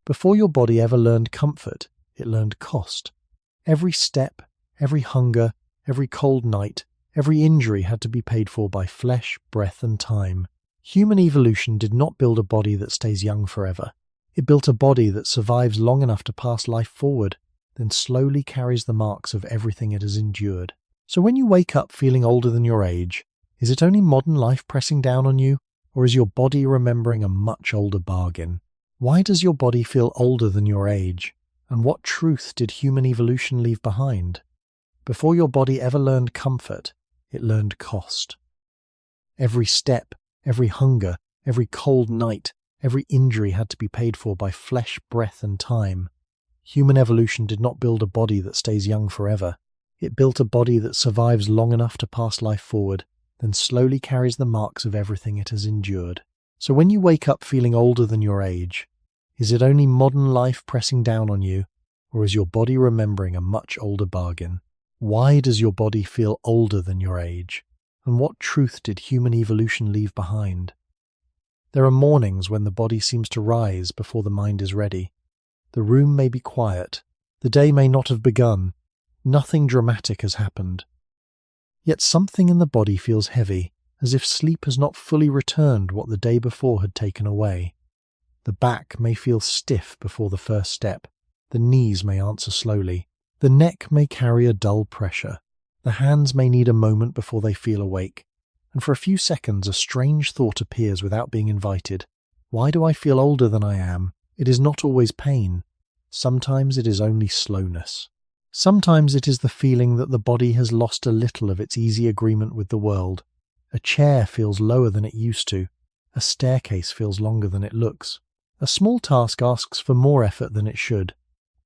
Before your body ever learned comfort, it learned cost. Every step, every hunger, every cold night, every injury had to be paid for by flesh, breath, and time. Human evolution did not build a body that stays young forever. It built a body that survives long enough to pass life forward, then slowly carries the marks of everything it has endured. So when you wake up feeling older than your age, is it only modern life pressing down on you, or is your body remembering a much older bargain? Why does your body feel older than your age? And what truth did human evolution leave behind? Before your body ever learned comfort, it learned cost. Every step, every hunger, every cold night, every injury had to be paid for by flesh, breath, and time. Human evolution did not build a body that stays young forever. It built a body that survives long enough to pass life forward, then slowly carries the marks of everything it has endured. So when you wake up feeling older than your age, is it only modern life pressing down on you, or is your body remembering a much older bargain? Why does your body feel older than your age? And what truth did human evolution leave behind? There are mornings when the body seems to rise before the mind is ready. The room may be quiet. The day may not have begun. Nothing dramatic has happened. Yet something in the body feels heavy, as if sleep has not fully returned what the day before had taken away. The back may feel stiff before the first step. The knees may answer slowly. The neck may carry a dull pressure. The hands may need a moment before they feel awake. And for a few seconds a strange thought appears without being invited. Why do I feel older than I am? It is not always pain. Sometimes it is only slowness. Sometimes it is the feeling that the body has lost a little of its easy agreement with the world. A chair feels lower than it used to. A staircase feels longer than it looks. A small task asks for more effort than it should.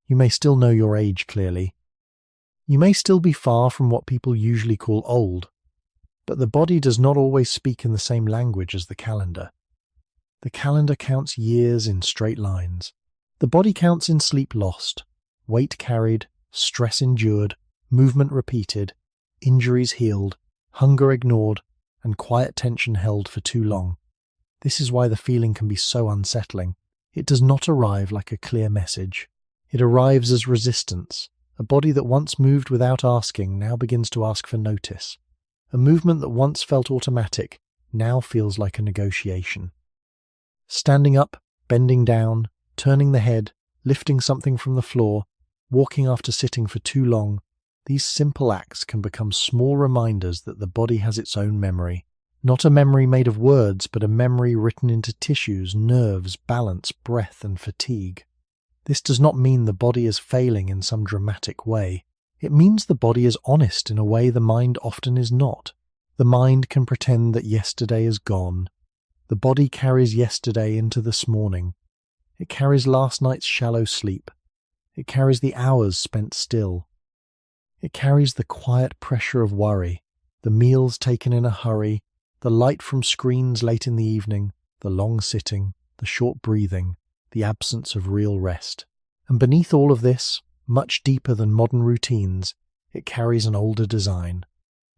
You may still know your age clearly. You may still be far from what people usually call old. But the body does not always speak in the same language as the calendar. The calendar counts years in straight lines. The body counts in sleep lost, weight carried, stress endured, movement repeated, injuries healed, hunger ignored, and quiet tension held for too long. This is why the feeling can be so unsettling. It does not arrive like a clear message. It arrives as resistance. A body that once moved without asking now begins to ask for notice. A movement that once felt automatic now feels like a negotiation. Standing up, bending down, turning the head, lifting something from the floor, walking after sitting for too long, these simple acts can become small reminders that the body has its own memory. Not a memory made of words, but a memory written into tissues, nerves, balance, breath, and fatigue. This does not mean the body is failing in some dramatic way. It means the body is honest in a way the mind often is not. The mind can pretend that yesterday is gone. The body carries yesterday into this morning. It carries last night's shallow sleep. It carries the hours spent still. It carries the quiet pressure of worry, the meals taken in a hurry, the light from screens late in the evening, the long sitting, the short breathing, the absence of real rest. And beneath all of this, much deeper than modern routines, it carries an older design.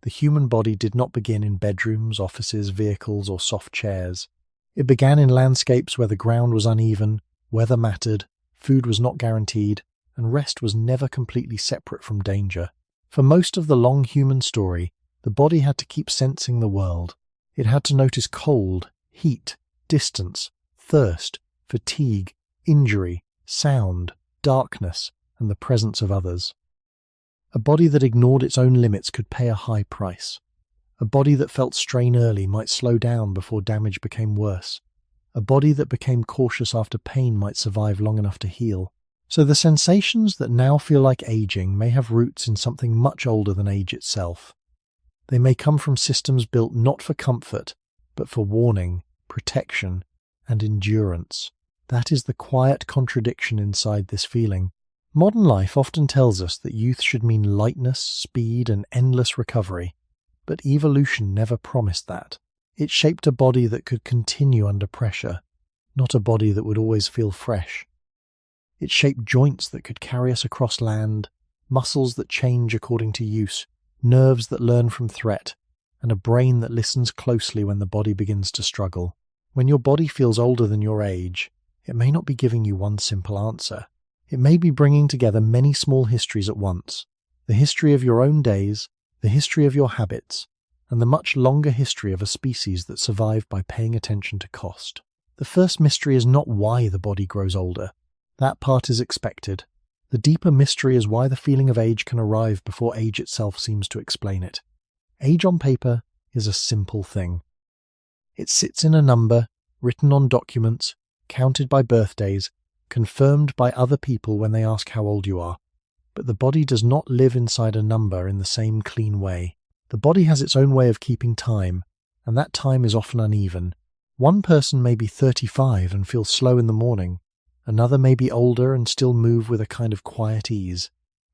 The human body did not begin in bedrooms, offices, vehicles, or soft chairs. It began in landscapes where the ground was uneven, weather mattered, food was not guaranteed, and rest was never completely separate from danger. For most of the long human story, the body had to keep sensing the world. It had to notice cold, heat, distance, thirst, fatigue, injury, sound, darkness, and the presence of others. A body that ignored its own limits could pay a high price. A body that felt strain early might slow down before damage became worse. A body that became cautious after pain might survive long enough to heal. So the sensations that now feel like aging may have roots in something much older than age itself. They may come from systems built not for comfort, but for warning, protection, and endurance. That is the quiet contradiction inside this feeling. Modern life often tells us that youth should mean lightness, speed, and endless recovery. But evolution never promised that. It shaped a body that could continue under pressure, not a body that would always feel fresh. It shaped joints that could carry us across land, muscles that change according to use, nerves that learn from threat, and a brain that listens closely when the body begins to struggle. When your body feels older than your age, It may not be giving you one simple answer. It may be bringing together many small histories at once. The history of your own days, the history of your habits, and the much longer history of a species that survived by paying attention to cost. The first mystery is not why the body grows older. That part is expected. The deeper mystery is why the feeling of age can arrive before age itself seems to explain it. Age on paper is a simple thing. It sits in a number, written on documents, counted by birthdays, confirmed by other people when they ask how old you are. But the body does not live inside a number in the same clean way. The body has its own way of keeping time, and that time is often uneven. One person may be 35 and feel slow in the morning. Another may be older and still move with a kind of quiet ease.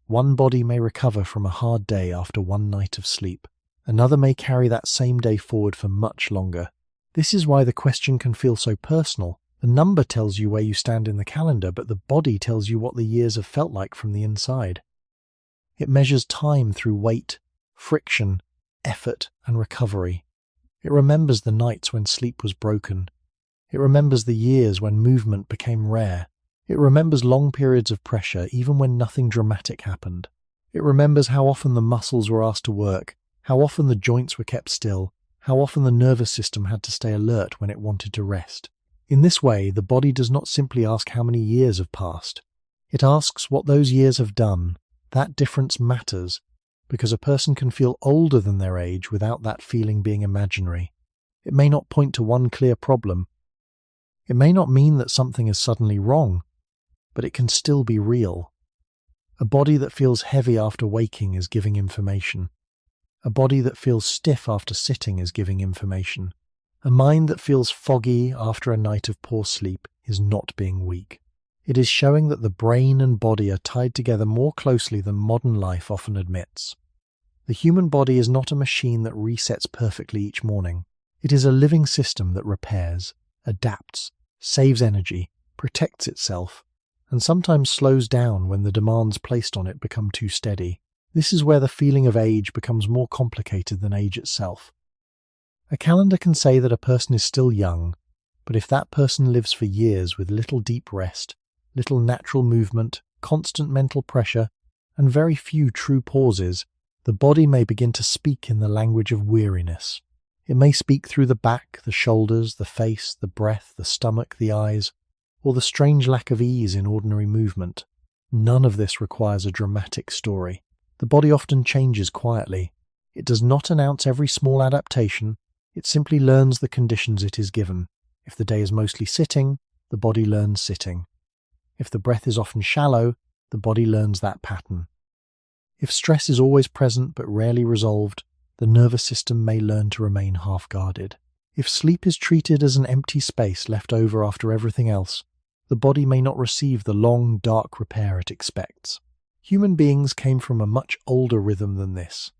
One body may recover from a hard day after one night of sleep. Another may carry that same day forward for much longer. This is why the question can feel so personal. The number tells you where you stand in the calendar, but the body tells you what the years have felt like from the inside. It measures time through weight, friction, effort, and recovery. It remembers the nights when sleep was broken. It remembers the years when movement became rare. It remembers long periods of pressure, even when nothing dramatic happened. It remembers how often the muscles were asked to work, how often the joints were kept still, how often the nervous system had to stay alert when it wanted to rest. In this way, the body does not simply ask how many years have passed. It asks what those years have done. That difference matters, because a person can feel older than their age without that feeling being imaginary. It may not point to one clear problem. It may not mean that something is suddenly wrong, but it can still be real. A body that feels heavy after waking is giving information. A body that feels stiff after sitting is giving information. A mind that feels foggy after a night of poor sleep is not being weak. It is showing that the brain and body are tied together more closely than modern life often admits. The human body is not a machine that resets perfectly each morning. It is a living system that repairs, adapts, saves energy, protects itself, and sometimes slows down when the demands placed on it become too steady. This is where the feeling of age becomes more complicated than age itself. A calendar can say that a person is still young, but if that person lives for years with little deep rest, little natural movement, constant mental pressure, and very few true pauses, the body may begin to speak in the language of weariness. It may speak through the back, the shoulders, the face, the breath, the stomach, the eyes, or the strange lack of ease in ordinary movement. None of this requires a dramatic story. The body often changes quietly. It does not announce every small adaptation. It simply learns the conditions it is given. If the day is mostly sitting, the body learns sitting. If the breath is often shallow, the body learns that pattern. If stress is always present but rarely resolved, the nervous system may learn to remain half-guarded. If sleep is treated as an empty space left over after everything else, the body may not receive the long, dark repair it expects. Human beings came from a much older rhythm than this.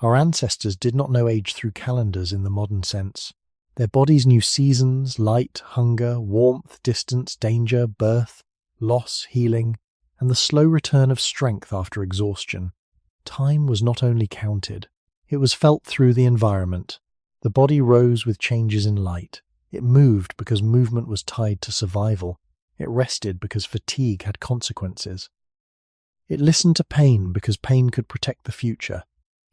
Our ancestors did not know age through calendars in the modern sense. Their bodies knew seasons, light, hunger, warmth, distance, danger, birth, loss, healing, and the slow return of strength after exhaustion. Time was not only counted, it was felt through the environment. The body rose with changes in light. It moved because movement was tied to survival. It rested because fatigue had consequences. It listened to pain because pain could protect the future.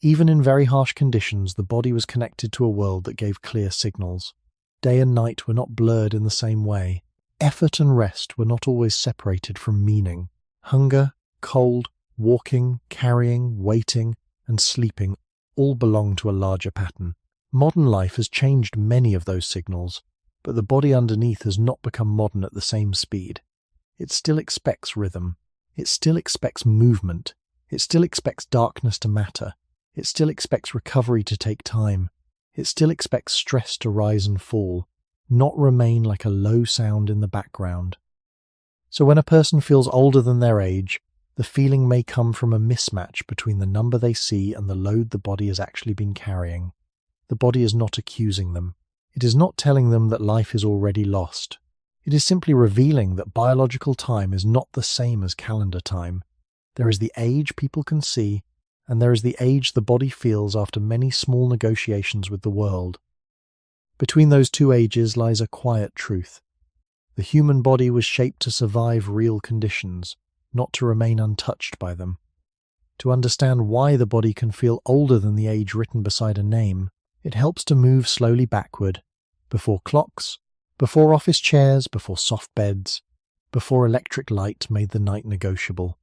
Even in very harsh conditions, the body was connected to a world that gave clear signals. Day and night were not blurred in the same way. Effort and rest were not always separated from meaning. Hunger, cold, walking, carrying, waiting, and sleeping all belong to a larger pattern. Modern life has changed many of those signals, but the body underneath has not become modern at the same speed. It still expects rhythm. It still expects movement. It still expects darkness to matter. It still expects recovery to take time. It still expects stress to rise and fall, not remain like a low sound in the background. So when a person feels older than their age, the feeling may come from a mismatch between the number they see and the load the body has actually been carrying. The body is not accusing them. It is not telling them that life is already lost. It is simply revealing that biological time is not the same as calendar time. There is the age people can see, and there is the age the body feels after many small negotiations with the world. Between those two ages lies a quiet truth. The human body was shaped to survive real conditions, not to remain untouched by them. To understand why the body can feel older than the age written beside a name, it helps to move slowly backward, before clocks, before office chairs, before soft beds, before electric light made the night negotiable.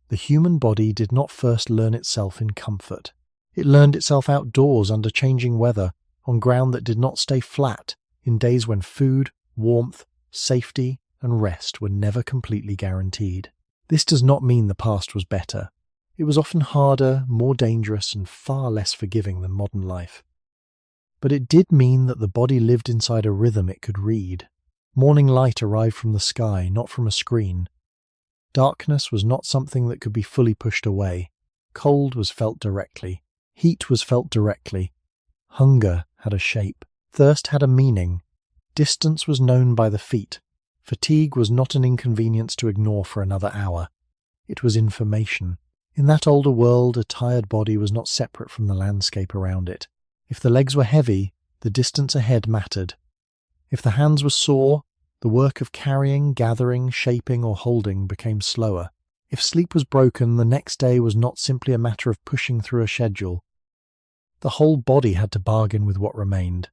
The human body did not first learn itself in comfort. It learned itself outdoors under changing weather, on ground that did not stay flat, in days when food, warmth, safety, and rest were never completely guaranteed. This does not mean the past was better. It was often harder, more dangerous, and far less forgiving than modern life. But it did mean that the body lived inside a rhythm it could read. Morning light arrived from the sky, not from a screen. Darkness was not something that could be fully pushed away. Cold was felt directly. Heat was felt directly. Hunger had a shape. Thirst had a meaning. Distance was known by the feet. Fatigue was not an inconvenience to ignore for another hour. It was information. In that older world, a tired body was not separate from the landscape around it. If the legs were heavy, the distance ahead mattered. If the hands were sore, the work of carrying, gathering, shaping, or holding became slower. If sleep was broken, the next day was not simply a matter of pushing through a schedule. The whole body had to bargain with what remained.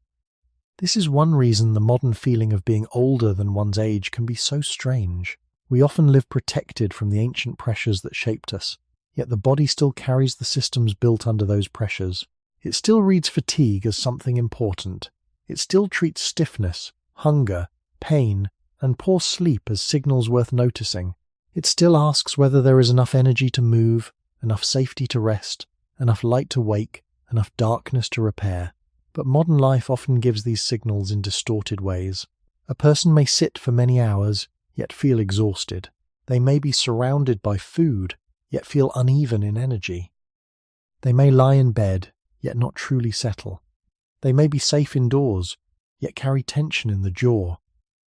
This is one reason the modern feeling of being older than one's age can be so strange. We often live protected from the ancient pressures that shaped us, yet the body still carries the systems built under those pressures. It still reads fatigue as something important. It still treats stiffness, hunger, pain, and poor sleep as signals worth noticing. It still asks whether there is enough energy to move, enough safety to rest, enough light to wake, enough darkness to repair. But modern life often gives these signals in distorted ways. A person may sit for many hours, yet feel exhausted. They may be surrounded by food, yet feel uneven in energy. They may lie in bed, yet not truly settle. They may be safe indoors, yet carry tension in the jaw,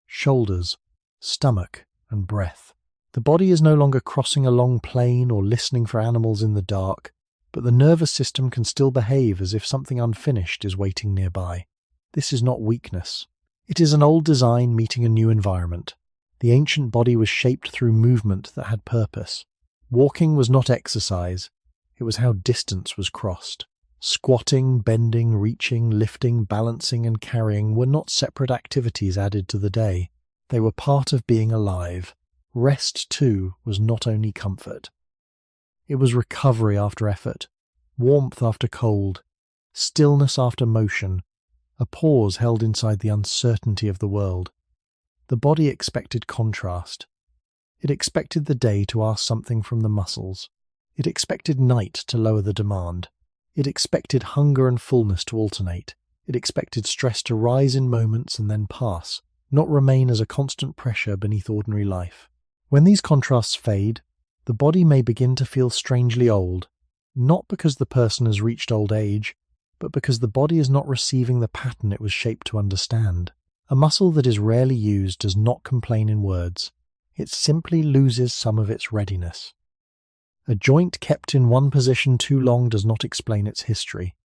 shoulders, stomach, and breath. The body is no longer crossing a long plain or listening for animals in the dark, but the nervous system can still behave as if something unfinished is waiting nearby. This is not weakness. It is an old design meeting a new environment. The ancient body was shaped through movement that had purpose. Walking was not exercise. It was how distance was crossed. Squatting, bending, reaching, lifting, balancing, and carrying were not separate activities added to the day. They were part of being alive. Rest, too, was not only comfort. It was recovery after effort, warmth after cold, stillness after motion, a pause held inside the uncertainty of the world. The body expected contrast. It expected the day to ask something from the muscles. It expected night to lower the demand. It expected hunger and fullness to alternate. It expected stress to rise in moments and then pass, not remain as a constant pressure beneath ordinary life. When these contrasts fade, the body may begin to feel strangely old, not because the person has reached old age, but because the body is not receiving the pattern it was shaped to understand. A muscle that is rarely used does not complain in words. It simply loses some of its readiness. A joint kept in one position too long does not explain its history.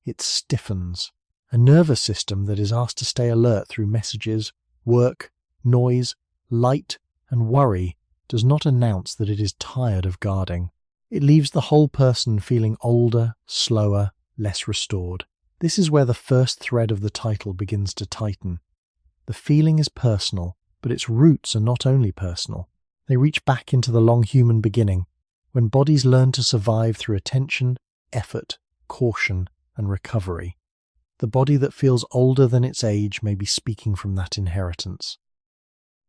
It stiffens. A nervous system that is asked to stay alert through messages, work, noise, light, and worry does not announce that it is tired of guarding. It leaves the whole person feeling older, slower, less restored. This is where the first thread of the title begins to tighten. The feeling is personal, but its roots are not only personal. They reach back into the long human beginning, when bodies learn to survive through attention, effort, caution, and recovery. The body that feels older than its age may be speaking from that inheritance.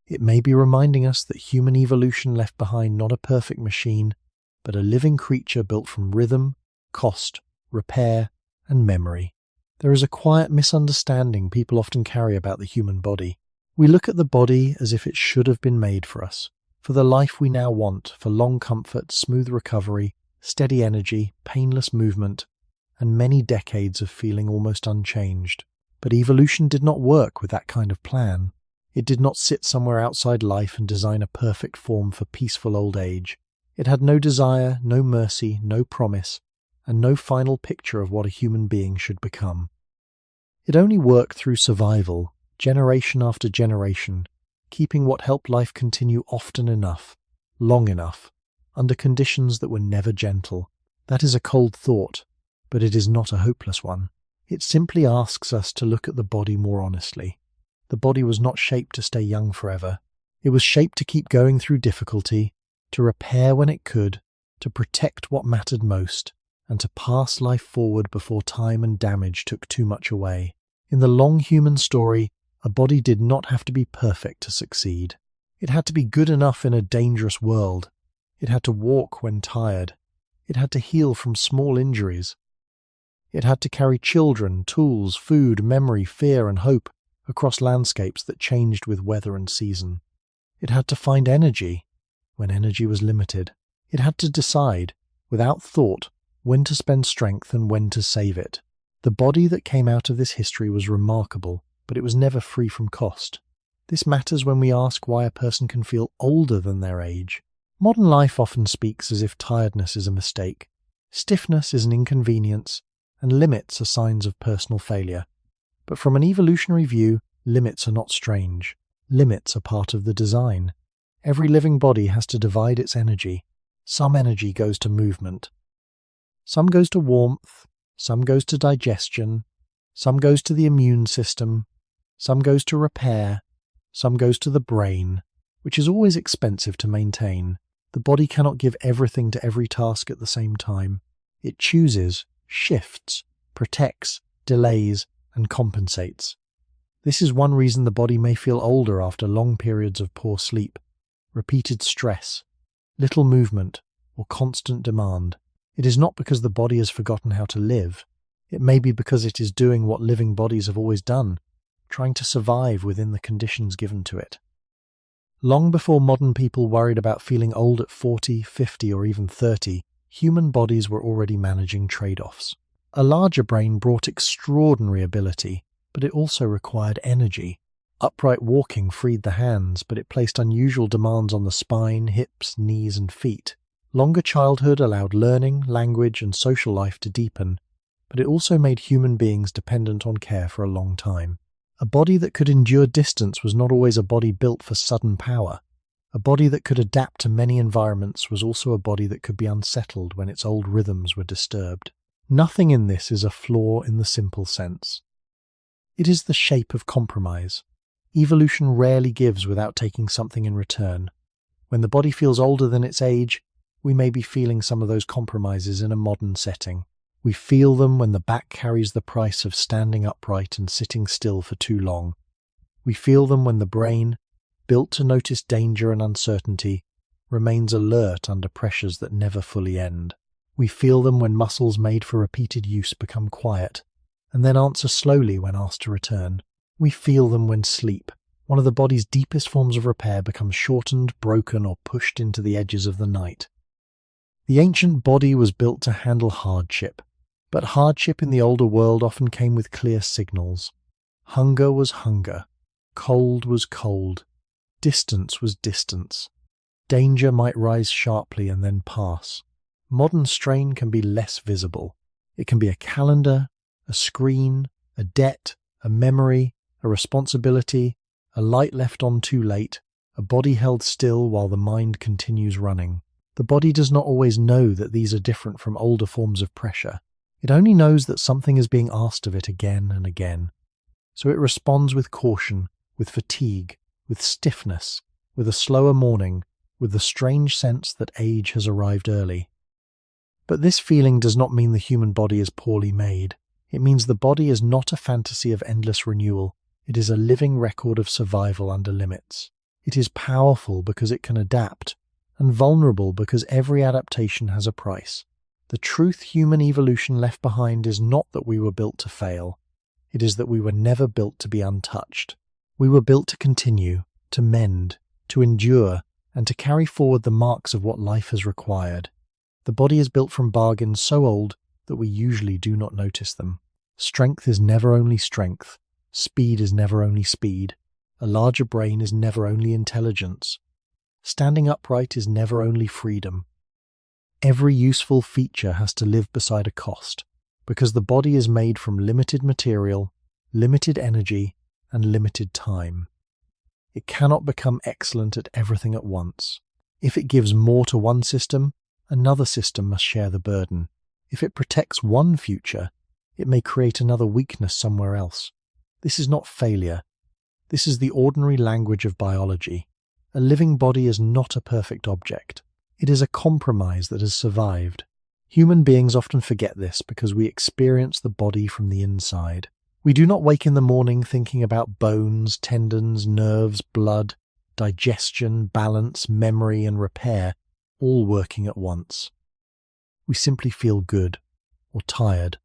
It may be reminding us that human evolution left behind not a perfect machine, but a living creature built from rhythm, cost, repair, and memory. There is a quiet misunderstanding people often carry about the human body. We look at the body as if it should have been made for us, for the life we now want, for long comfort, smooth recovery, steady energy, painless movement, and many decades of feeling almost unchanged. But evolution did not work with that kind of plan. It did not sit somewhere outside life and design a perfect form for peaceful old age. It had no desire, no mercy, no promise, and no final picture of what a human being should become. It only worked through survival, generation after generation, keeping what helped life continue often enough, long enough, under conditions that were never gentle. That is a cold thought, but it is not a hopeless one. It simply asks us to look at the body more honestly. The body was not shaped to stay young forever. It was shaped to keep going through difficulty, to repair when it could, to protect what mattered most, and to pass life forward before time and damage took too much away. In the long human story, a body did not have to be perfect to succeed. It had to be good enough in a dangerous world. It had to walk when tired. It had to heal from small injuries. It had to carry children, tools, food, memory, fear, and hope across landscapes that changed with weather and season. It had to find energy when energy was limited. It had to decide, without thought, when to spend strength and when to save it. The body that came out of this history was remarkable, but it was never free from cost. This matters when we ask why a person can feel older than their age. Modern life often speaks as if tiredness is a mistake, stiffness is an inconvenience, and limits are signs of personal failure. But from an evolutionary view, limits are not strange. Limits are part of the design. Every living body has to divide its energy. Some energy goes to movement. Some goes to warmth. Some goes to digestion. Some goes to the immune system. Some goes to repair. Some goes to the brain, which is always expensive to maintain. The body cannot give everything to every task at the same time. It chooses, shifts, protects, delays, and compensates. This is one reason the body may feel older after long periods of poor sleep, repeated stress, little movement, or constant demand. It is not because the body has forgotten how to live. It may be because it is doing what living bodies have always done, trying to survive within the conditions given to it. Long before modern people worried about feeling old at 40, 50, or even 30, human bodies were already managing trade-offs. A larger brain brought extraordinary ability, but it also required energy. Upright walking freed the hands, but it placed unusual demands on the spine, hips, knees, and feet. Longer childhood allowed learning, language, and social life to deepen, but it also made human beings dependent on care for a long time. A body that could endure distance was not always a body built for sudden power. A body that could adapt to many environments was also a body that could be unsettled when its old rhythms were disturbed. Nothing in this is a flaw in the simple sense. It is the shape of compromise. Evolution rarely gives without taking something in return. When the body feels older than its age, we may be feeling some of those compromises in a modern setting. We feel them when the back carries the price of standing upright and sitting still for too long. We feel them when the brain, built to notice danger and uncertainty, remains alert under pressures that never fully end. We feel them when muscles made for repeated use become quiet, and then answer slowly when asked to return. We feel them when sleep, one of the body's deepest forms of repair, becomes shortened, broken, or pushed into the edges of the night. The ancient body was built to handle hardship, but hardship in the older world often came with clear signals. Hunger was hunger, cold was cold, distance was distance. Danger might rise sharply and then pass. Modern strain can be less visible. It can be a calendar, a screen, a debt, a memory, a responsibility, a light left on too late, a body held still while the mind continues running. The body does not always know that these are different from older forms of pressure. It only knows that something is being asked of it again and again. So it responds with caution, with fatigue, with stiffness, with a slower morning, with the strange sense that age has arrived early. But this feeling does not mean the human body is poorly made. It means the body is not a fantasy of endless renewal. It is a living record of survival under limits. It is powerful because it can adapt, and vulnerable because every adaptation has a price. The truth human evolution left behind is not that we were built to fail. It is that we were never built to be untouched. We were built to continue, to mend, to endure, and to carry forward the marks of what life has required. The body is built from bargains so old that we usually do not notice them. Strength is never only strength. Speed is never only speed. A larger brain is never only intelligence. Standing upright is never only freedom. Every useful feature has to live beside a cost, because the body is made from limited material, limited energy, and limited time. It cannot become excellent at everything at once. If it gives more to one system, another system must share the burden. If it protects one future, it may create another weakness somewhere else. This is not failure. This is the ordinary language of biology. A living body is not a perfect object. It is a compromise that has survived. Human beings often forget this because we experience the body from the inside. We do not wake in the morning thinking about bones, tendons, nerves, blood, digestion, balance, memory, and repair, all working at once. We simply feel good, or tired,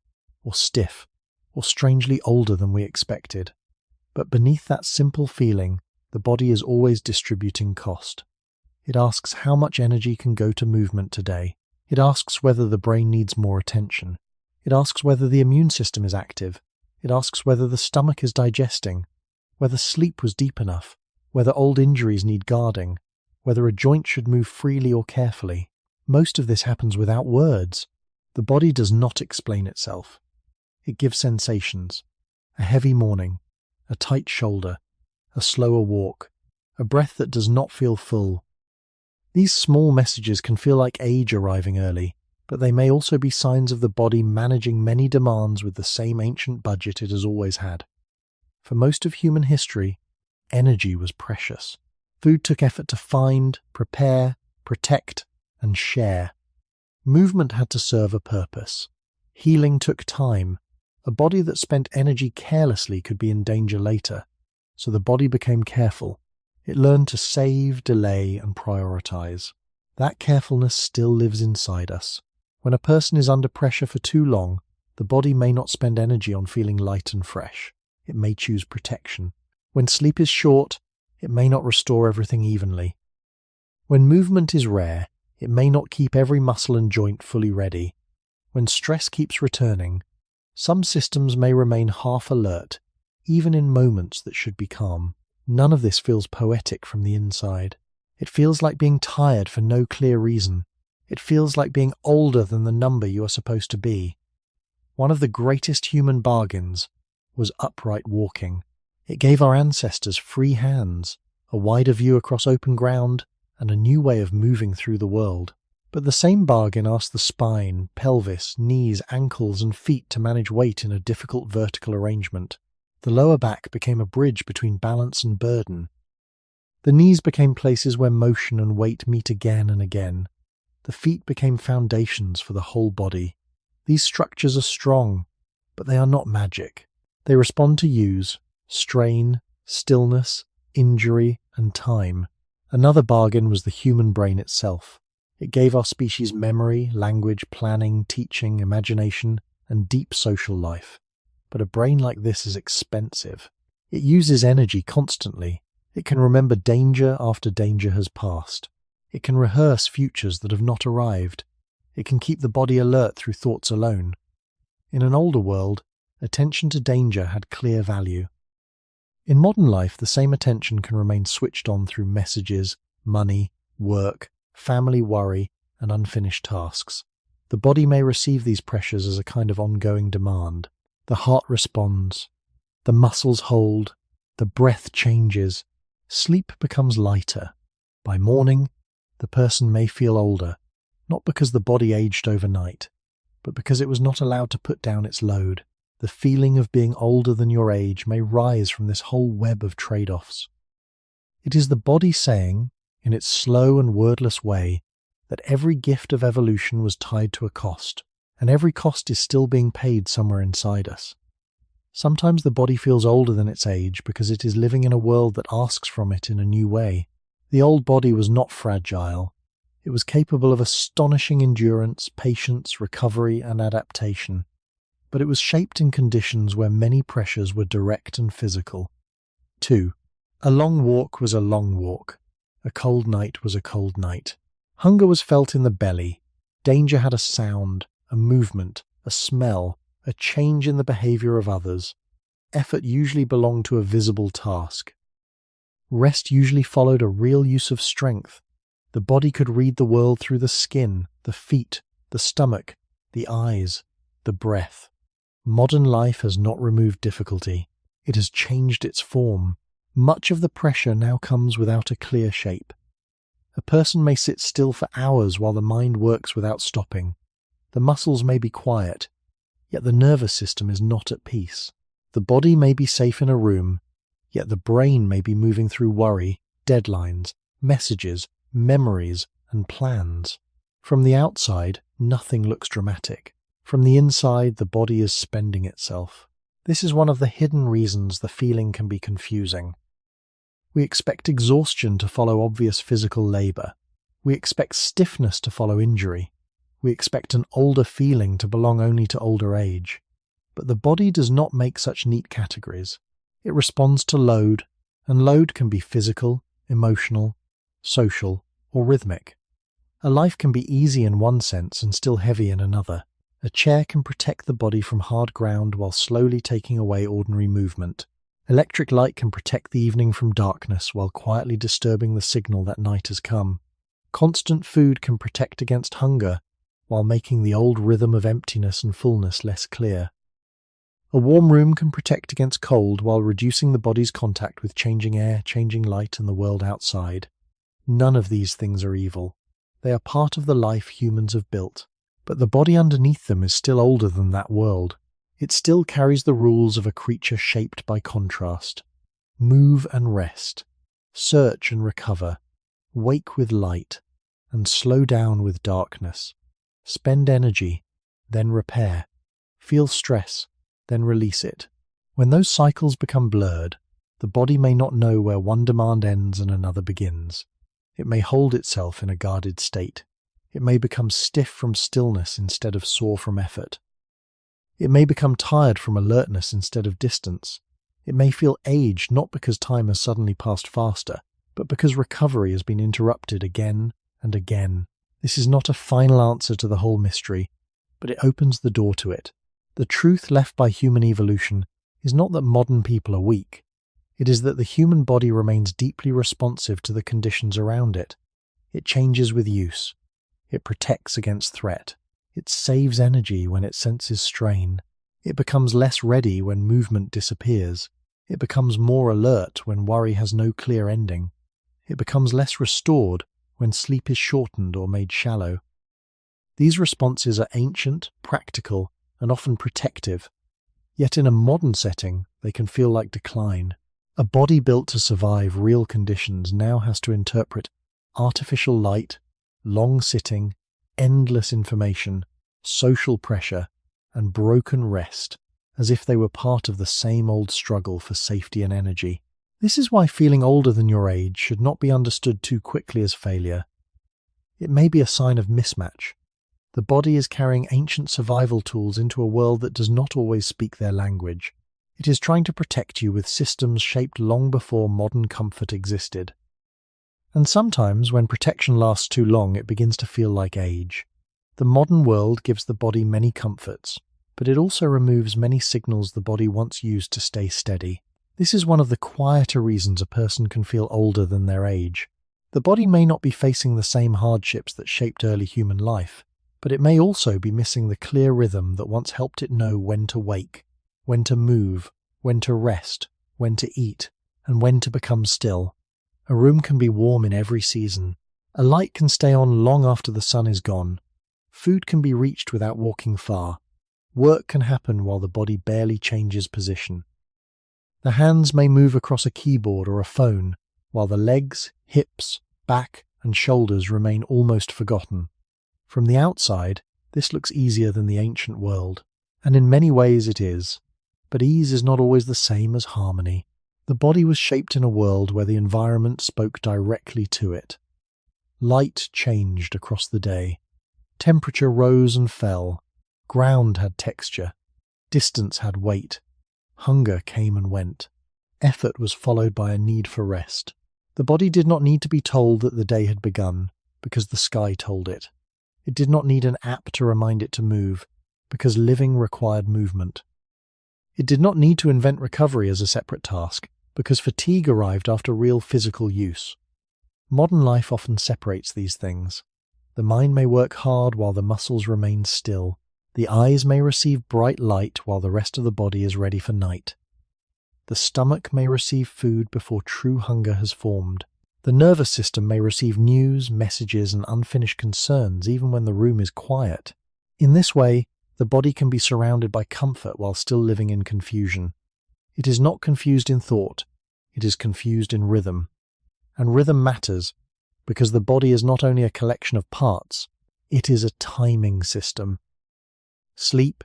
or stiff, or strangely older than we expected. But beneath that simple feeling, the body is always distributing cost. It asks how much energy can go to movement today. It asks whether the brain needs more attention. It asks whether the immune system is active. It asks whether the stomach is digesting, whether sleep was deep enough, whether old injuries need guarding, whether a joint should move freely or carefully. Most of this happens without words. The body does not explain itself. It gives sensations. A heavy morning, a tight shoulder, a slower walk, a breath that does not feel full. These small messages can feel like age arriving early, but they may also be signs of the body managing many demands with the same ancient budget it has always had. For most of human history, energy was precious. Food took effort to find, prepare, protect, and share. Movement had to serve a purpose. Healing took time. A body that spent energy carelessly could be in danger later, so the body became careful. It learned to save, delay, and prioritize. That carefulness still lives inside us. When a person is under pressure for too long, the body may not spend energy on feeling light and fresh. It may choose protection. When sleep is short, it may not restore everything evenly. When movement is rare, it may not keep every muscle and joint fully ready. When stress keeps returning, some systems may remain half alert, even in moments that should be calm. None of this feels poetic from the inside. It feels like being tired for no clear reason. It feels like being older than the number you are supposed to be. One of the greatest human bargains was upright walking. It gave our ancestors free hands, a wider view across open ground, and a new way of moving through the world. But the same bargain asked the spine, pelvis, knees, ankles, and feet to manage weight in a difficult vertical arrangement. The lower back became a bridge between balance and burden. The knees became places where motion and weight meet again and again. The feet became foundations for the whole body. These structures are strong, but they are not magic. They respond to use, strain, stillness, injury, and time. Another bargain was the human brain itself. It gave our species memory, language, planning, teaching, imagination, and deep social life. But a brain like this is expensive. It uses energy constantly. It can remember danger after danger has passed. It can rehearse futures that have not arrived. It can keep the body alert through thoughts alone. In an older world, attention to danger had clear value. In modern life, the same attention can remain switched on through messages, money, work, family worry, and unfinished tasks. The body may receive these pressures as a kind of ongoing demand. The heart responds. The muscles hold. The breath changes. Sleep becomes lighter. By morning, the person may feel older, not because the body aged overnight, but because it was not allowed to put down its load. The feeling of being older than your age may rise from this whole web of trade-offs. It is the body saying, in its slow and wordless way, that every gift of evolution was tied to a cost, and every cost is still being paid somewhere inside us. Sometimes the body feels older than its age because it is living in a world that asks from it in a new way. The old body was not fragile. It was capable of astonishing endurance, patience, recovery, and adaptation. But it was shaped in conditions where many pressures were direct and physical. 2. A long walk was a long walk. A cold night was a cold night. Hunger was felt in the belly. Danger had a sound, a movement, a smell, a change in the behavior of others. Effort usually belonged to a visible task. Rest usually followed a real use of strength. The body could read the world through the skin, the feet, the stomach, the eyes, the breath. Modern life has not removed difficulty. It has changed its form. Much of the pressure now comes without a clear shape. A person may sit still for hours while the mind works without stopping. The muscles may be quiet, yet the nervous system is not at peace. The body may be safe in a room, yet the brain may be moving through worry, deadlines, messages, memories, and plans. From the outside, nothing looks dramatic. From the inside, the body is spending itself. This is one of the hidden reasons the feeling can be confusing. We expect exhaustion to follow obvious physical labor. We expect stiffness to follow injury. We expect an older feeling to belong only to older age. But the body does not make such neat categories. It responds to load, and load can be physical, emotional, social, or rhythmic. A life can be easy in one sense and still heavy in another. A chair can protect the body from hard ground while slowly taking away ordinary movement. Electric light can protect the evening from darkness while quietly disturbing the signal that night has come. Constant food can protect against hunger while making the old rhythm of emptiness and fullness less clear. A warm room can protect against cold while reducing the body's contact with changing air, changing light, and the world outside. None of these things are evil. They are part of the life humans have built. But the body underneath them is still older than that world. It still carries the rules of a creature shaped by contrast. Move and rest. Search and recover. Wake with light. And slow down with darkness. Spend energy, then repair. Feel stress, then release it. When those cycles become blurred, the body may not know where one demand ends and another begins. It may hold itself in a guarded state. It may become stiff from stillness instead of sore from effort. It may become tired from alertness instead of distance. It may feel aged not because time has suddenly passed faster, but because recovery has been interrupted again and again. This is not a final answer to the whole mystery, but it opens the door to it. The truth left by human evolution is not that modern people are weak. It is that the human body remains deeply responsive to the conditions around it. It changes with use. It protects against threat. It saves energy when it senses strain. It becomes less ready when movement disappears. It becomes more alert when worry has no clear ending. It becomes less restored when sleep is shortened or made shallow. These responses are ancient, practical, and often protective. Yet in a modern setting, they can feel like decline. A body built to survive real conditions now has to interpret artificial light, long sitting, endless information, social pressure, and broken rest, as if they were part of the same old struggle for safety and energy. This is why feeling older than your age should not be understood too quickly as failure. It may be a sign of mismatch. The body is carrying ancient survival tools into a world that does not always speak their language. It is trying to protect you with systems shaped long before modern comfort existed. And sometimes, when protection lasts too long, it begins to feel like age. The modern world gives the body many comforts, but it also removes many signals the body once used to stay steady. This is one of the quieter reasons a person can feel older than their age. The body may not be facing the same hardships that shaped early human life, but it may also be missing the clear rhythm that once helped it know when to wake, when to move, when to rest, when to eat, and when to become still. A room can be warm in every season. A light can stay on long after the sun is gone. Food can be reached without walking far. Work can happen while the body barely changes position. The hands may move across a keyboard or a phone, while the legs, hips, back, and shoulders remain almost forgotten. From the outside, this looks easier than the ancient world, and in many ways it is. But ease is not always the same as harmony. The body was shaped in a world where the environment spoke directly to it. Light changed across the day. Temperature rose and fell. Ground had texture. Distance had weight. Hunger came and went. Effort was followed by a need for rest. The body did not need to be told that the day had begun, because the sky told it. It did not need an app to remind it to move, because living required movement. It did not need to invent recovery as a separate task, because fatigue arrived after real physical use. Modern life often separates these things. The mind may work hard while the muscles remain still. The eyes may receive bright light while the rest of the body is ready for night. The stomach may receive food before true hunger has formed. The nervous system may receive news, messages, and unfinished concerns even when the room is quiet. In this way, the body can be surrounded by comfort while still living in confusion. It is not confused in thought, it is confused in rhythm. And rhythm matters because the body is not only a collection of parts, it is a timing system. Sleep,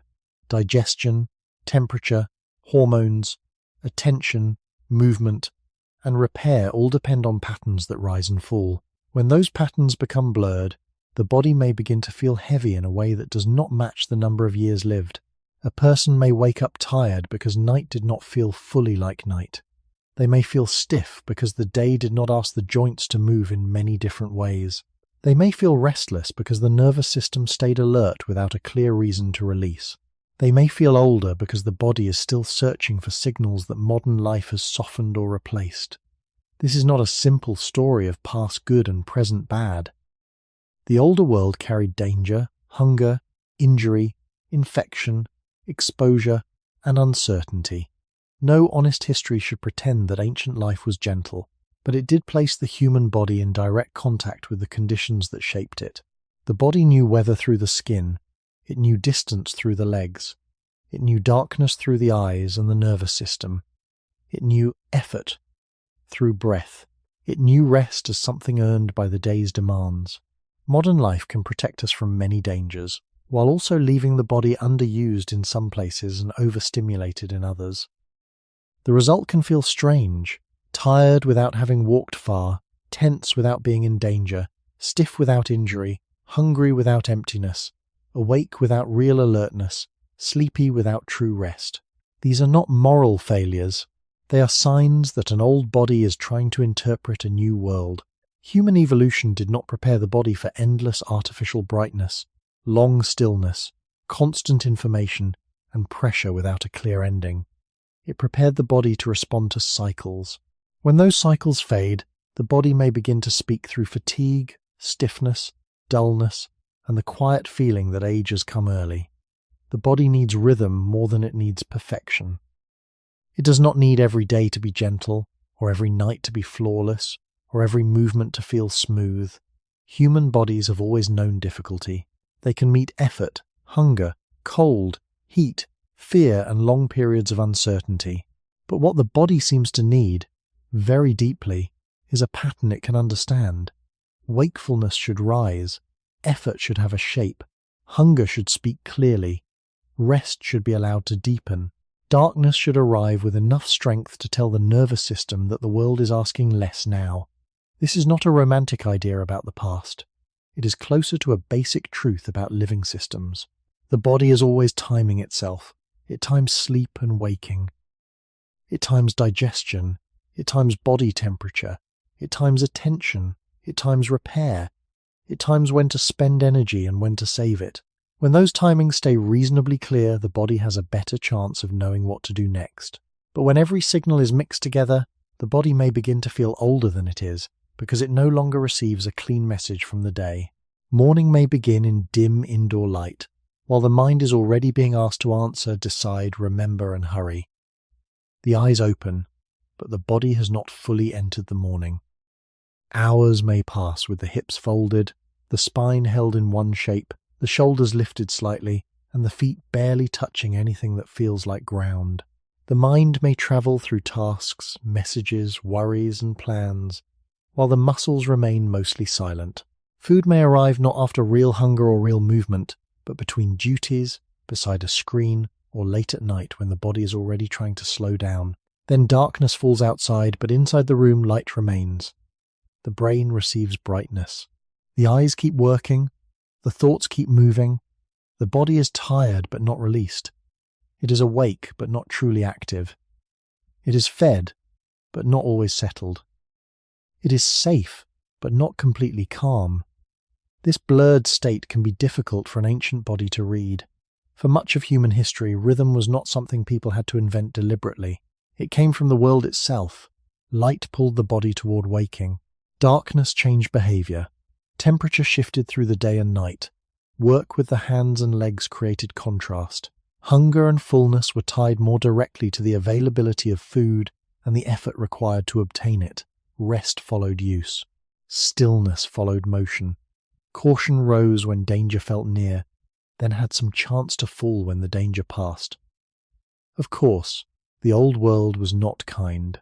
digestion, temperature, hormones, attention, movement, and repair all depend on patterns that rise and fall. When those patterns become blurred, the body may begin to feel heavy in a way that does not match the number of years lived. A person may wake up tired because night did not feel fully like night. They may feel stiff because the day did not ask the joints to move in many different ways. They may feel restless because the nervous system stayed alert without a clear reason to release. They may feel older because the body is still searching for signals that modern life has softened or replaced. This is not a simple story of past good and present bad. The older world carried danger, hunger, injury, infection, exposure, and uncertainty. No honest history should pretend that ancient life was gentle, but it did place the human body in direct contact with the conditions that shaped it. The body knew weather through the skin, it knew distance through the legs, it knew darkness through the eyes and the nervous system, it knew effort through breath, it knew rest as something earned by the day's demands. Modern life can protect us from many dangers, while also leaving the body underused in some places and overstimulated in others. The result can feel strange, tired without having walked far, tense without being in danger, stiff without injury, hungry without emptiness, awake without real alertness, sleepy without true rest. These are not moral failures. They are signs that an old body is trying to interpret a new world. Human evolution did not prepare the body for endless artificial brightness, long stillness, constant information, and pressure without a clear ending. It prepared the body to respond to cycles. When those cycles fade, the body may begin to speak through fatigue, stiffness, dullness, and the quiet feeling that age has come early. The body needs rhythm more than it needs perfection. It does not need every day to be gentle, or every night to be flawless, or every movement to feel smooth. Human bodies have always known difficulty. They can meet effort, hunger, cold, heat, fear, and long periods of uncertainty. But what the body seems to need, very deeply, is a pattern it can understand. Wakefulness should rise, effort should have a shape, hunger should speak clearly, rest should be allowed to deepen, darkness should arrive with enough strength to tell the nervous system that the world is asking less now. This is not a romantic idea about the past. It is closer to a basic truth about living systems. The body is always timing itself. It times sleep and waking. It times digestion. It times body temperature. It times attention. It times repair. It times when to spend energy and when to save it. When those timings stay reasonably clear, the body has a better chance of knowing what to do next. But when every signal is mixed together, the body may begin to feel older than it is, because it no longer receives a clean message from the day. Morning may begin in dim indoor light, while the mind is already being asked to answer, decide, remember, and hurry. The eyes open, but the body has not fully entered the morning. Hours may pass with the hips folded, the spine held in one shape, the shoulders lifted slightly, and the feet barely touching anything that feels like ground. The mind may travel through tasks, messages, worries, and plans, while the muscles remain mostly silent. Food may arrive not after real hunger or real movement, but between duties, beside a screen, or late at night when the body is already trying to slow down. Then darkness falls outside, but inside the room light remains. The brain receives brightness. The eyes keep working. The thoughts keep moving. The body is tired but not released. It is awake but not truly active. It is fed but not always settled. It is safe but not completely calm. This blurred state can be difficult for an ancient body to read. For much of human history, rhythm was not something people had to invent deliberately. It came from the world itself. Light pulled the body toward waking. Darkness changed behavior. Temperature shifted through the day and night. Work with the hands and legs created contrast. Hunger and fullness were tied more directly to the availability of food and the effort required to obtain it. Rest followed use. Stillness followed motion. Caution rose when danger felt near, then had some chance to fall when the danger passed. Of course, the old world was not kind.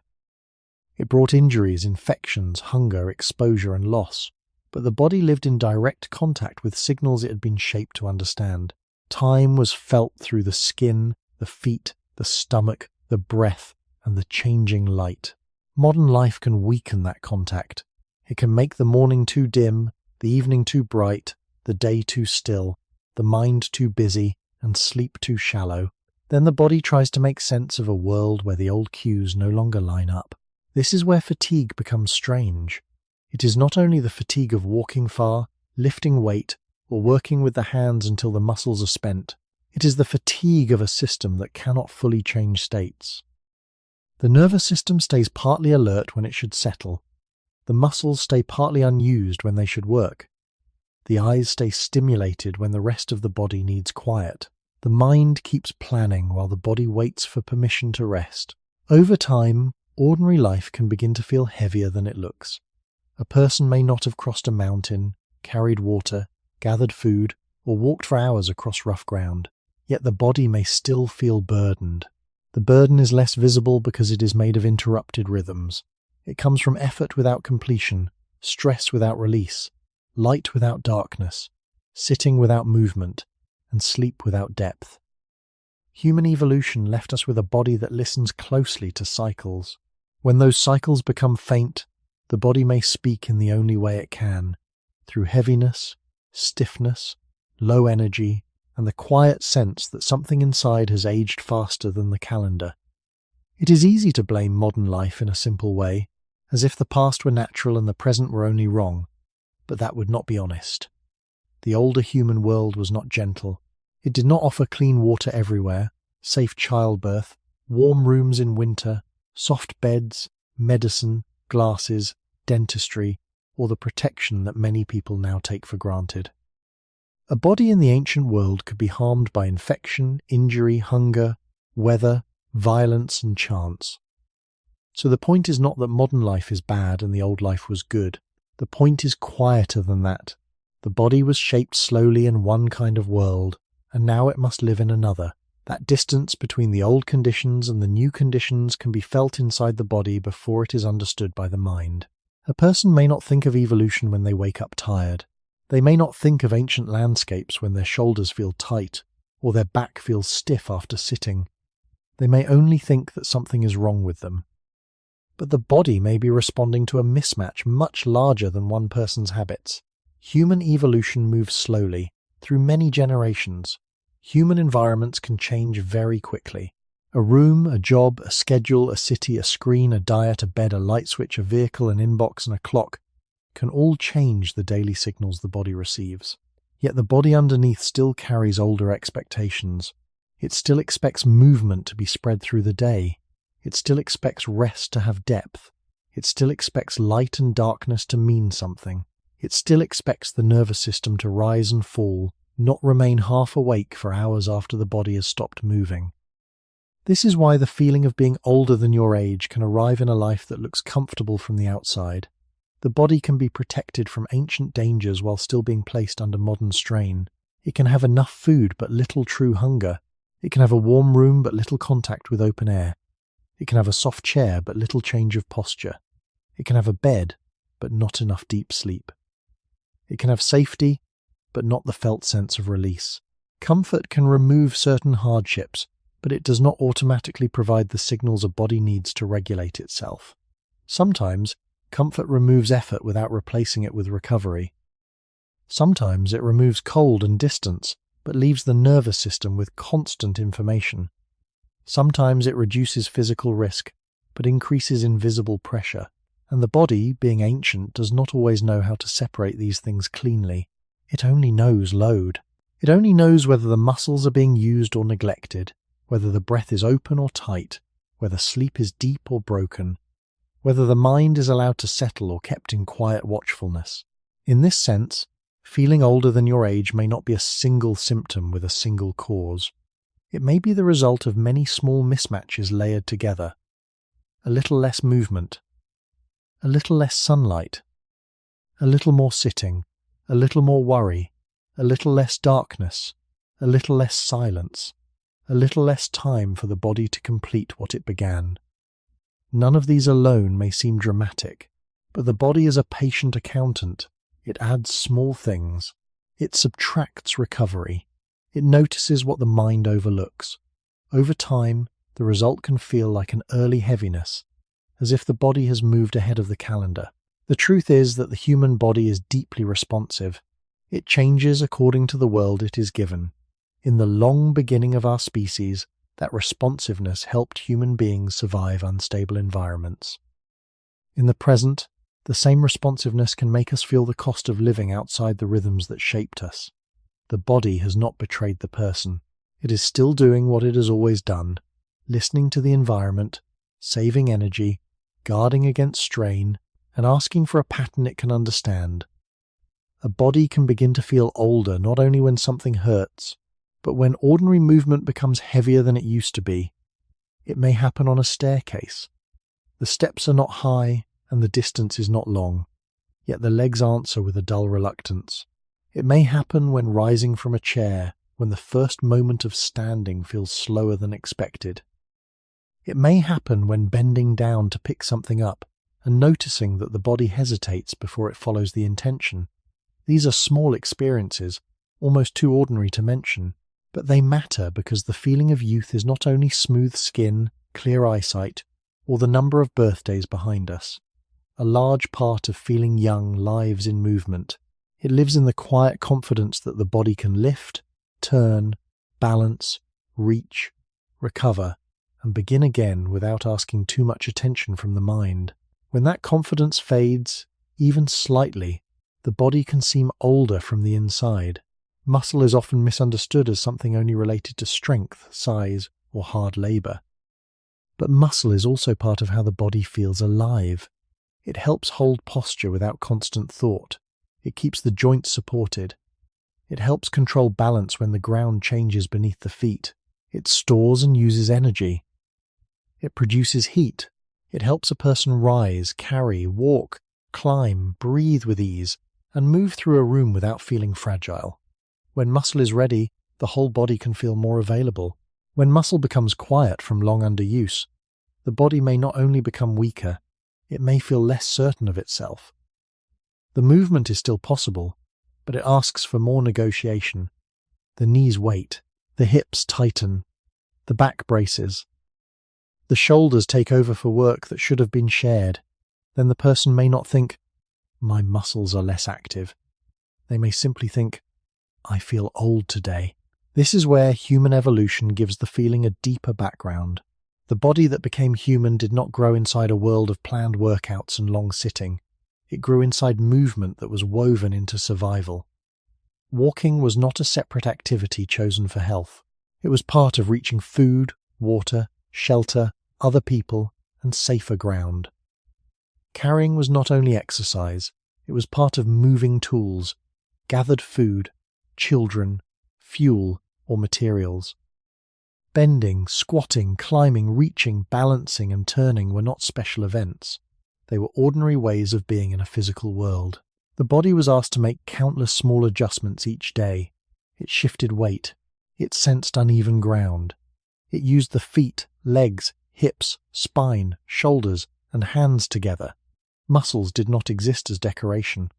It brought injuries, infections, hunger, exposure, and loss, but the body lived in direct contact with signals it had been shaped to understand. Time was felt through the skin, the feet, the stomach, the breath, and the changing light. Modern life can weaken that contact. It can make the morning too dim, the evening too bright, the day too still, the mind too busy, and sleep too shallow. Then the body tries to make sense of a world where the old cues no longer line up. This is where fatigue becomes strange. It is not only the fatigue of walking far, lifting weight, or working with the hands until the muscles are spent. It is the fatigue of a system that cannot fully change states. The nervous system stays partly alert when it should settle. The muscles stay partly unused when they should work. The eyes stay stimulated when the rest of the body needs quiet. The mind keeps planning while the body waits for permission to rest. Over time, ordinary life can begin to feel heavier than it looks. A person may not have crossed a mountain, carried water, gathered food, or walked for hours across rough ground, yet the body may still feel burdened. The burden is less visible because it is made of interrupted rhythms. It comes from effort without completion, stress without release, light without darkness, sitting without movement, and sleep without depth. Human evolution left us with a body that listens closely to cycles. When those cycles become faint, the body may speak in the only way it can, through heaviness, stiffness, low energy, and the quiet sense that something inside has aged faster than the calendar. It is easy to blame modern life in a simple way, as if the past were natural and the present were only wrong, but that would not be honest. The older human world was not gentle. It did not offer clean water everywhere, safe childbirth, warm rooms in winter, soft beds, medicine, glasses, dentistry, or the protection that many people now take for granted. A body in the ancient world could be harmed by infection, injury, hunger, weather, violence, and chance. So the point is not that modern life is bad and the old life was good. The point is quieter than that. The body was shaped slowly in one kind of world, and now it must live in another. That distance between the old conditions and the new conditions can be felt inside the body before it is understood by the mind. A person may not think of evolution when they wake up tired. They may not think of ancient landscapes when their shoulders feel tight, or their back feels stiff after sitting. They may only think that something is wrong with them. But the body may be responding to a mismatch much larger than one person's habits. Human evolution moves slowly, through many generations. Human environments can change very quickly. A room, a job, a schedule, a city, a screen, a diet, a bed, a light switch, a vehicle, an inbox, and a clock can all change the daily signals the body receives. Yet the body underneath still carries older expectations. It still expects movement to be spread through the day. It still expects rest to have depth. It still expects light and darkness to mean something. It still expects the nervous system to rise and fall, not remain half awake for hours after the body has stopped moving. This is why the feeling of being older than your age can arrive in a life that looks comfortable from the outside. The body can be protected from ancient dangers while still being placed under modern strain. It can have enough food but little true hunger. It can have a warm room but little contact with open air. It can have a soft chair but little change of posture. It can have a bed but not enough deep sleep. It can have safety but not the felt sense of release. Comfort can remove certain hardships, but it does not automatically provide the signals a body needs to regulate itself. Sometimes, comfort removes effort without replacing it with recovery. Sometimes it removes cold and distance, but leaves the nervous system with constant information. Sometimes it reduces physical risk, but increases invisible pressure. And the body, being ancient, does not always know how to separate these things cleanly. It only knows load. It only knows whether the muscles are being used or neglected, whether the breath is open or tight, whether sleep is deep or broken, whether the mind is allowed to settle or kept in quiet watchfulness. In this sense, feeling older than your age may not be a single symptom with a single cause. It may be the result of many small mismatches layered together. A little less movement, a little less sunlight, a little more sitting, a little more worry, a little less darkness, a little less silence, a little less time for the body to complete what it began. None of these alone may seem dramatic, but the body is a patient accountant. It adds small things. It subtracts recovery. It notices what the mind overlooks. Over time, the result can feel like an early heaviness, as if the body has moved ahead of the calendar. The truth is that the human body is deeply responsive. It changes according to the world it is given. In the long beginning of our species, that responsiveness helped human beings survive unstable environments. In the present, the same responsiveness can make us feel the cost of living outside the rhythms that shaped us. The body has not betrayed the person. It is still doing what it has always done, listening to the environment, saving energy, guarding against strain, and asking for a pattern it can understand. A body can begin to feel older not only when something hurts, but when ordinary movement becomes heavier than it used to be. It may happen on a staircase. The steps are not high and the distance is not long, yet the legs answer with a dull reluctance. It may happen when rising from a chair, when the first moment of standing feels slower than expected. It may happen when bending down to pick something up and noticing that the body hesitates before it follows the intention. These are small experiences, almost too ordinary to mention, but they matter because the feeling of youth is not only smooth skin, clear eyesight, or the number of birthdays behind us. A large part of feeling young lives in movement. It lives in the quiet confidence that the body can lift, turn, balance, reach, recover, and begin again without asking too much attention from the mind. When that confidence fades, even slightly, the body can seem older from the inside. Muscle is often misunderstood as something only related to strength, size, or hard labor. But muscle is also part of how the body feels alive. It helps hold posture without constant thought. It keeps the joints supported. It helps control balance when the ground changes beneath the feet. It stores and uses energy. It produces heat. It helps a person rise, carry, walk, climb, breathe with ease, and move through a room without feeling fragile. When muscle is ready, the whole body can feel more available. When muscle becomes quiet from long underuse, the body may not only become weaker, it may feel less certain of itself. The movement is still possible, but it asks for more negotiation. The knees wait, the hips tighten, the back braces. The shoulders take over for work that should have been shared. Then the person may not think, "My muscles are less active." They may simply think, "I feel old today." This is where human evolution gives the feeling a deeper background. The body that became human did not grow inside a world of planned workouts and long sitting. It grew inside movement that was woven into survival. Walking was not a separate activity chosen for health. It was part of reaching food, water, shelter, other people, and safer ground. Carrying was not only exercise, it was part of moving tools, gathered food, children, fuel, or materials. Bending, squatting, climbing, reaching, balancing, and turning were not special events. They were ordinary ways of being in a physical world. The body was asked to make countless small adjustments each day. It shifted weight. It sensed uneven ground. It used the feet, legs, hips, spine, shoulders, and hands together. Muscles did not exist as decoration.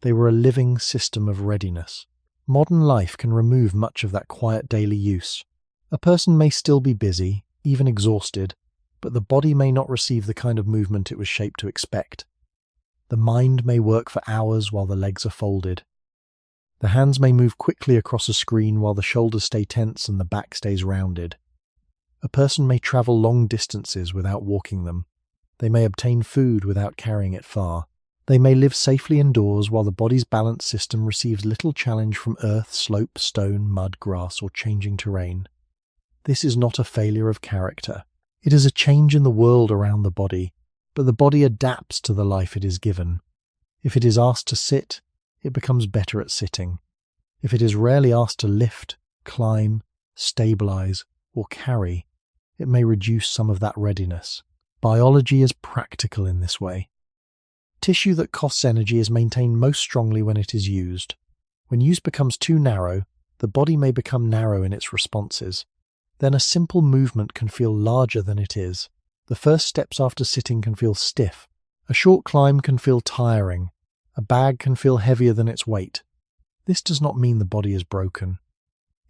They were a living system of readiness. Modern life can remove much of that quiet daily use. A person may still be busy, even exhausted, but the body may not receive the kind of movement it was shaped to expect. The mind may work for hours while the legs are folded. The hands may move quickly across a screen while the shoulders stay tense and the back stays rounded. A person may travel long distances without walking them. They may obtain food without carrying it far. They may live safely indoors while the body's balance system receives little challenge from earth, slope, stone, mud, grass, or changing terrain. This is not a failure of character. It is a change in the world around the body, but the body adapts to the life it is given. If it is asked to sit, it becomes better at sitting. If it is rarely asked to lift, climb, stabilize, or carry, it may reduce some of that readiness. Biology is practical in this way. Tissue that costs energy is maintained most strongly when it is used. When use becomes too narrow, the body may become narrow in its responses. Then a simple movement can feel larger than it is. The first steps after sitting can feel stiff. A short climb can feel tiring. A bag can feel heavier than its weight. This does not mean the body is broken.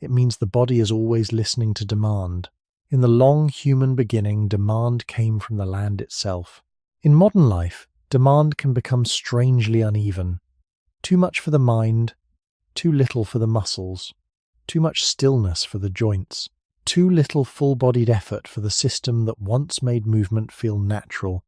It means the body is always listening to demand. In the long human beginning, demand came from the land itself. In modern life, demand can become strangely uneven. Too much for the mind, too little for the muscles, too much stillness for the joints, too little full-bodied effort for the system that once made movement feel natural.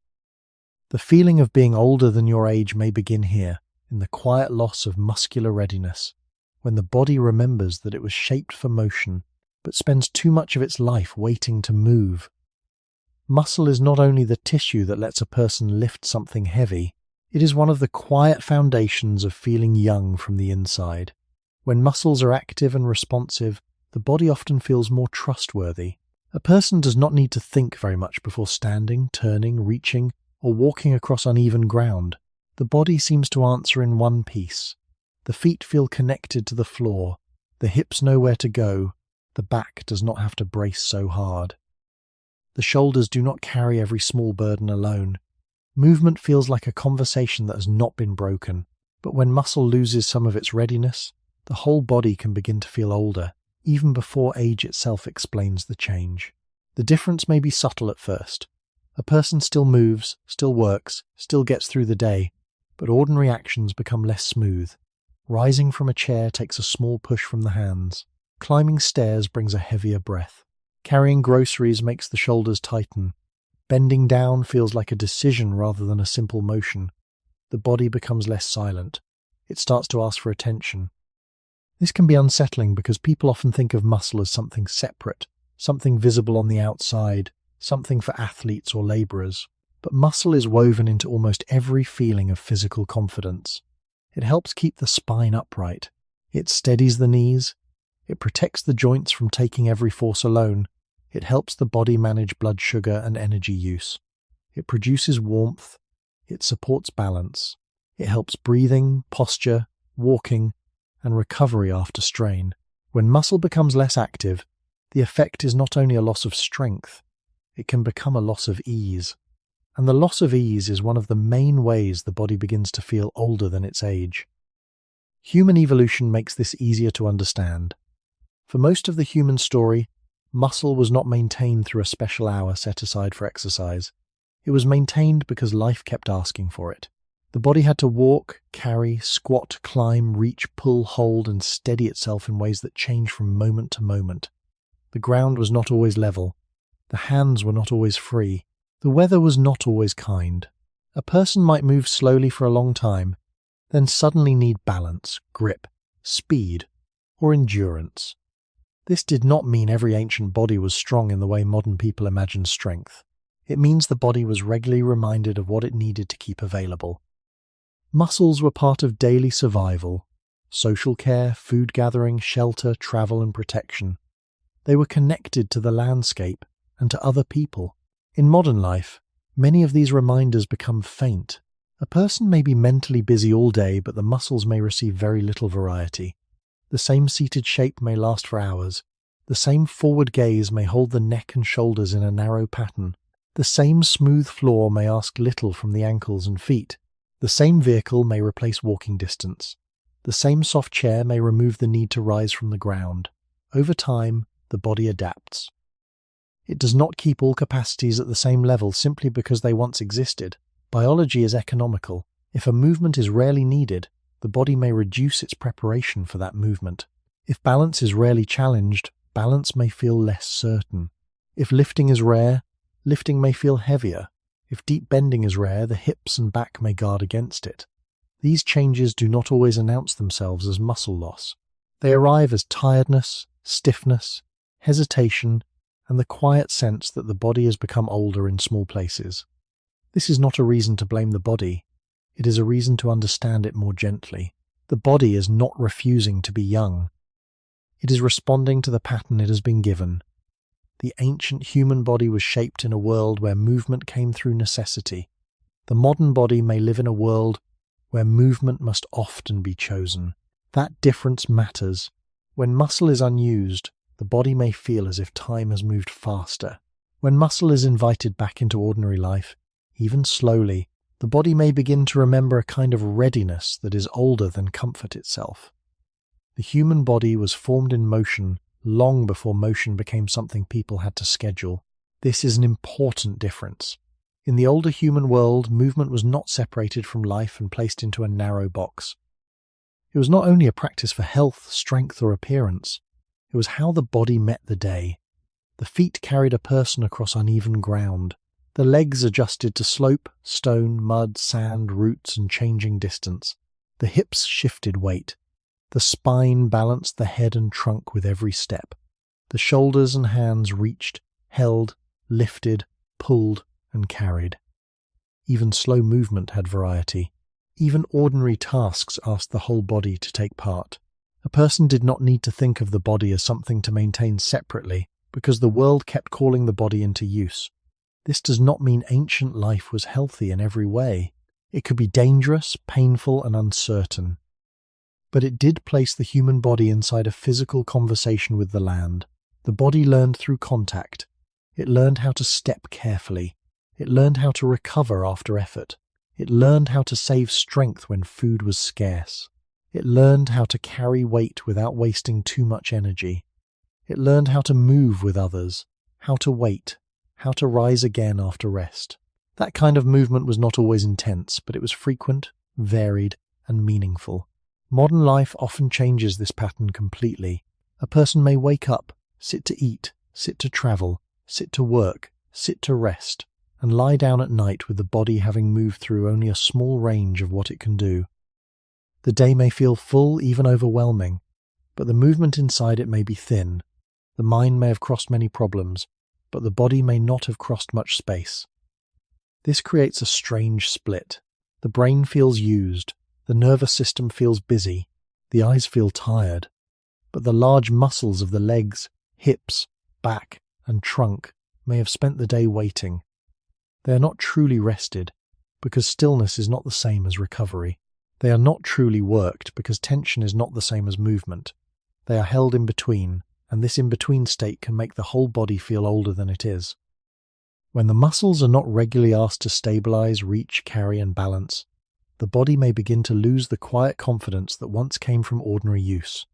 The feeling of being older than your age may begin here, in the quiet loss of muscular readiness, when the body remembers that it was shaped for motion, but spends too much of its life waiting to move. Muscle is not only the tissue that lets a person lift something heavy, it is one of the quiet foundations of feeling young from the inside. When muscles are active and responsive, the body often feels more trustworthy. A person does not need to think very much before standing, turning, reaching, or walking across uneven ground. The body seems to answer in one piece. The feet feel connected to the floor, the hips know where to go, the back does not have to brace so hard. The shoulders do not carry every small burden alone. Movement feels like a conversation that has not been broken. But when muscle loses some of its readiness, the whole body can begin to feel older, even before age itself explains the change. The difference may be subtle at first. A person still moves, still works, still gets through the day, but ordinary actions become less smooth. Rising from a chair takes a small push from the hands. Climbing stairs brings a heavier breath. Carrying groceries makes the shoulders tighten. Bending down feels like a decision rather than a simple motion. The body becomes less silent. It starts to ask for attention. This can be unsettling because people often think of muscle as something separate, something visible on the outside, something for athletes or labourers. But muscle is woven into almost every feeling of physical confidence. It helps keep the spine upright. It steadies the knees. It protects the joints from taking every force alone. It helps the body manage blood sugar and energy use. It produces warmth. It supports balance. It helps breathing, posture, walking, and recovery after strain. When muscle becomes less active, the effect is not only a loss of strength, it can become a loss of ease. And the loss of ease is one of the main ways the body begins to feel older than its age. Human evolution makes this easier to understand. For most of the human story, muscle was not maintained through a special hour set aside for exercise. It was maintained because life kept asking for it. The body had to walk, carry, squat, climb, reach, pull, hold, and steady itself in ways that changed from moment to moment. The ground was not always level. The hands were not always free. The weather was not always kind. A person might move slowly for a long time, then suddenly need balance, grip, speed, or endurance. This did not mean every ancient body was strong in the way modern people imagine strength. It means the body was regularly reminded of what it needed to keep available. Muscles were part of daily survival, social care, food gathering, shelter, travel, and protection. They were connected to the landscape and to other people. In modern life, many of these reminders become faint. A person may be mentally busy all day, but the muscles may receive very little variety. The same seated shape may last for hours. The same forward gaze may hold the neck and shoulders in a narrow pattern. The same smooth floor may ask little from the ankles and feet. The same vehicle may replace walking distance. The same soft chair may remove the need to rise from the ground. Over time, the body adapts. It does not keep all capacities at the same level simply because they once existed. Biology is economical. If a movement is rarely needed, the body may reduce its preparation for that movement. If balance is rarely challenged, balance may feel less certain. If lifting is rare, lifting may feel heavier. If deep bending is rare, the hips and back may guard against it. These changes do not always announce themselves as muscle loss. They arrive as tiredness, stiffness, hesitation, and the quiet sense that the body has become older in small places. This is not a reason to blame the body. It is a reason to understand it more gently. The body is not refusing to be young. It is responding to the pattern it has been given. The ancient human body was shaped in a world where movement came through necessity. The modern body may live in a world where movement must often be chosen. That difference matters. When muscle is unused, the body may feel as if time has moved faster. When muscle is invited back into ordinary life, even slowly, the body may begin to remember a kind of readiness that is older than comfort itself. The human body was formed in motion long before motion became something people had to schedule. This is an important difference. In the older human world, movement was not separated from life and placed into a narrow box. It was not only a practice for health, strength, or appearance. It was how the body met the day. The feet carried a person across uneven ground. The legs adjusted to slope, stone, mud, sand, roots, and changing distance. The hips shifted weight. The spine balanced the head and trunk with every step. The shoulders and hands reached, held, lifted, pulled, and carried. Even slow movement had variety. Even ordinary tasks asked the whole body to take part. A person did not need to think of the body as something to maintain separately, because the world kept calling the body into use. This does not mean ancient life was healthy in every way. It could be dangerous, painful, and uncertain. But it did place the human body inside a physical conversation with the land. The body learned through contact. It learned how to step carefully. It learned how to recover after effort. It learned how to save strength when food was scarce. It learned how to carry weight without wasting too much energy. It learned how to move with others, how to wait, how to rise again after rest. That kind of movement was not always intense, but it was frequent, varied, and meaningful. Modern life often changes this pattern completely. A person may wake up, sit to eat, sit to travel, sit to work, sit to rest, and lie down at night with the body having moved through only a small range of what it can do. The day may feel full, even overwhelming, but the movement inside it may be thin. The mind may have crossed many problems, but the body may not have crossed much space. This creates a strange split. The brain feels used, the nervous system feels busy, the eyes feel tired, but the large muscles of the legs, hips, back, and trunk may have spent the day waiting. They are not truly rested, because stillness is not the same as recovery. They are not truly worked, because tension is not the same as movement. They are held in between, and this in-between state can make the whole body feel older than it is. When the muscles are not regularly asked to stabilize, reach, carry, and balance, the body may begin to lose the quiet confidence that once came from ordinary use.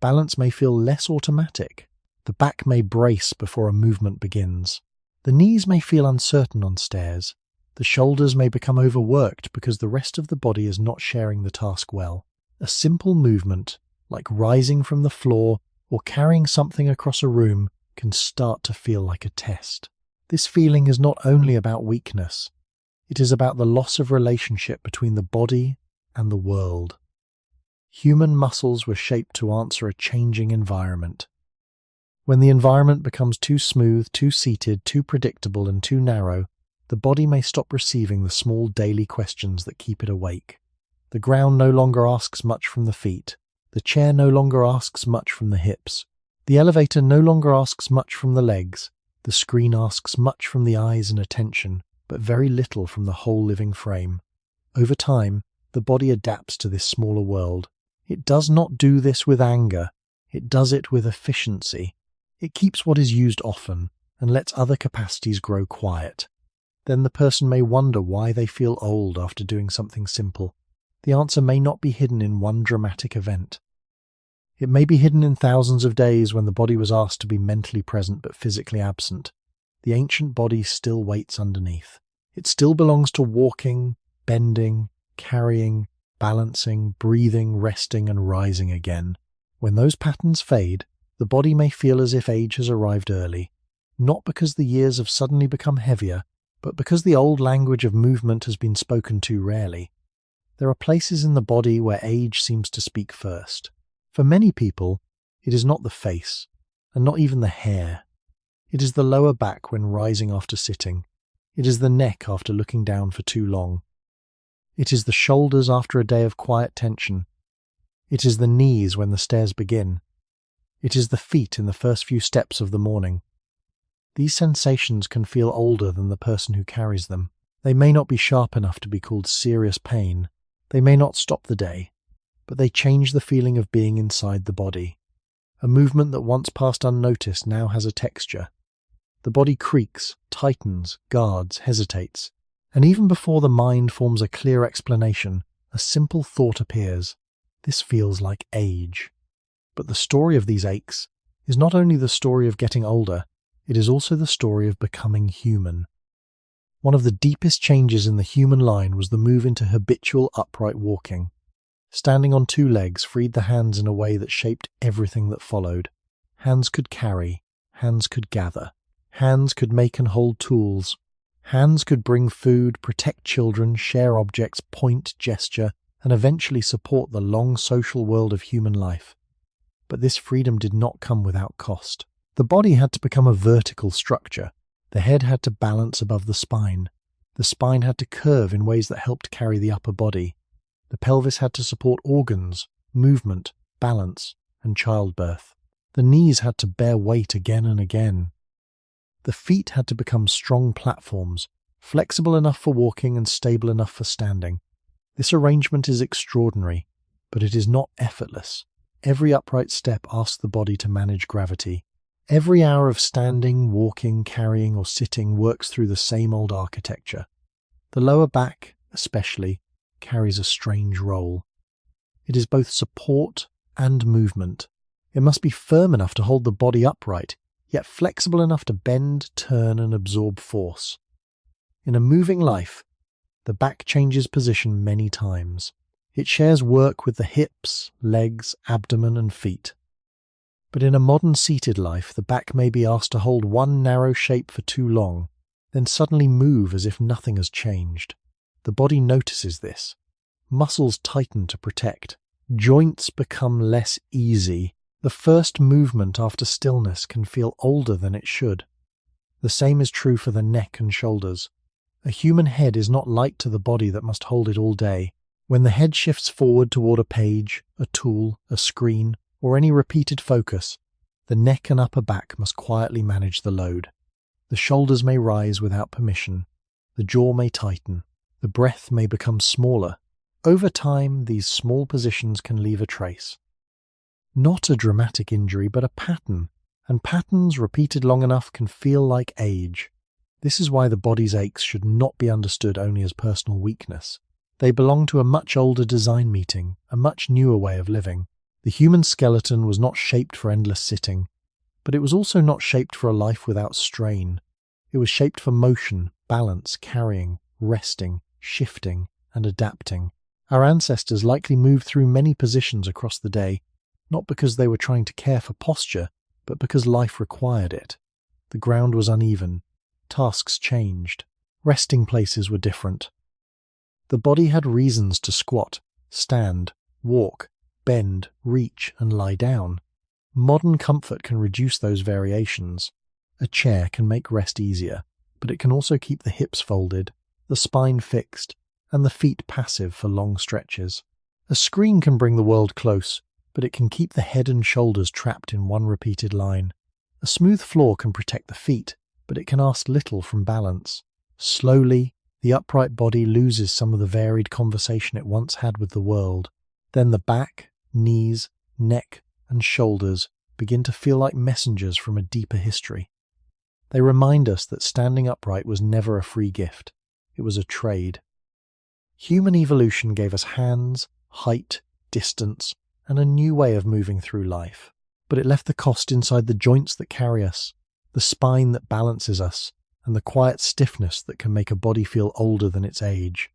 Balance may feel less automatic. The back may brace before a movement begins. The knees may feel uncertain on stairs. The shoulders may become overworked because the rest of the body is not sharing the task well. A simple movement, like rising from the floor or carrying something across a room, can start to feel like a test. This feeling is not only about weakness. It is about the loss of relationship between the body and the world. Human muscles were shaped to answer a changing environment. When the environment becomes too smooth, too seated, too predictable, and too narrow, the body may stop receiving the small daily questions that keep it awake. The ground no longer asks much from the feet. The chair no longer asks much from the hips. The elevator no longer asks much from the legs. The screen asks much from the eyes and attention, but very little from the whole living frame. Over time, the body adapts to this smaller world. It does not do this with anger. It does it with efficiency. It keeps what is used often and lets other capacities grow quiet. Then the person may wonder why they feel old after doing something simple. The answer may not be hidden in one dramatic event. It may be hidden in thousands of days when the body was asked to be mentally present but physically absent. The ancient body still waits underneath. It still belongs to walking, bending, carrying, balancing, breathing, resting, and rising again. When those patterns fade, the body may feel as if age has arrived early, not because the years have suddenly become heavier, but because the old language of movement has been spoken too rarely. There are places in the body where age seems to speak first. For many people, it is not the face, and not even the hair. It is the lower back when rising after sitting. It is the neck after looking down for too long. It is the shoulders after a day of quiet tension. It is the knees when the stairs begin. It is the feet in the first few steps of the morning. These sensations can feel older than the person who carries them. They may not be sharp enough to be called serious pain. They may not stop the day, but they change the feeling of being inside the body. A movement that once passed unnoticed now has a texture. The body creaks, tightens, guards, hesitates, and even before the mind forms a clear explanation, a simple thought appears. This feels like age. But the story of these aches is not only the story of getting older, it is also the story of becoming human. One of the deepest changes in the human line was the move into habitual upright walking. Standing on two legs freed the hands in a way that shaped everything that followed. Hands could carry, hands could gather, hands could make and hold tools. Hands could bring food, protect children, share objects, point, gesture, and eventually support the long social world of human life. But this freedom did not come without cost. The body had to become a vertical structure. The head had to balance above the spine. The spine had to curve in ways that helped carry the upper body. The pelvis had to support organs, movement, balance, and childbirth. The knees had to bear weight again and again. The feet had to become strong platforms, flexible enough for walking and stable enough for standing. This arrangement is extraordinary, but it is not effortless. Every upright step asks the body to manage gravity. Every hour of standing, walking, carrying, or sitting works through the same old architecture. The lower back, especially, carries a strange role. It is both support and movement. It must be firm enough to hold the body upright, yet flexible enough to bend, turn, and absorb force. In a moving life, the back changes position many times. It shares work with the hips, legs, abdomen, and feet. But in a modern seated life, the back may be asked to hold one narrow shape for too long, then suddenly move as if nothing has changed. The body notices this. Muscles tighten to protect. Joints become less easy. The first movement after stillness can feel older than it should. The same is true for the neck and shoulders. A human head is not light to the body that must hold it all day. When the head shifts forward toward a page, a tool, a screen, or any repeated focus, the neck and upper back must quietly manage the load. The shoulders may rise without permission. The jaw may tighten. The breath may become smaller. Over time, these small positions can leave a trace. Not a dramatic injury, but a pattern, and patterns repeated long enough can feel like age. This is why the body's aches should not be understood only as personal weakness. They belong to a much older design meeting, a much newer way of living. The human skeleton was not shaped for endless sitting, but it was also not shaped for a life without strain. It was shaped for motion, balance, carrying, resting, shifting, and adapting. Our ancestors likely moved through many positions across the day, not because they were trying to care for posture, but because life required it. The ground was uneven. Tasks changed. Resting places were different. The body had reasons to squat, stand, walk, bend, reach, and lie down. Modern comfort can reduce those variations. A chair can make rest easier, but it can also keep the hips folded, the spine fixed, and the feet passive for long stretches. A screen can bring the world close, but it can keep the head and shoulders trapped in one repeated line. A smooth floor can protect the feet, but it can ask little from balance. Slowly, the upright body loses some of the varied conversation it once had with the world. Then the back, knees, neck, and shoulders begin to feel like messengers from a deeper history. They remind us that standing upright was never a free gift. It was a trade. Human evolution gave us hands, height, distance, and a new way of moving through life. But it left the cost inside the joints that carry us, the spine that balances us, and the quiet stiffness that can make a body feel older than its age.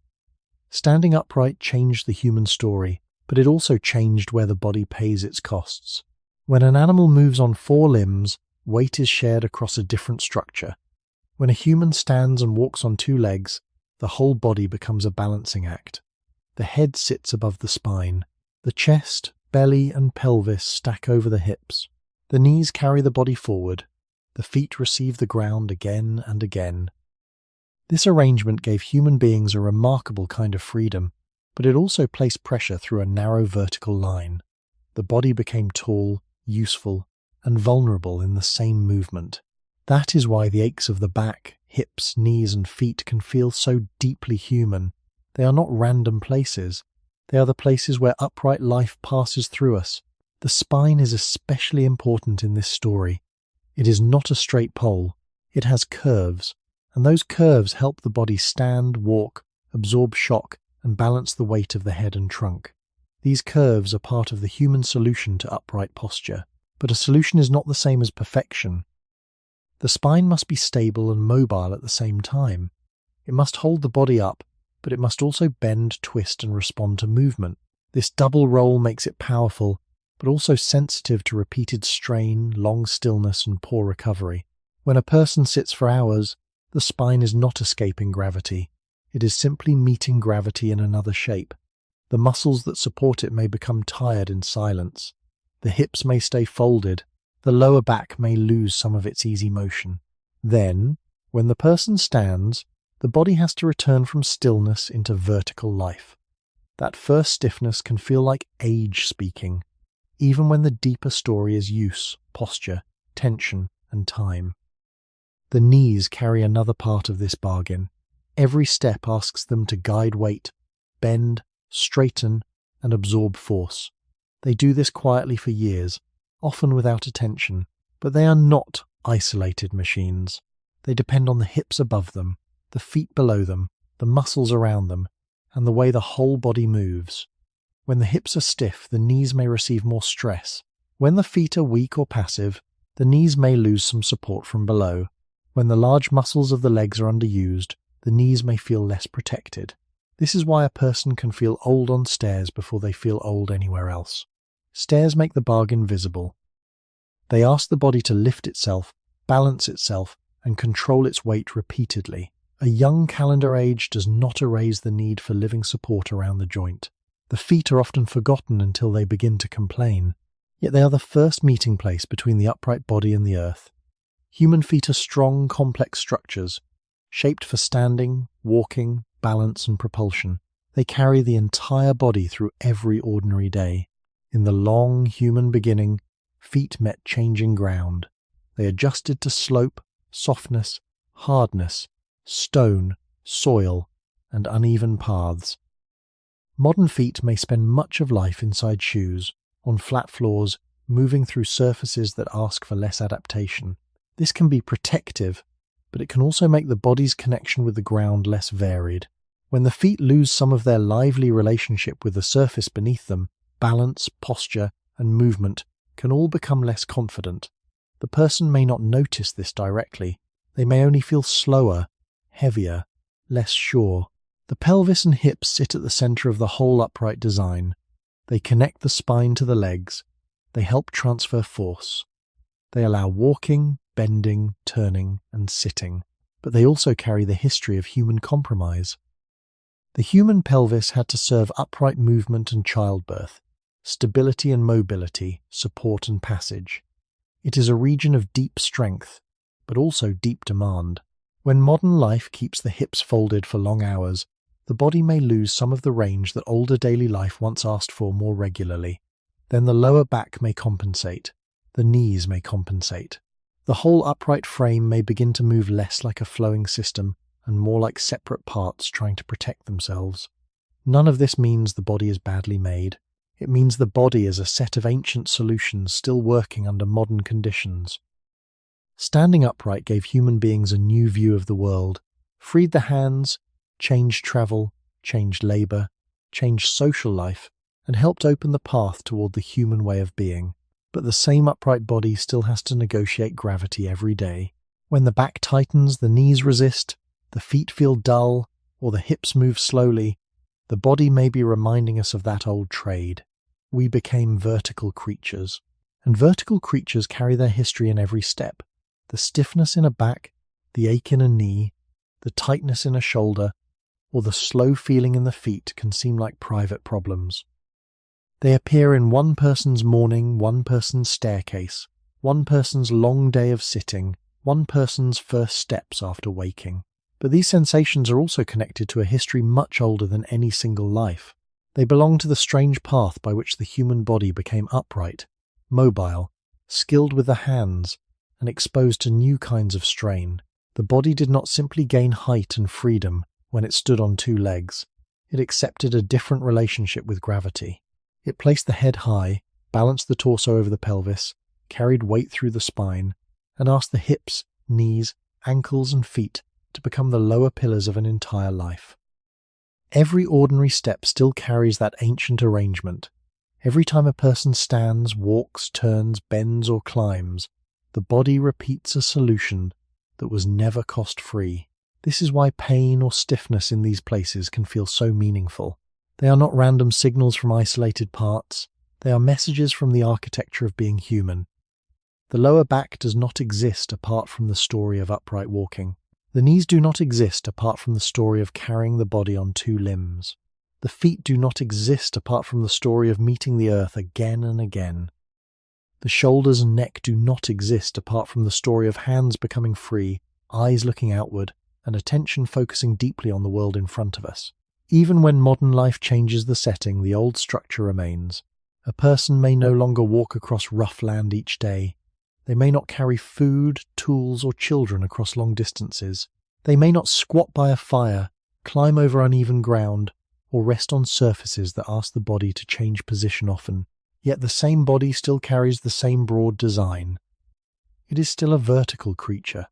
Standing upright changed the human story, but it also changed where the body pays its costs. When an animal moves on four limbs, weight is shared across a different structure. When a human stands and walks on two legs, the whole body becomes a balancing act. The head sits above the spine. The chest, belly, and pelvis stack over the hips. The knees carry the body forward. The feet receive the ground again and again. This arrangement gave human beings a remarkable kind of freedom, but it also placed pressure through a narrow vertical line. The body became tall, useful, and vulnerable in the same movement. That is why the aches of the back, hips, knees, and feet can feel so deeply human. They are not random places. They are the places where upright life passes through us. The spine is especially important in this story. It is not a straight pole. It has curves, and those curves help the body stand, walk, absorb shock, and balance the weight of the head and trunk. These curves are part of the human solution to upright posture. But a solution is not the same as perfection. The spine must be stable and mobile at the same time. It must hold the body up, but it must also bend, twist, and respond to movement. This double role makes it powerful, but also sensitive to repeated strain, long stillness, and poor recovery. When a person sits for hours, the spine is not escaping gravity. It is simply meeting gravity in another shape. The muscles that support it may become tired in silence. The hips may stay folded. The lower back may lose some of its easy motion. Then, when the person stands, the body has to return from stillness into vertical life. That first stiffness can feel like age speaking, even when the deeper story is use, posture, tension, and time. The knees carry another part of this bargain. Every step asks them to guide weight, bend, straighten, and absorb force. They do this quietly for years, often without attention, but they are not isolated machines. They depend on the hips above them, the feet below them, the muscles around them, and the way the whole body moves. When the hips are stiff, the knees may receive more stress. When the feet are weak or passive, the knees may lose some support from below. When the large muscles of the legs are underused, the knees may feel less protected. This is why a person can feel old on stairs before they feel old anywhere else. Stairs make the bargain visible. They ask the body to lift itself, balance itself, and control its weight repeatedly. A young calendar age does not erase the need for living support around the joint. The feet are often forgotten until they begin to complain, yet they are the first meeting place between the upright body and the earth. Human feet are strong, complex structures, shaped for standing, walking, balance, and propulsion. They carry the entire body through every ordinary day. In the long human beginning, feet met changing ground. They adjusted to slope, softness, hardness, stone, soil, and uneven paths. Modern feet may spend much of life inside shoes, on flat floors, moving through surfaces that ask for less adaptation. This can be protective, but it can also make the body's connection with the ground less varied. When the feet lose some of their lively relationship with the surface beneath them, balance, posture, and movement can all become less confident. The person may not notice this directly. They may only feel slower, heavier, less sure. The pelvis and hips sit at the center of the whole upright design. They connect the spine to the legs. They help transfer force. They allow walking, bending, turning, and sitting, but they also carry the history of human compromise. The human pelvis had to serve upright movement and childbirth, stability and mobility, support and passage. It is a region of deep strength, but also deep demand. When modern life keeps the hips folded for long hours, the body may lose some of the range that older daily life once asked for more regularly. Then the lower back may compensate. The knees may compensate. The whole upright frame may begin to move less like a flowing system and more like separate parts trying to protect themselves. None of this means the body is badly made. It means the body is a set of ancient solutions still working under modern conditions. Standing upright gave human beings a new view of the world, freed the hands, changed travel, changed labor, changed social life, and helped open the path toward the human way of being. But the same upright body still has to negotiate gravity every day. When the back tightens, the knees resist, the feet feel dull, or the hips move slowly, the body may be reminding us of that old trade. We became vertical creatures. And vertical creatures carry their history in every step. The stiffness in a back, the ache in a knee, the tightness in a shoulder, or the slow feeling in the feet can seem like private problems. They appear in one person's morning, one person's staircase, one person's long day of sitting, one person's first steps after waking. But these sensations are also connected to a history much older than any single life. They belong to the strange path by which the human body became upright, mobile, skilled with the hands, and exposed to new kinds of strain. The body did not simply gain height and freedom when it stood on two legs. It accepted a different relationship with gravity. It placed the head high, balanced the torso over the pelvis, carried weight through the spine, and asked the hips, knees, ankles, and feet to become the lower pillars of an entire life. Every ordinary step still carries that ancient arrangement. Every time a person stands, walks, turns, bends, or climbs, the body repeats a solution that was never cost-free. This is why pain or stiffness in these places can feel so meaningful. They are not random signals from isolated parts. They are messages from the architecture of being human. The lower back does not exist apart from the story of upright walking. The knees do not exist apart from the story of carrying the body on two limbs. The feet do not exist apart from the story of meeting the earth again and again. The shoulders and neck do not exist apart from the story of hands becoming free, eyes looking outward, and attention focusing deeply on the world in front of us. Even when modern life changes the setting, the old structure remains. A person may no longer walk across rough land each day. They may not carry food, tools, or children across long distances. They may not squat by a fire, climb over uneven ground, or rest on surfaces that ask the body to change position often. Yet the same body still carries the same broad design. It is still a vertical creature.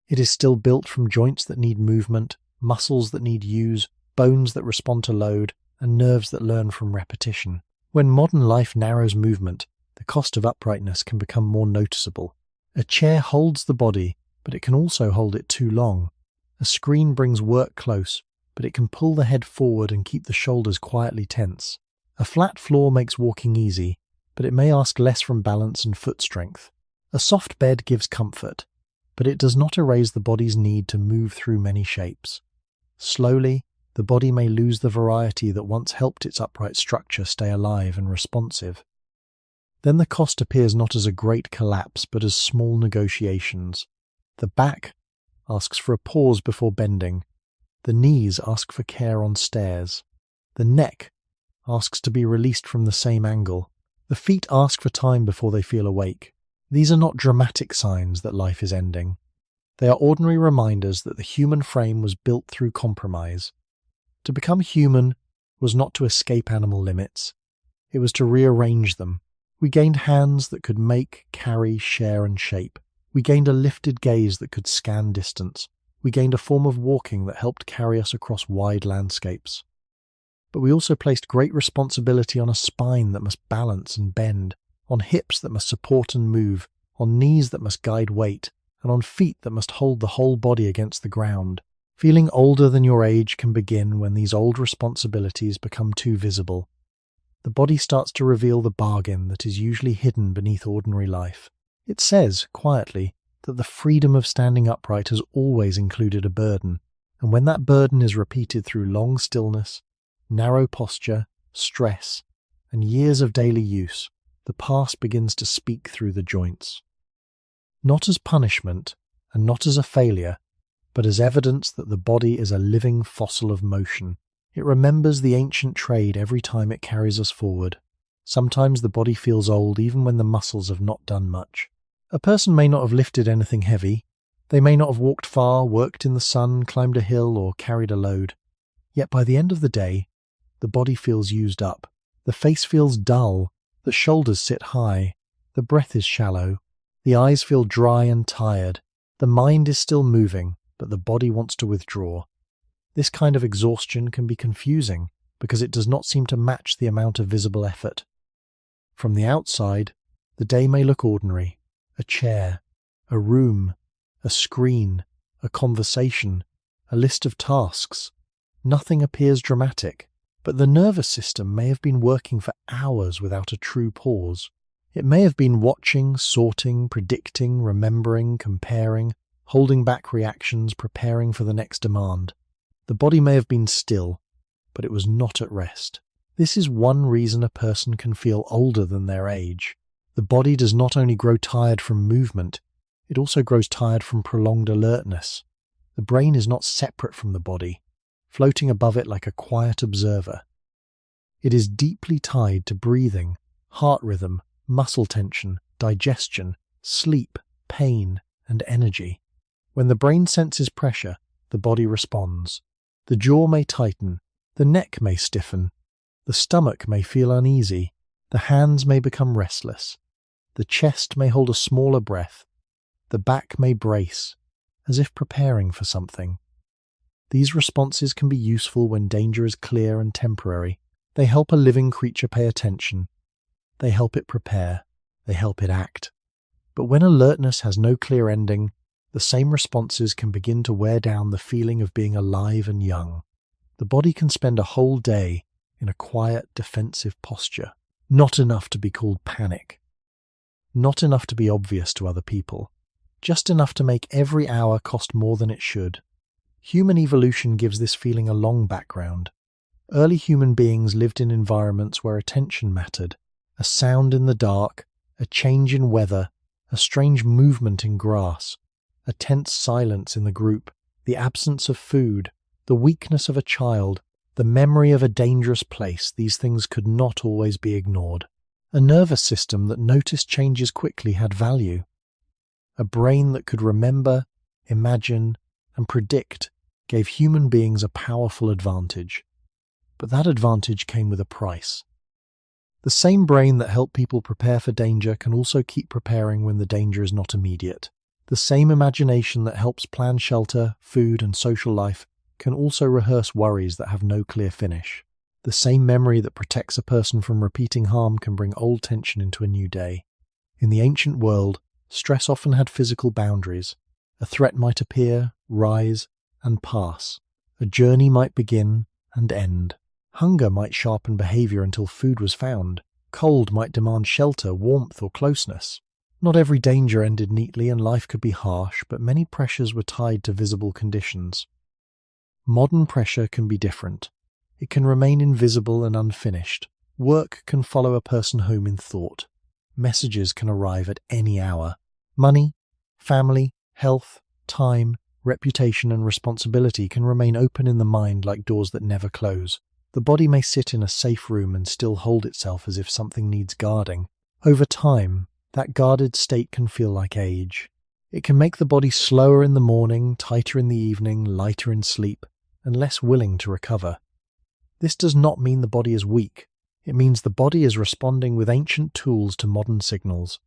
It is still built from joints that need movement, muscles that need use, bones that respond to load, and nerves that learn from repetition. When modern life narrows movement, the cost of uprightness can become more noticeable. A chair holds the body, but it can also hold it too long. A screen brings work close, but it can pull the head forward and keep the shoulders quietly tense. A flat floor makes walking easy, but it may ask less from balance and foot strength. A soft bed gives comfort, but it does not erase the body's need to move through many shapes. Slowly, the body may lose the variety that once helped its upright structure stay alive and responsive. Then the cost appears not as a great collapse, but as small negotiations. The back asks for a pause before bending. The knees ask for care on stairs. The neck asks to be released from the same angle. The feet ask for time before they feel awake. These are not dramatic signs that life is ending. They are ordinary reminders that the human frame was built through compromise. To become human was not to escape animal limits. It was to rearrange them. We gained hands that could make, carry, share, and shape. We gained a lifted gaze that could scan distance. We gained a form of walking that helped carry us across wide landscapes. But we also placed great responsibility on a spine that must balance and bend, on hips that must support and move, on knees that must guide weight, and on feet that must hold the whole body against the ground. Feeling older than your age can begin when these old responsibilities become too visible. The body starts to reveal the bargain that is usually hidden beneath ordinary life. It says, quietly, that the freedom of standing upright has always included a burden, and when that burden is repeated through long stillness, narrow posture, stress, and years of daily use, the past begins to speak through the joints. Not as punishment, and not as a failure, but as evidence that the body is a living fossil of motion. It remembers the ancient trade every time it carries us forward. Sometimes the body feels old even when the muscles have not done much. A person may not have lifted anything heavy. They may not have walked far, worked in the sun, climbed a hill, or carried a load. Yet by the end of the day, the body feels used up. The face feels dull. The shoulders sit high. The breath is shallow. The eyes feel dry and tired. The mind is still moving, but the body wants to withdraw. This kind of exhaustion can be confusing because it does not seem to match the amount of visible effort. From the outside, the day may look ordinary. A chair, a room, a screen, a conversation, a list of tasks. Nothing appears dramatic, but the nervous system may have been working for hours without a true pause. It may have been watching, sorting, predicting, remembering, comparing, holding back reactions, preparing for the next demand. The body may have been still, but it was not at rest. This is one reason a person can feel older than their age. The body does not only grow tired from movement, it also grows tired from prolonged alertness. The brain is not separate from the body, floating above it like a quiet observer. It is deeply tied to breathing, heart rhythm, muscle tension, digestion, sleep, pain, and energy. When the brain senses pressure, the body responds. The jaw may tighten, the neck may stiffen, the stomach may feel uneasy, the hands may become restless, the chest may hold a smaller breath, the back may brace, as if preparing for something. These responses can be useful when danger is clear and temporary. They help a living creature pay attention. They help it prepare. They help it act. But when alertness has no clear ending, the same responses can begin to wear down the feeling of being alive and young. The body can spend a whole day in a quiet, defensive posture. Not enough to be called panic. Not enough to be obvious to other people. Just enough to make every hour cost more than it should. Human evolution gives this feeling a long background. Early human beings lived in environments where attention mattered. A sound in the dark, a change in weather, a strange movement in grass, a tense silence in the group, the absence of food, the weakness of a child, the memory of a dangerous place. These things could not always be ignored. A nervous system that noticed changes quickly had value. A brain that could remember, imagine, and predict gave human beings a powerful advantage. But that advantage came with a price. The same brain that helped people prepare for danger can also keep preparing when the danger is not immediate. The same imagination that helps plan shelter, food, and social life can also rehearse worries that have no clear finish. The same memory that protects a person from repeating harm can bring old tension into a new day. In the ancient world, stress often had physical boundaries. A threat might appear, rise, and pass. A journey might begin and end. Hunger might sharpen behavior until food was found. Cold might demand shelter, warmth, or closeness. Not every danger ended neatly, and life could be harsh, but many pressures were tied to visible conditions. Modern pressure can be different. It can remain invisible and unfinished. Work can follow a person home in thought. Messages can arrive at any hour. Money, family, health, time, reputation, and responsibility can remain open in the mind like doors that never close. The body may sit in a safe room and still hold itself as if something needs guarding. Over time, that guarded state can feel like age. It can make the body slower in the morning, tighter in the evening, lighter in sleep, and less willing to recover. This does not mean the body is weak. It means the body is responding with ancient tools to modern signals.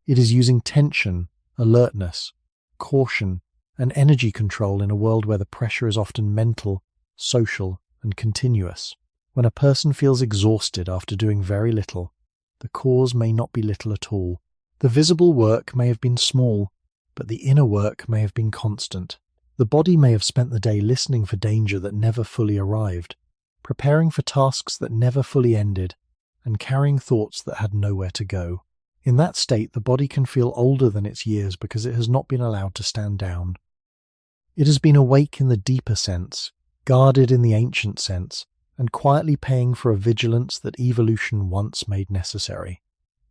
It is using tension, alertness, caution, and energy control in a world where the pressure is often mental, social, and continuous. When a person feels exhausted after doing very little, the cause may not be little at all. The visible work may have been small, but the inner work may have been constant. The body may have spent the day listening for danger that never fully arrived, preparing for tasks that never fully ended, and carrying thoughts that had nowhere to go. In that state, the body can feel older than its years because it has not been allowed to stand down. It has been awake in the deeper sense, guarded in the ancient sense, and quietly paying for a vigilance that evolution once made necessary.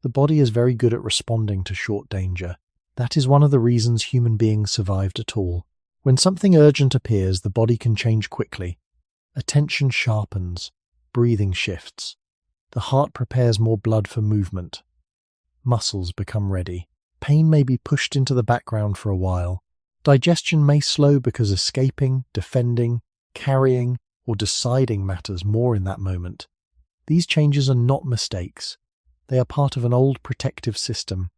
The body is very good at responding to short danger. That is one of the reasons human beings survived at all. When something urgent appears, the body can change quickly. Attention sharpens, breathing shifts. The heart prepares more blood for movement. Muscles become ready. Pain may be pushed into the background for a while. Digestion may slow because escaping, defending, carrying, or deciding matters more in that moment. These changes are not mistakes. They are part of an old protective system.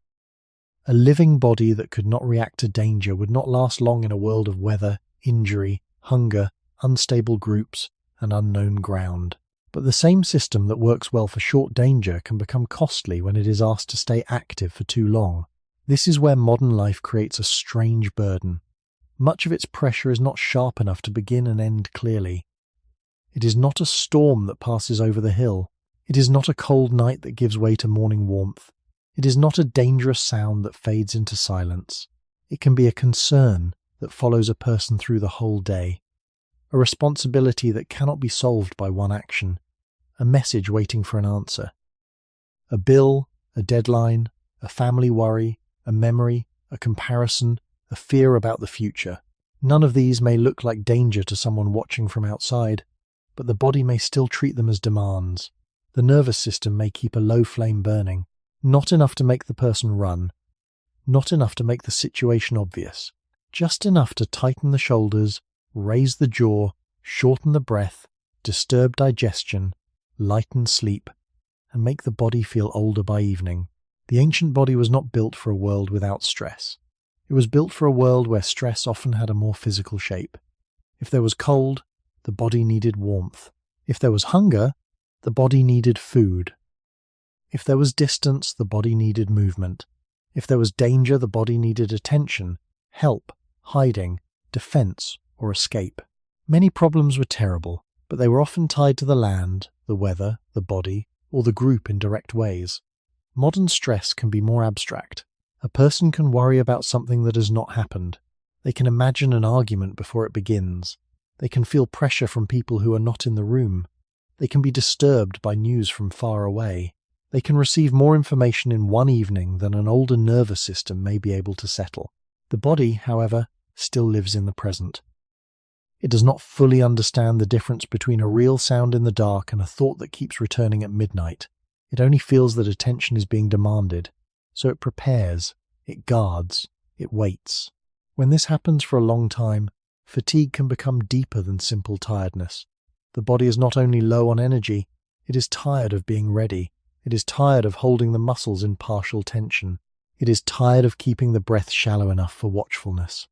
A living body that could not react to danger would not last long in a world of weather, injury, hunger, unstable groups, and unknown ground. But the same system that works well for short danger can become costly when it is asked to stay active for too long. This is where modern life creates a strange burden. Much of its pressure is not sharp enough to begin and end clearly. It is not a storm that passes over the hill. It is not a cold night that gives way to morning warmth. It is not a dangerous sound that fades into silence. It can be a concern that follows a person through the whole day. A responsibility that cannot be solved by one action. A message waiting for an answer. A bill, a deadline, a family worry, a memory, a comparison, a fear about the future. None of these may look like danger to someone watching from outside, but the body may still treat them as demands. The nervous system may keep a low flame burning, not enough to make the person run, not enough to make the situation obvious, just enough to tighten the shoulders, raise the jaw, shorten the breath, disturb digestion, lighten sleep, and make the body feel older by evening. The ancient body was not built for a world without stress. It was built for a world where stress often had a more physical shape. If there was cold, the body needed warmth. If there was hunger, the body needed food. If there was distance, the body needed movement. If there was danger, the body needed attention, help, hiding, defense, or escape. Many problems were terrible, but they were often tied to the land, the weather, the body, or the group in direct ways. Modern stress can be more abstract. A person can worry about something that has not happened. They can imagine an argument before it begins. They can feel pressure from people who are not in the room. They can be disturbed by news from far away. They can receive more information in one evening than an older nervous system may be able to settle. The body, however, still lives in the present. It does not fully understand the difference between a real sound in the dark and a thought that keeps returning at midnight. It only feels that attention is being demanded, so it prepares, it guards, it waits. When this happens for a long time, fatigue can become deeper than simple tiredness. The body is not only low on energy, it is tired of being ready. It is tired of holding the muscles in partial tension. It is tired of keeping the breath shallow enough for watchfulness.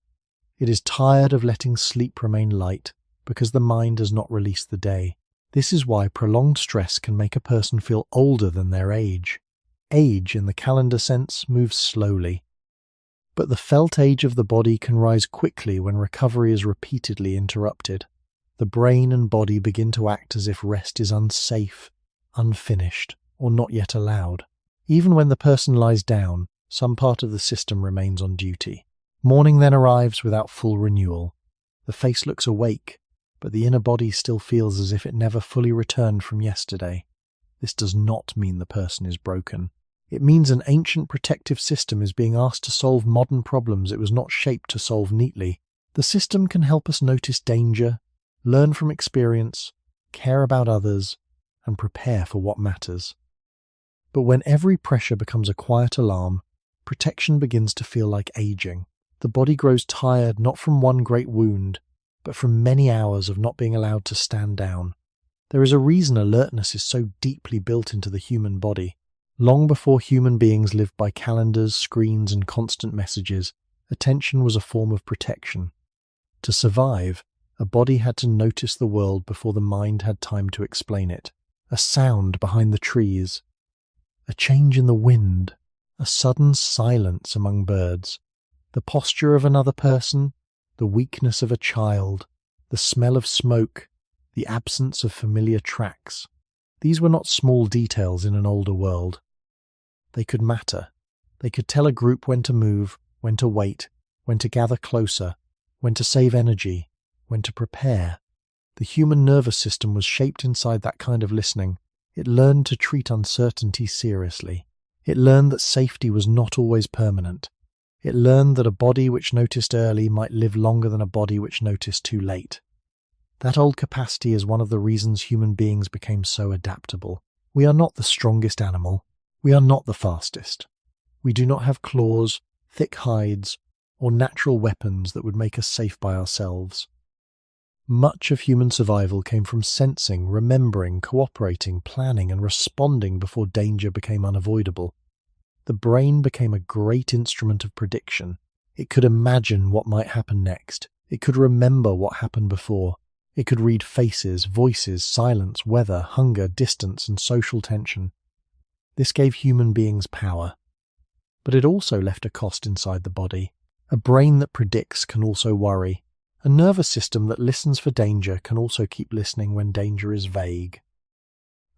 It is tired of letting sleep remain light because the mind does not release the day. This is why prolonged stress can make a person feel older than their age. Age, in the calendar sense, moves slowly. But the felt age of the body can rise quickly when recovery is repeatedly interrupted. The brain and body begin to act as if rest is unsafe, unfinished, or not yet allowed. Even when the person lies down, some part of the system remains on duty. Morning then arrives without full renewal. The face looks awake, but the inner body still feels as if it never fully returned from yesterday. This does not mean the person is broken. It means an ancient protective system is being asked to solve modern problems it was not shaped to solve neatly. The system can help us notice danger, learn from experience, care about others, and prepare for what matters. But when every pressure becomes a quiet alarm, protection begins to feel like aging. The body grows tired not from one great wound, but from many hours of not being allowed to stand down. There is a reason alertness is so deeply built into the human body. Long before human beings lived by calendars, screens, and constant messages, attention was a form of protection. To survive, a body had to notice the world before the mind had time to explain it. A sound behind the trees, a change in the wind, a sudden silence among birds, the posture of another person, the weakness of a child, the smell of smoke, the absence of familiar tracks. These were not small details in an older world. They could matter. They could tell a group when to move, when to wait, when to gather closer, when to save energy, when to prepare. The human nervous system was shaped inside that kind of listening. It learned to treat uncertainty seriously. It learned that safety was not always permanent. It learned that a body which noticed early might live longer than a body which noticed too late. That old capacity is one of the reasons human beings became so adaptable. We are not the strongest animal. We are not the fastest. We do not have claws, thick hides, or natural weapons that would make us safe by ourselves. Much of human survival came from sensing, remembering, cooperating, planning, and responding before danger became unavoidable. The brain became a great instrument of prediction. It could imagine what might happen next. It could remember what happened before. It could read faces, voices, silence, weather, hunger, distance, and social tension. This gave human beings power. But it also left a cost inside the body. A brain that predicts can also worry. A nervous system that listens for danger can also keep listening when danger is vague.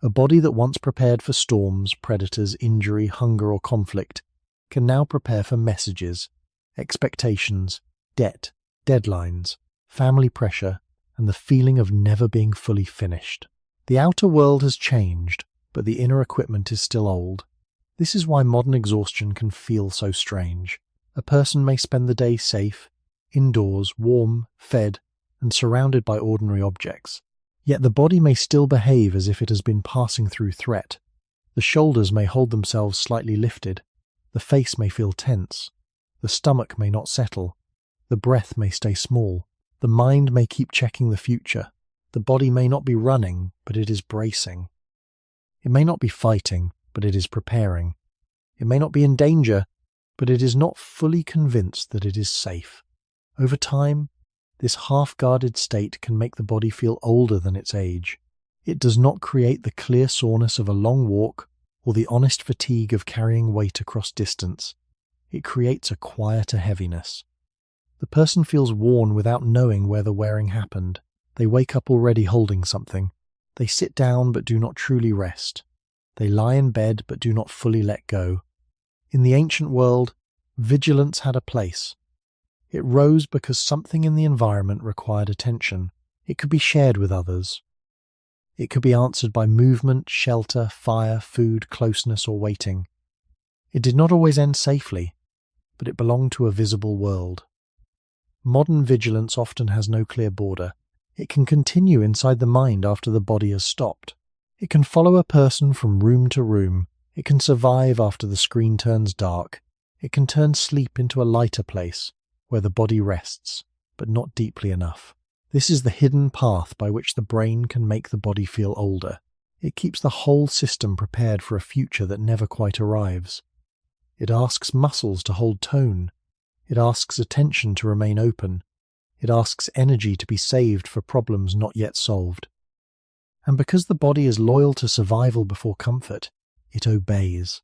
A body that once prepared for storms, predators, injury, hunger, or conflict can now prepare for messages, expectations, debt, deadlines, family pressure, and the feeling of never being fully finished. The outer world has changed, but the inner equipment is still old. This is why modern exhaustion can feel so strange. A person may spend the day safe, indoors, warm, fed, and surrounded by ordinary objects. Yet the body may still behave as if it has been passing through threat. The shoulders may hold themselves slightly lifted. The face may feel tense. The stomach may not settle. The breath may stay small. The mind may keep checking the future. The body may not be running, but it is bracing. It may not be fighting, but it is preparing. It may not be in danger, but it is not fully convinced that it is safe. Over time, this half-guarded state can make the body feel older than its age. It does not create the clear soreness of a long walk or the honest fatigue of carrying weight across distance. It creates a quieter heaviness. The person feels worn without knowing where the wearing happened. They wake up already holding something. They sit down but do not truly rest. They lie in bed but do not fully let go. In the ancient world, vigilance had a place. It rose because something in the environment required attention. It could be shared with others. It could be answered by movement, shelter, fire, food, closeness, or waiting. It did not always end safely, but it belonged to a visible world. Modern vigilance often has no clear border. It can continue inside the mind after the body has stopped. It can follow a person from room to room. It can survive after the screen turns dark. It can turn sleep into a lighter place, where the body rests, but not deeply enough. This is the hidden path by which the brain can make the body feel older. It keeps the whole system prepared for a future that never quite arrives. It asks muscles to hold tone. It asks attention to remain open. It asks energy to be saved for problems not yet solved. And because the body is loyal to survival before comfort, it obeys.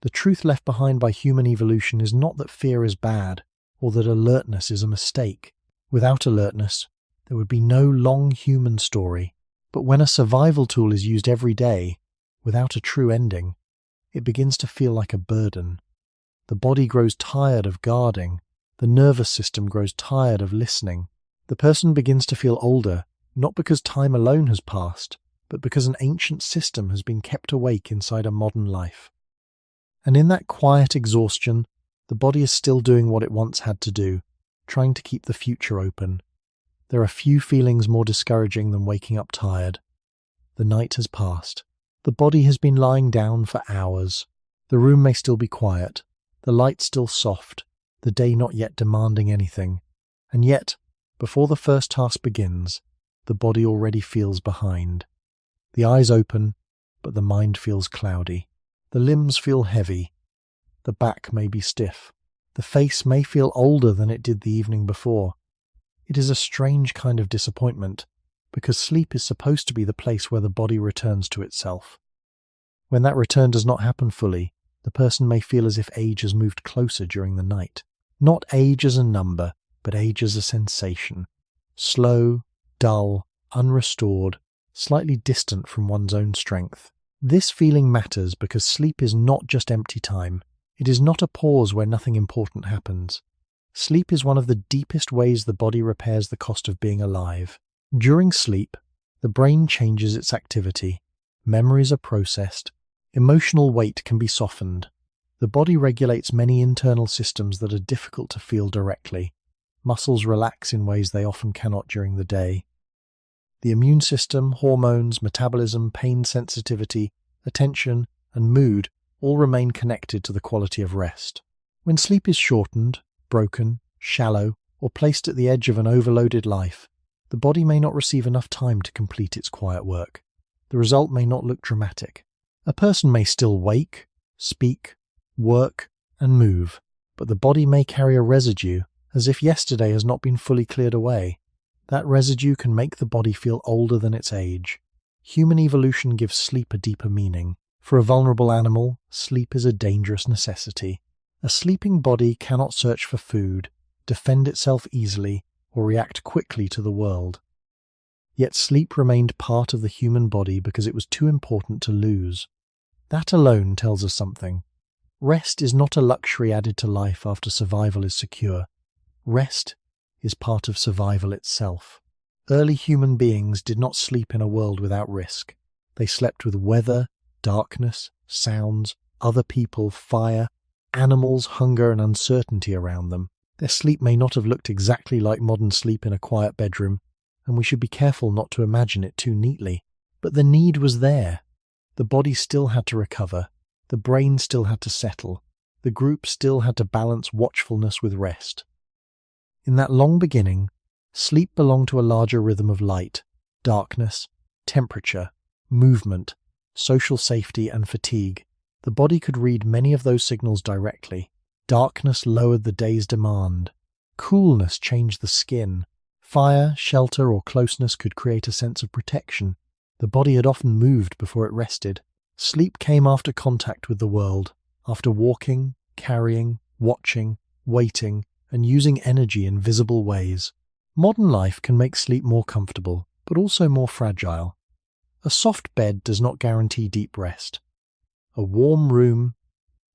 The truth left behind by human evolution is not that fear is bad, or that alertness is a mistake. Without alertness, there would be no long human story. But when a survival tool is used every day, without a true ending, it begins to feel like a burden. The body grows tired of guarding. The nervous system grows tired of listening. The person begins to feel older, not because time alone has passed, but because an ancient system has been kept awake inside a modern life. And in that quiet exhaustion, the body is still doing what it once had to do, trying to keep the future open. There are few feelings more discouraging than waking up tired. The night has passed. The body has been lying down for hours. The room may still be quiet, the light still soft, the day not yet demanding anything. And yet, before the first task begins, the body already feels behind. The eyes open, but the mind feels cloudy. The limbs feel heavy. The back may be stiff. The face may feel older than it did the evening before. It is a strange kind of disappointment, because sleep is supposed to be the place where the body returns to itself. When that return does not happen fully, the person may feel as if age has moved closer during the night. Not age as a number, but age as a sensation. Slow, dull, unrestored, slightly distant from one's own strength. This feeling matters because sleep is not just empty time. It is not a pause where nothing important happens. Sleep is one of the deepest ways the body repairs the cost of being alive. During sleep, the brain changes its activity. Memories are processed. Emotional weight can be softened. The body regulates many internal systems that are difficult to feel directly. Muscles relax in ways they often cannot during the day. The immune system, hormones, metabolism, pain sensitivity, attention, and mood all remain connected to the quality of rest. When sleep is shortened, broken, shallow, or placed at the edge of an overloaded life, the body may not receive enough time to complete its quiet work. The result may not look dramatic. A person may still wake, speak, work, and move, but the body may carry a residue, as if yesterday has not been fully cleared away. That residue can make the body feel older than its age. Human evolution gives sleep a deeper meaning. For a vulnerable animal, sleep is a dangerous necessity. A sleeping body cannot search for food, defend itself easily, or react quickly to the world. Yet sleep remained part of the human body because it was too important to lose. That alone tells us something. Rest is not a luxury added to life after survival is secure. Rest is part of survival itself. Early human beings did not sleep in a world without risk. They slept with weather, darkness, sounds, other people, fire, animals, hunger, and uncertainty around them. Their sleep may not have looked exactly like modern sleep in a quiet bedroom, and we should be careful not to imagine it too neatly. But the need was there. The body still had to recover. The brain still had to settle. the group still had to balance watchfulness with rest. In that long beginning, sleep belonged to a larger rhythm of light, darkness, temperature, movement, social safety, and fatigue. The body could read many of those signals directly. Darkness lowered the day's demand. Coolness changed the skin. Fire, shelter, or closeness could create a sense of protection. The body had often moved before it rested. Sleep came after contact with the world, after walking, carrying, watching, waiting, and using energy in visible ways. Modern life can make sleep more comfortable, but also more fragile. A soft bed does not guarantee deep rest. A warm room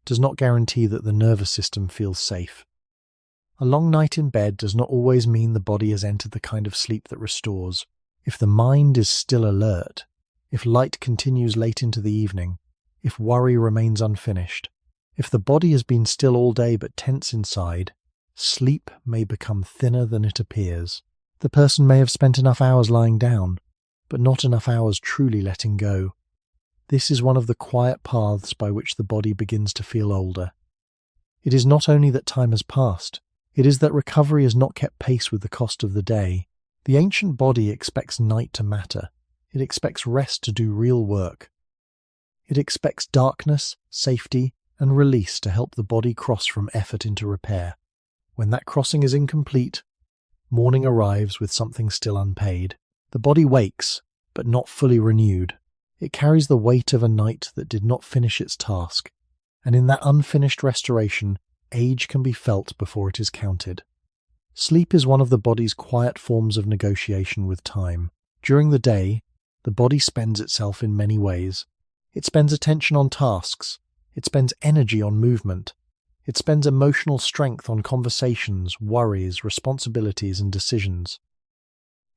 does not guarantee that the nervous system feels safe. A long night in bed does not always mean the body has entered the kind of sleep that restores. If the mind is still alert, if light continues late into the evening, if worry remains unfinished, if the body has been still all day but tense inside, sleep may become thinner than it appears. The person may have spent enough hours lying down, but not enough hours truly letting go. This is one of the quiet paths by which the body begins to feel older. It is not only that time has passed, it is that recovery has not kept pace with the cost of the day. The ancient body expects night to matter. It expects rest to do real work. It expects darkness, safety, and release to help the body cross from effort into repair. When that crossing is incomplete, morning arrives with something still unpaid. The body wakes, but not fully renewed. It carries the weight of a night that did not finish its task, and in that unfinished restoration, age can be felt before it is counted. Sleep is one of the body's quiet forms of negotiation with time. During the day, the body spends itself in many ways. It spends attention on tasks. It spends energy on movement. It spends emotional strength on conversations, worries, responsibilities, and decisions.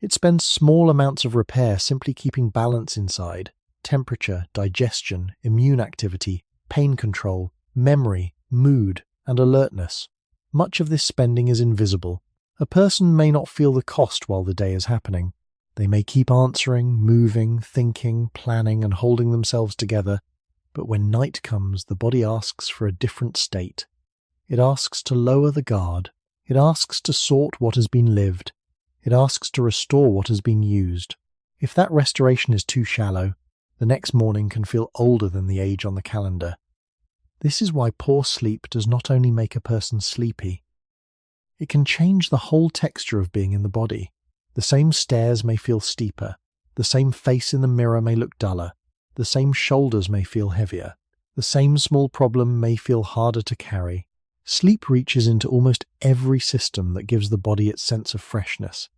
It spends small amounts of repair simply keeping balance inside: temperature, digestion, immune activity, pain control, memory, mood, and alertness. Much of this spending is invisible. A person may not feel the cost while the day is happening. They may keep answering, moving, thinking, planning, and holding themselves together, but when night comes, the body asks for a different state. It asks to lower the guard. It asks to sort what has been lived. It asks to restore what has been used. If that restoration is too shallow, the next morning can feel older than the age on the calendar. This is why poor sleep does not only make a person sleepy, it can change the whole texture of being in the body. The same stairs may feel steeper. The same face in the mirror may look duller. The same shoulders may feel heavier. The same small problem may feel harder to carry. Sleep reaches into almost every system that gives the body its sense of freshness.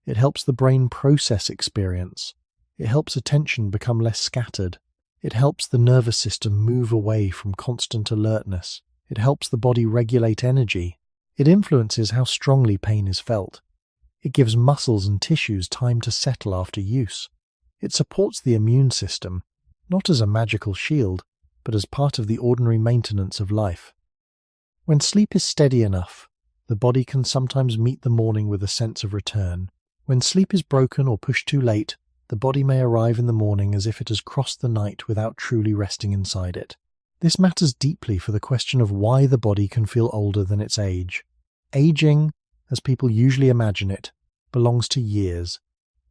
It helps the brain process experience. It helps attention become less scattered. It helps the nervous system move away from constant alertness. It helps the body regulate energy. It influences how strongly pain is felt. It gives muscles and tissues time to settle after use. It supports the immune system, not as a magical shield, but as part of the ordinary maintenance of life. When sleep is steady enough, the body can sometimes meet the morning with a sense of return. When sleep is broken or pushed too late, the body may arrive in the morning as if it has crossed the night without truly resting inside it. This matters deeply for the question of why the body can feel older than its age. Aging, as people usually imagine it, belongs to years,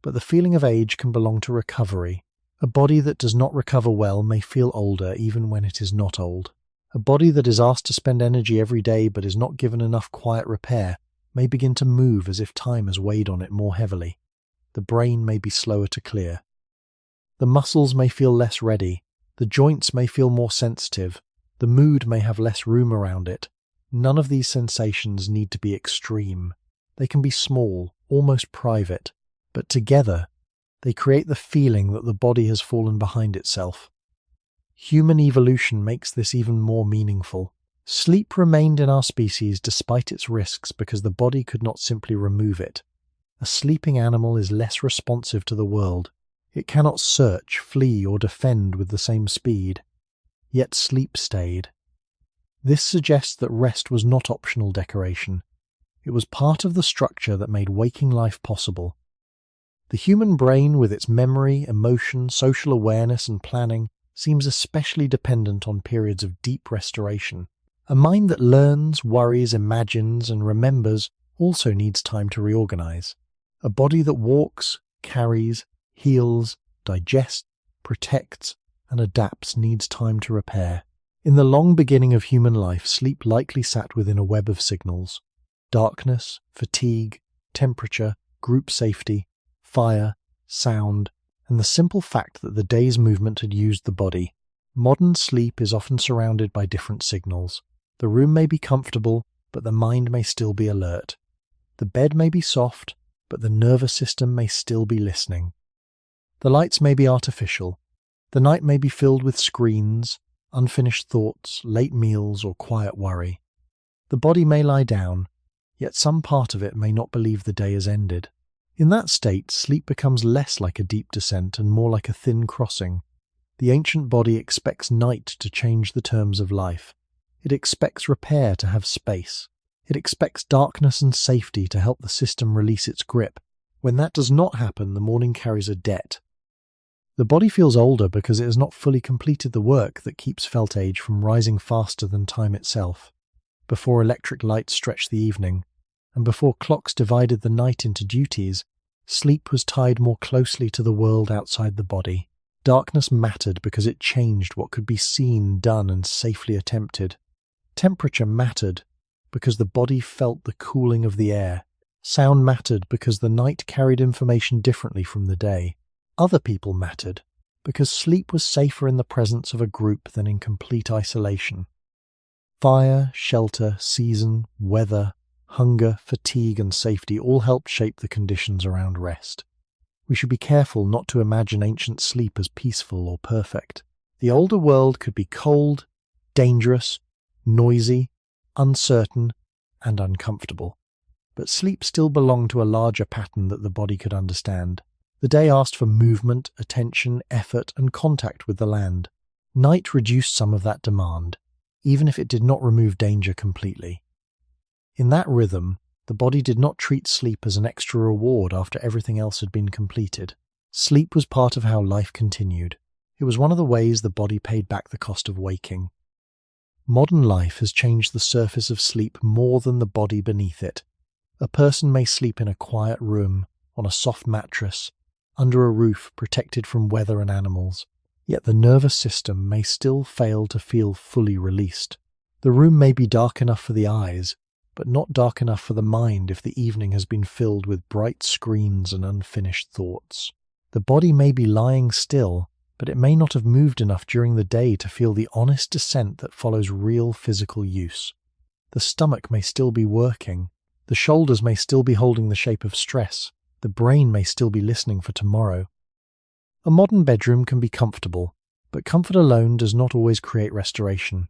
but the feeling of age can belong to recovery. A body that does not recover well may feel older even when it is not old. A body that is asked to spend energy every day but is not given enough quiet repair may begin to move as if time has weighed on it more heavily. The brain may be slower to clear. The muscles may feel less ready. The joints may feel more sensitive. The mood may have less room around it. None of these sensations need to be extreme. They can be small, almost private, but together they create the feeling that the body has fallen behind itself. Human evolution makes this even more meaningful. Sleep remained in our species despite its risks because the body could not simply remove it. A sleeping animal is less responsive to the world. It cannot search, flee, or defend with the same speed. Yet sleep stayed. This suggests that rest was not optional decoration. It was part of the structure that made waking life possible. The human brain, with its memory, emotion, social awareness, and planning, seems especially dependent on periods of deep restoration. A mind that learns, worries, imagines, and remembers also needs time to reorganize. A body that walks, carries, heals, digests, protects, and adapts needs time to repair. In the long beginning of human life, sleep likely sat within a web of signals: darkness, fatigue, temperature, group safety, fire, sound, and the simple fact that the day's movement had used the body. Modern sleep is often surrounded by different signals. The room may be comfortable, but the mind may still be alert. The bed may be soft, but the nervous system may still be listening. The lights may be artificial. The night may be filled with screens, unfinished thoughts, late meals, or quiet worry. The body may lie down, yet some part of it may not believe the day has ended. In that state, sleep becomes less like a deep descent and more like a thin crossing. The ancient body expects night to change the terms of life. It expects repair to have space. It expects darkness and safety to help the system release its grip. When that does not happen, the morning carries a debt. The body feels older because it has not fully completed the work that keeps felt age from rising faster than time itself. Before electric lights stretched the evening, and before clocks divided the night into duties, sleep was tied more closely to the world outside the body. Darkness mattered because it changed what could be seen, done, and safely attempted. Temperature mattered because the body felt the cooling of the air. Sound mattered because the night carried information differently from the day. Other people mattered because sleep was safer in the presence of a group than in complete isolation. Fire, shelter, season, weather, hunger, fatigue, and safety all helped shape the conditions around rest. We should be careful not to imagine ancient sleep as peaceful or perfect. The older world could be cold, dangerous, noisy, uncertain, and uncomfortable. But sleep still belonged to a larger pattern that the body could understand. The day asked for movement, attention, effort, and contact with the land. Night reduced some of that demand, even if it did not remove danger completely. In that rhythm, the body did not treat sleep as an extra reward after everything else had been completed. Sleep was part of how life continued. It was one of the ways the body paid back the cost of waking. Modern life has changed the surface of sleep more than the body beneath it. A person may sleep in a quiet room, on a soft mattress, under a roof protected from weather and animals, yet the nervous system may still fail to feel fully released. The room may be dark enough for the eyes, but not dark enough for the mind if the evening has been filled with bright screens and unfinished thoughts. The body may be lying still, but it may not have moved enough during the day to feel the honest descent that follows real physical use. The stomach may still be working. The shoulders may still be holding the shape of stress. The brain may still be listening for tomorrow. A modern bedroom can be comfortable, but comfort alone does not always create restoration.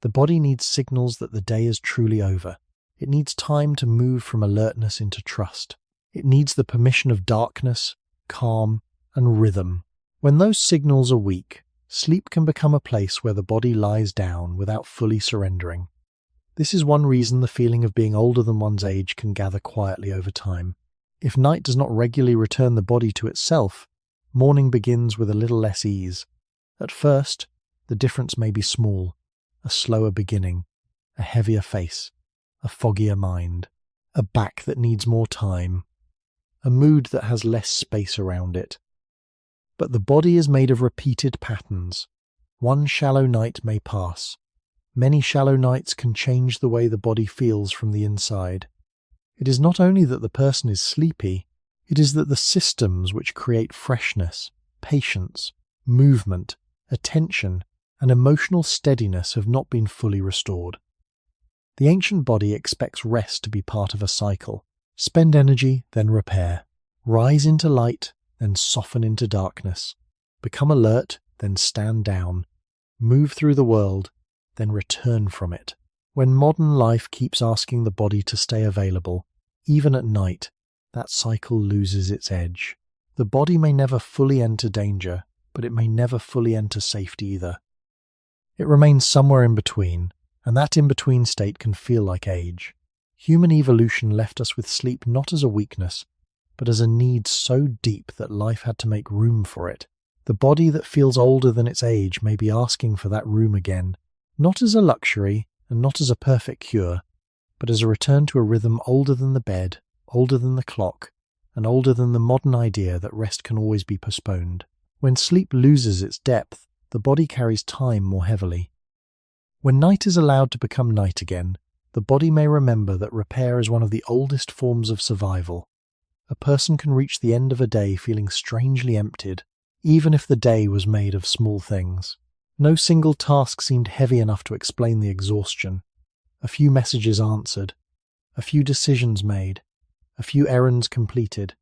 The body needs signals that the day is truly over. It needs time to move from alertness into trust. It needs the permission of darkness, calm, and rhythm. When those signals are weak, sleep can become a place where the body lies down without fully surrendering. This is one reason the feeling of being older than one's age can gather quietly over time. If night does not regularly return the body to itself, morning begins with a little less ease. At first, the difference may be small: a slower beginning, a heavier face, a foggier mind, a back that needs more time, a mood that has less space around it. But the body is made of repeated patterns. One shallow night may pass. Many shallow nights can change the way the body feels from the inside. It is not only that the person is sleepy, it is that the systems which create freshness, patience, movement, attention, and emotional steadiness have not been fully restored. The ancient body expects rest to be part of a cycle. Spend energy, then repair. Rise into light, then soften into darkness. Become alert, then stand down. Move through the world, then return from it. When modern life keeps asking the body to stay available, even at night, that cycle loses its edge. The body may never fully enter danger, but it may never fully enter safety either. It remains somewhere in between, and that in-between state can feel like age. Human evolution left us with sleep not as a weakness, but as a need so deep that life had to make room for it. The body that feels older than its age may be asking for that room again, not as a luxury, and not as a perfect cure, but as a return to a rhythm older than the bed, older than the clock, and older than the modern idea that rest can always be postponed. When sleep loses its depth, the body carries time more heavily. When night is allowed to become night again, the body may remember that repair is one of the oldest forms of survival. A person can reach the end of a day feeling strangely emptied, even if the day was made of small things. No single task seemed heavy enough to explain the exhaustion. A few messages answered, a few decisions made, a few errands completed,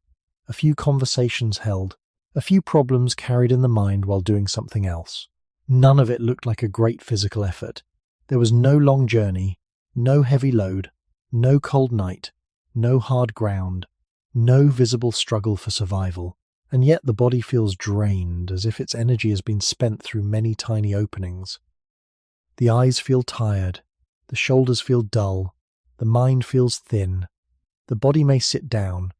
a few conversations held, a few problems carried in the mind while doing something else. None of it looked like a great physical effort. There was no long journey, no heavy load, no cold night, no hard ground, no visible struggle for survival. And yet the body feels drained, as if its energy has been spent through many tiny openings. The eyes feel tired, the shoulders feel dull, the mind feels thin. The body may sit down,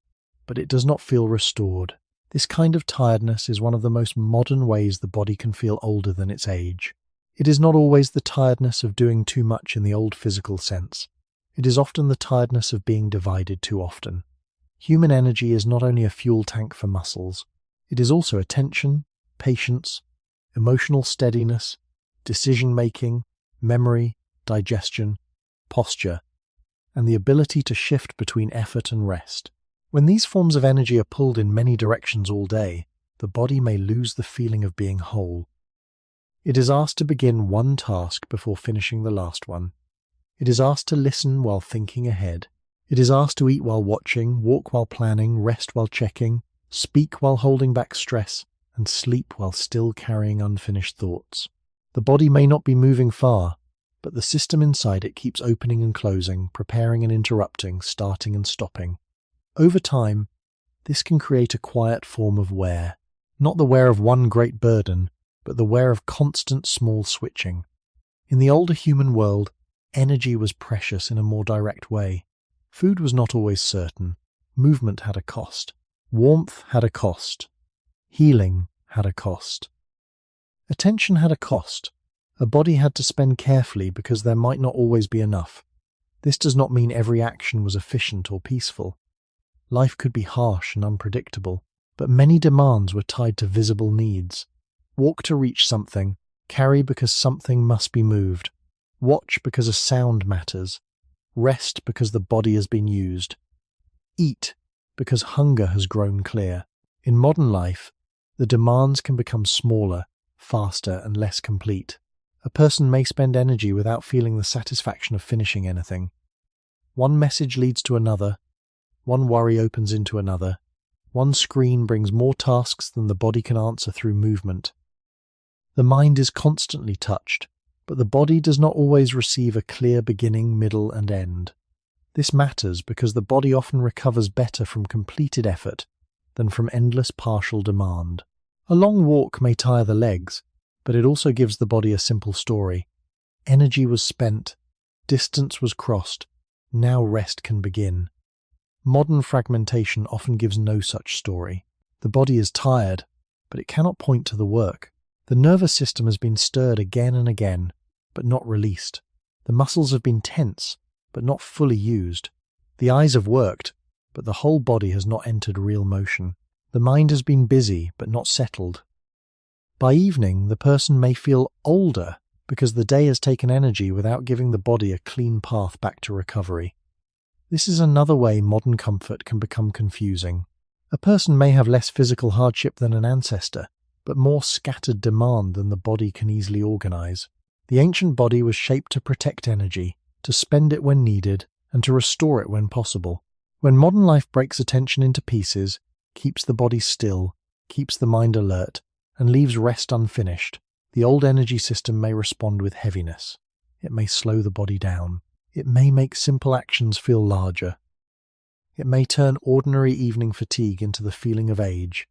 but it does not feel restored. This kind of tiredness is one of the most modern ways the body can feel older than its age. It is not always the tiredness of doing too much in the old physical sense. It is often the tiredness of being divided too often. Human energy is not only a fuel tank for muscles, it is also attention, patience, emotional steadiness, decision-making, memory, digestion, posture, and the ability to shift between effort and rest. When these forms of energy are pulled in many directions all day, the body may lose the feeling of being whole. It is asked to begin one task before finishing the last one. It is asked to listen while thinking ahead. It is asked to eat while watching, walk while planning, rest while checking, speak while holding back stress, and sleep while still carrying unfinished thoughts. The body may not be moving far, but the system inside it keeps opening and closing, preparing and interrupting, starting and stopping. Over time, this can create a quiet form of wear, not the wear of one great burden, but the wear of constant small switching. In the older human world, energy was precious in a more direct way. Food was not always certain. Movement had a cost. Warmth had a cost. Healing had a cost. Attention had a cost. A body had to spend carefully because there might not always be enough. This does not mean every action was efficient or peaceful. Life could be harsh and unpredictable, but many demands were tied to visible needs. Walk to reach something, carry because something must be moved, watch because a sound matters, rest because the body has been used, eat because hunger has grown clear. In modern life, the demands can become smaller, faster, and less complete. A person may spend energy without feeling the satisfaction of finishing anything. One message leads to another, one worry opens into another, one screen brings more tasks than the body can answer through movement. The mind is constantly touched, but the body does not always receive a clear beginning, middle, and end. This matters because the body often recovers better from completed effort than from endless partial demand. A long walk may tire the legs, but it also gives the body a simple story. Energy was spent, distance was crossed, now rest can begin. Modern fragmentation often gives no such story. The body is tired, but it cannot point to the work. The nervous system has been stirred again and again, but not released. The muscles have been tense, but not fully used. The eyes have worked, but the whole body has not entered real motion. The mind has been busy, but not settled. By evening, the person may feel older because the day has taken energy without giving the body a clean path back to recovery. This is another way modern comfort can become confusing. A person may have less physical hardship than an ancestor, but more scattered demand than the body can easily organize. The ancient body was shaped to protect energy, to spend it when needed, and to restore it when possible. When modern life breaks attention into pieces, keeps the body still, keeps the mind alert, and leaves rest unfinished, the old energy system may respond with heaviness. It may slow the body down. It may make simple actions feel larger. It may turn ordinary evening fatigue into the feeling of age.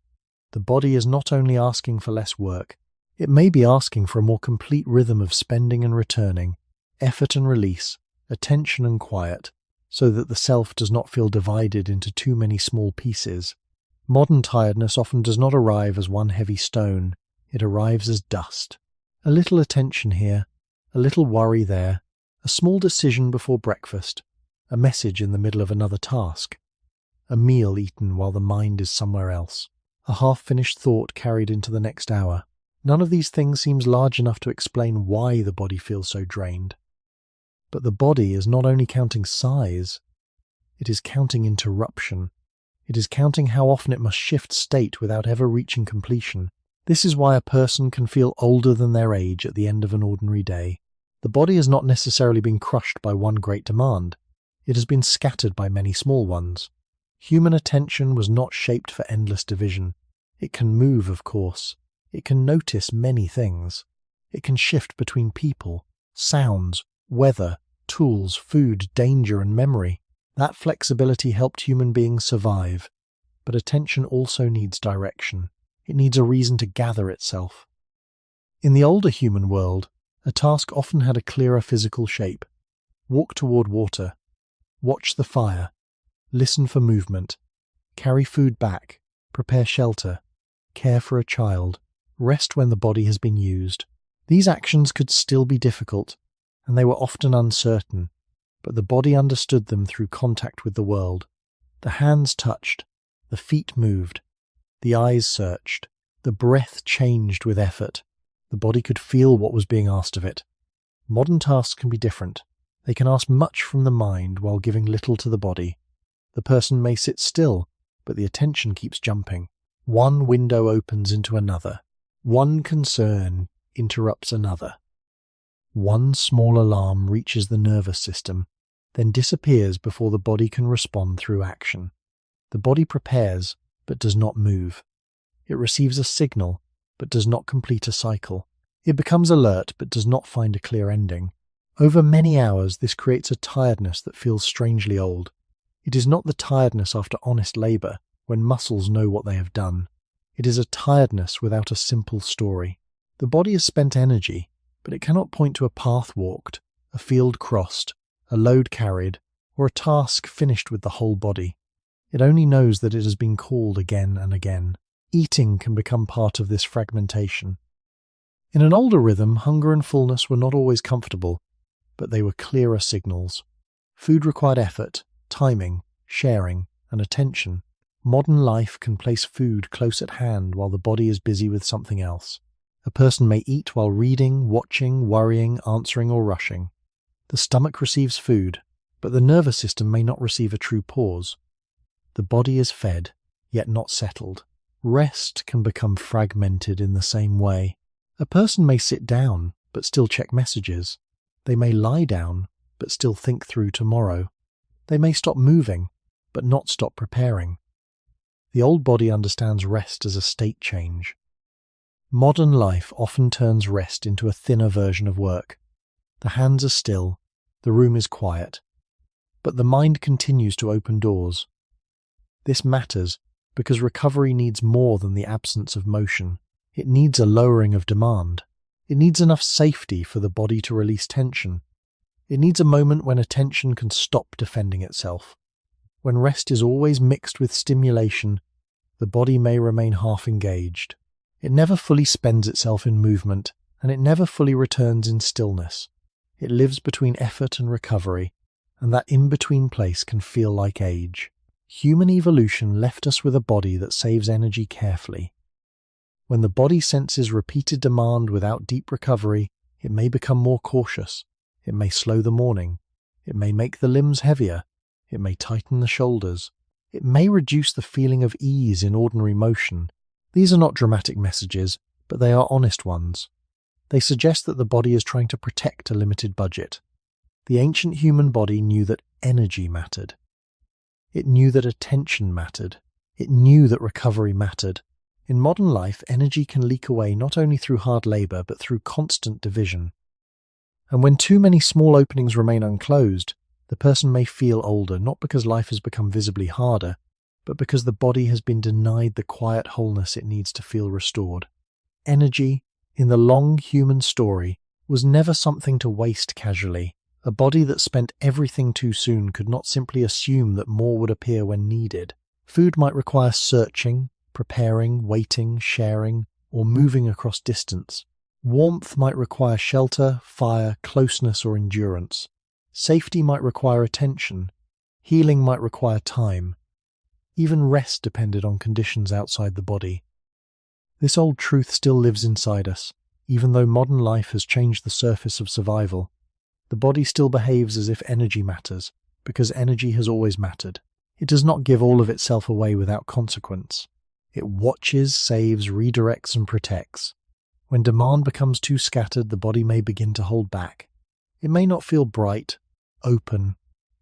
The body is not only asking for less work, it may be asking for a more complete rhythm of spending and returning, effort and release, attention and quiet, so that the self does not feel divided into too many small pieces. Modern tiredness often does not arrive as one heavy stone, it arrives as dust. A little attention here, a little worry there, A small decision before breakfast, a message in the middle of another task, a meal eaten while the mind is somewhere else, a half-finished thought carried into the next hour. None of these things seems large enough to explain why the body feels so drained. But the body is not only counting size, it is counting interruption. It is counting how often it must shift state without ever reaching completion. This is why a person can feel older than their age at the end of an ordinary day. The body has not necessarily been crushed by one great demand. It has been scattered by many small ones. Human attention was not shaped for endless division. It can move, of course. It can notice many things. It can shift between people, sounds, weather, tools, food, danger, and memory. That flexibility helped human beings survive. But attention also needs direction. It needs a reason to gather itself. In the older human world, a task often had a clearer physical shape. Walk toward water, watch the fire, listen for movement, carry food back, prepare shelter, care for a child, rest when the body has been used. These actions could still be difficult, and they were often uncertain, but the body understood them through contact with the world. The hands touched, the feet moved, the eyes searched, the breath changed with effort. The body could feel what was being asked of it. Modern tasks can be different. They can ask much from the mind while giving little to the body. The person may sit still, but the attention keeps jumping. One window opens into another. One concern interrupts another. One small alarm reaches the nervous system, then disappears before the body can respond through action. The body prepares, but does not move. It receives a signal, but does not complete a cycle. It becomes alert, but does not find a clear ending. Over many hours, this creates a tiredness that feels strangely old. It is not the tiredness after honest labor, when muscles know what they have done. It is a tiredness without a simple story. The body has spent energy, but it cannot point to a path walked, a field crossed, a load carried, or a task finished with the whole body. It only knows that it has been called again and again. Eating can become part of this fragmentation. In an older rhythm, hunger and fullness were not always comfortable, but they were clearer signals. Food required effort, timing, sharing, and attention. Modern life can place food close at hand while the body is busy with something else. A person may eat while reading, watching, worrying, answering, or rushing. The stomach receives food, but the nervous system may not receive a true pause. The body is fed, yet not settled. Rest can become fragmented in the same way. A person may sit down, but still check messages. They may lie down, but still think through tomorrow. They may stop moving, but not stop preparing. The old body understands rest as a state change. Modern life often turns rest into a thinner version of work. The hands are still, the room is quiet, but the mind continues to open doors. This matters because recovery needs more than the absence of motion. It needs a lowering of demand. It needs enough safety for the body to release tension. It needs a moment when attention can stop defending itself. When rest is always mixed with stimulation, the body may remain half engaged. It never fully spends itself in movement, and it never fully returns in stillness. It lives between effort and recovery, and that in-between place can feel like age. Human evolution left us with a body that saves energy carefully. When the body senses repeated demand without deep recovery, it may become more cautious. It may slow the morning. It may make the limbs heavier. It may tighten the shoulders. It may reduce the feeling of ease in ordinary motion. These are not dramatic messages, but they are honest ones. They suggest that the body is trying to protect a limited budget. The ancient human body knew that energy mattered. It knew that attention mattered. It knew that recovery mattered. In modern life, energy can leak away not only through hard labor, but through constant division. And when too many small openings remain unclosed, the person may feel older, not because life has become visibly harder, but because the body has been denied the quiet wholeness it needs to feel restored. Energy, in the long human story, was never something to waste casually. A body that spent everything too soon could not simply assume that more would appear when needed. Food might require searching, preparing, waiting, sharing, or moving across distance. Warmth might require shelter, fire, closeness, or endurance. Safety might require attention. Healing might require time. Even rest depended on conditions outside the body. This old truth still lives inside us. Even though modern life has changed the surface of survival, the body still behaves as if energy matters, because energy has always mattered. It does not give all of itself away without consequence. It watches, saves, redirects, and protects. When demand becomes too scattered, the body may begin to hold back. It may not feel bright, open,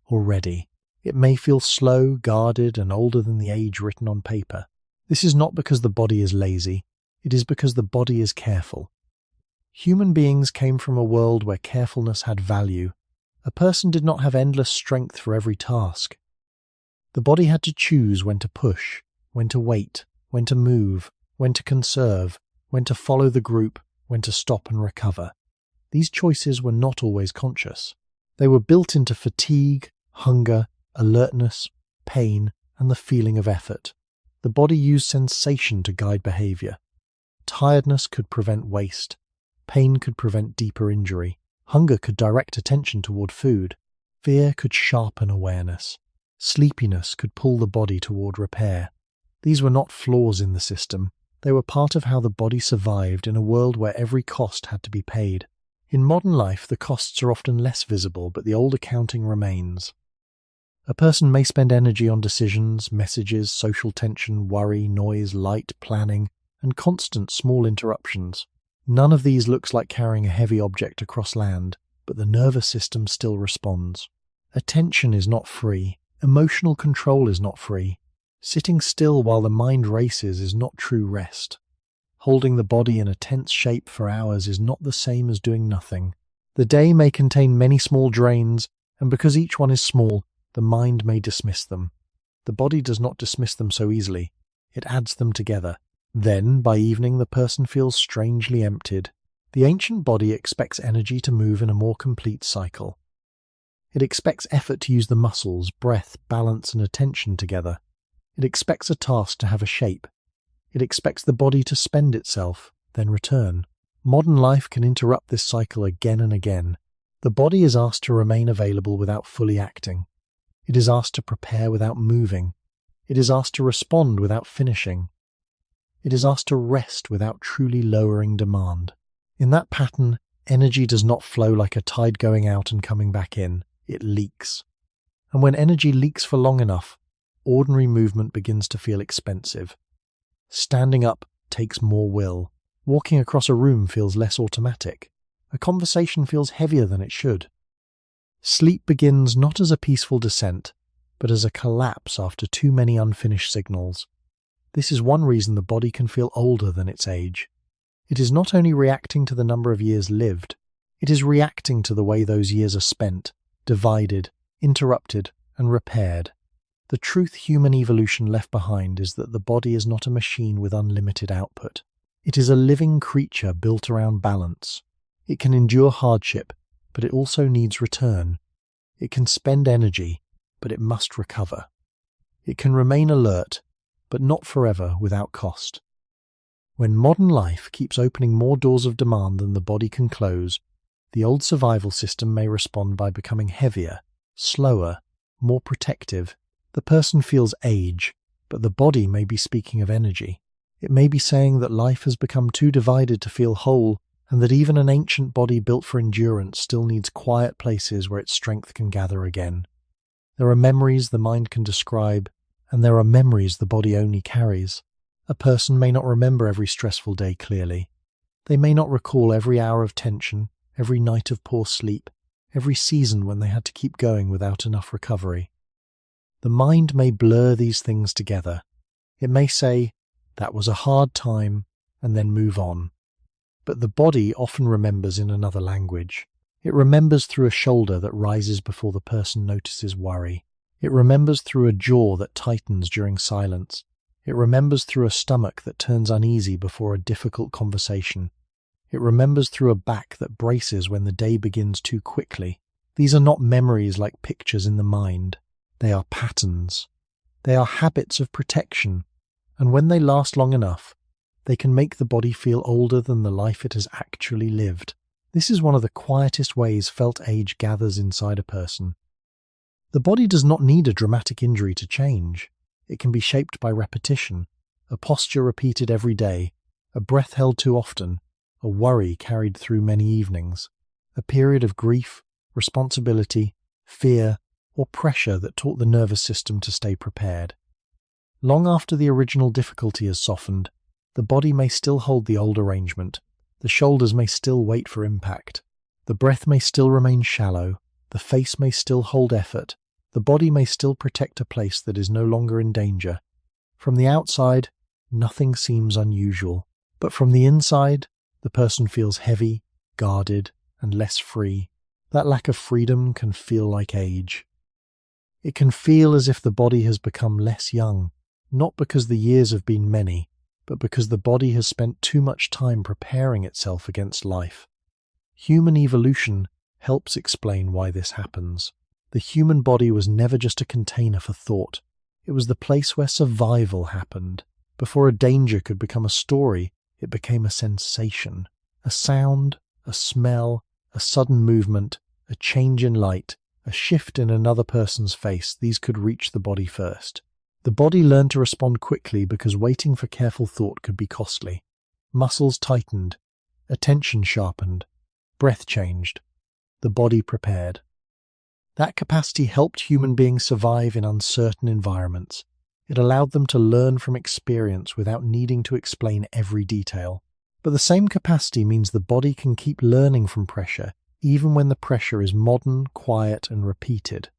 or ready. It may feel slow, guarded, and older than the age written on paper. This is not because the body is lazy. It is because the body is careful. Human beings came from a world where carefulness had value. A person did not have endless strength for every task. The body had to choose when to push, when to wait, when to move, when to conserve, when to follow the group, when to stop and recover. These choices were not always conscious. They were built into fatigue, hunger, alertness, pain, and the feeling of effort. The body used sensation to guide behavior. Tiredness could prevent waste. Pain could prevent deeper injury. Hunger could direct attention toward food. Fear could sharpen awareness. Sleepiness could pull the body toward repair. These were not flaws in the system. They were part of how the body survived in a world where every cost had to be paid. In modern life, the costs are often less visible, but the old accounting remains. A person may spend energy on decisions, messages, social tension, worry, noise, light, planning, and constant small interruptions. None of these looks like carrying a heavy object across land, but the nervous system still responds. Attention is not free. Emotional control is not free. Sitting still while the mind races is not true rest. Holding the body in a tense shape for hours is not the same as doing nothing. The day may contain many small drains, and because each one is small, the mind may dismiss them. The body does not dismiss them so easily. It adds them together. Then, by evening, the person feels strangely emptied. The ancient body expects energy to move in a more complete cycle. It expects effort to use the muscles, breath, balance, and attention together. It expects a task to have a shape. It expects the body to spend itself, then return. Modern life can interrupt this cycle again and again. The body is asked to remain available without fully acting. It is asked to prepare without moving. It is asked to respond without finishing. It is asked to rest without truly lowering demand. In that pattern, energy does not flow like a tide going out and coming back in. It leaks. And when energy leaks for long enough, ordinary movement begins to feel expensive. Standing up takes more will. Walking across a room feels less automatic. A conversation feels heavier than it should. Sleep begins not as a peaceful descent, but as a collapse after too many unfinished signals. This is one reason the body can feel older than its age. It is not only reacting to the number of years lived, it is reacting to the way those years are spent, divided, interrupted, and repaired. The truth human evolution left behind is that the body is not a machine with unlimited output. It is a living creature built around balance. It can endure hardship, but it also needs return. It can spend energy, but it must recover. It can remain alert, but not forever without cost. When modern life keeps opening more doors of demand than the body can close, the old survival system may respond by becoming heavier, slower, more protective. The person feels age, but the body may be speaking of energy. It may be saying that life has become too divided to feel whole, and that even an ancient body built for endurance still needs quiet places where its strength can gather again. There are memories the mind can describe, and there are memories the body only carries. A person may not remember every stressful day clearly. They may not recall every hour of tension, every night of poor sleep, every season when they had to keep going without enough recovery. The mind may blur these things together. It may say, "That was a hard time," and then move on. But the body often remembers in another language. It remembers through a shoulder that rises before the person notices worry. It remembers through a jaw that tightens during silence. It remembers through a stomach that turns uneasy before a difficult conversation. It remembers through a back that braces when the day begins too quickly. These are not memories like pictures in the mind. They are patterns. They are habits of protection, and when they last long enough, they can make the body feel older than the life it has actually lived. This is one of the quietest ways felt age gathers inside a person. The body does not need a dramatic injury to change. It can be shaped by repetition, a posture repeated every day, a breath held too often, a worry carried through many evenings, a period of grief, responsibility, fear, or pressure that taught the nervous system to stay prepared. Long after the original difficulty has softened, the body may still hold the old arrangement, the shoulders may still wait for impact, the breath may still remain shallow, the face may still hold effort, the body may still protect a place that is no longer in danger. From the outside, nothing seems unusual, but from the inside, the person feels heavy, guarded, and less free. That lack of freedom can feel like age. It can feel as if the body has become less young, not because the years have been many, but because the body has spent too much time preparing itself against life. Human evolution helps explain why this happens. The human body was never just a container for thought. It was the place where survival happened. Before a danger could become a story, it became a sensation. A sound, a smell, a sudden movement, a change in light, a shift in another person's face, these could reach the body first. The body learned to respond quickly because waiting for careful thought could be costly. Muscles tightened, attention sharpened, breath changed. The body prepared. That capacity helped human beings survive in uncertain environments. It allowed them to learn from experience without needing to explain every detail. But the same capacity means the body can keep learning from pressure, even when the pressure is modern, quiet, and repeated.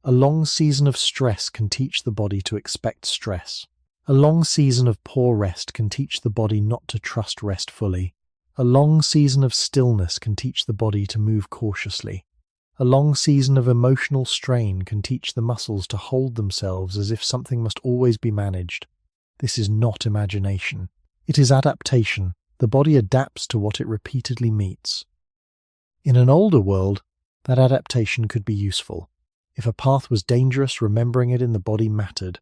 A long season of stress can teach the body to expect stress. A long season of poor rest can teach the body not to trust rest fully. A long season of stillness can teach the body to move cautiously. A long season of emotional strain can teach the muscles to hold themselves as if something must always be managed. This is not imagination. It is adaptation. The body adapts to what it repeatedly meets. In an older world, that adaptation could be useful. If a path was dangerous, remembering it in the body mattered.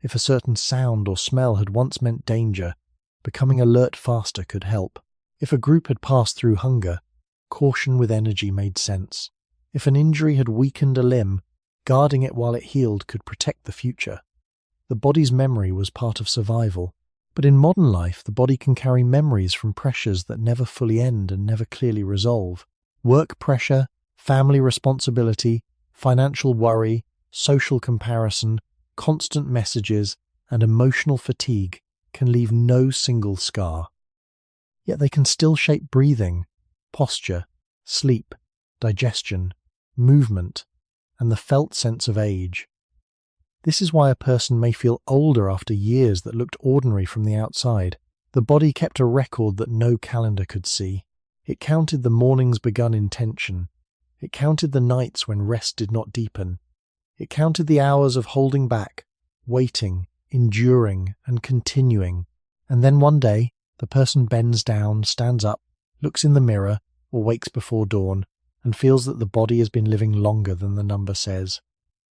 If a certain sound or smell had once meant danger, becoming alert faster could help. If a group had passed through hunger, caution with energy made sense. If an injury had weakened a limb, guarding it while it healed could protect the future. The body's memory was part of survival. But in modern life, the body can carry memories from pressures that never fully end and never clearly resolve. Work pressure, family responsibility, financial worry, social comparison, constant messages, and emotional fatigue can leave no single scar. Yet they can still shape breathing, posture, sleep, digestion, movement, and the felt sense of age. This is why a person may feel older after years that looked ordinary from the outside. The body kept a record that no calendar could see. It counted the mornings begun in tension. It counted the nights when rest did not deepen. It counted the hours of holding back, waiting, enduring, and continuing. And then one day, the person bends down, stands up, looks in the mirror, or wakes before dawn, and feels that the body has been living longer than the number says.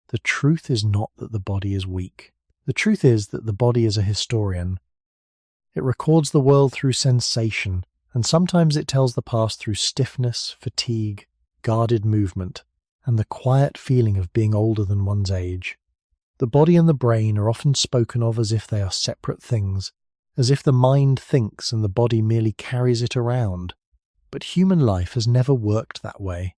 The truth is not that the body is weak. The truth is that the body is a historian. It records the world through sensation, and sometimes it tells the past through stiffness, fatigue, guarded movement, and the quiet feeling of being older than one's age. The body and the brain are often spoken of as if they are separate things, as if the mind thinks and the body merely carries it around. But human life has never worked that way.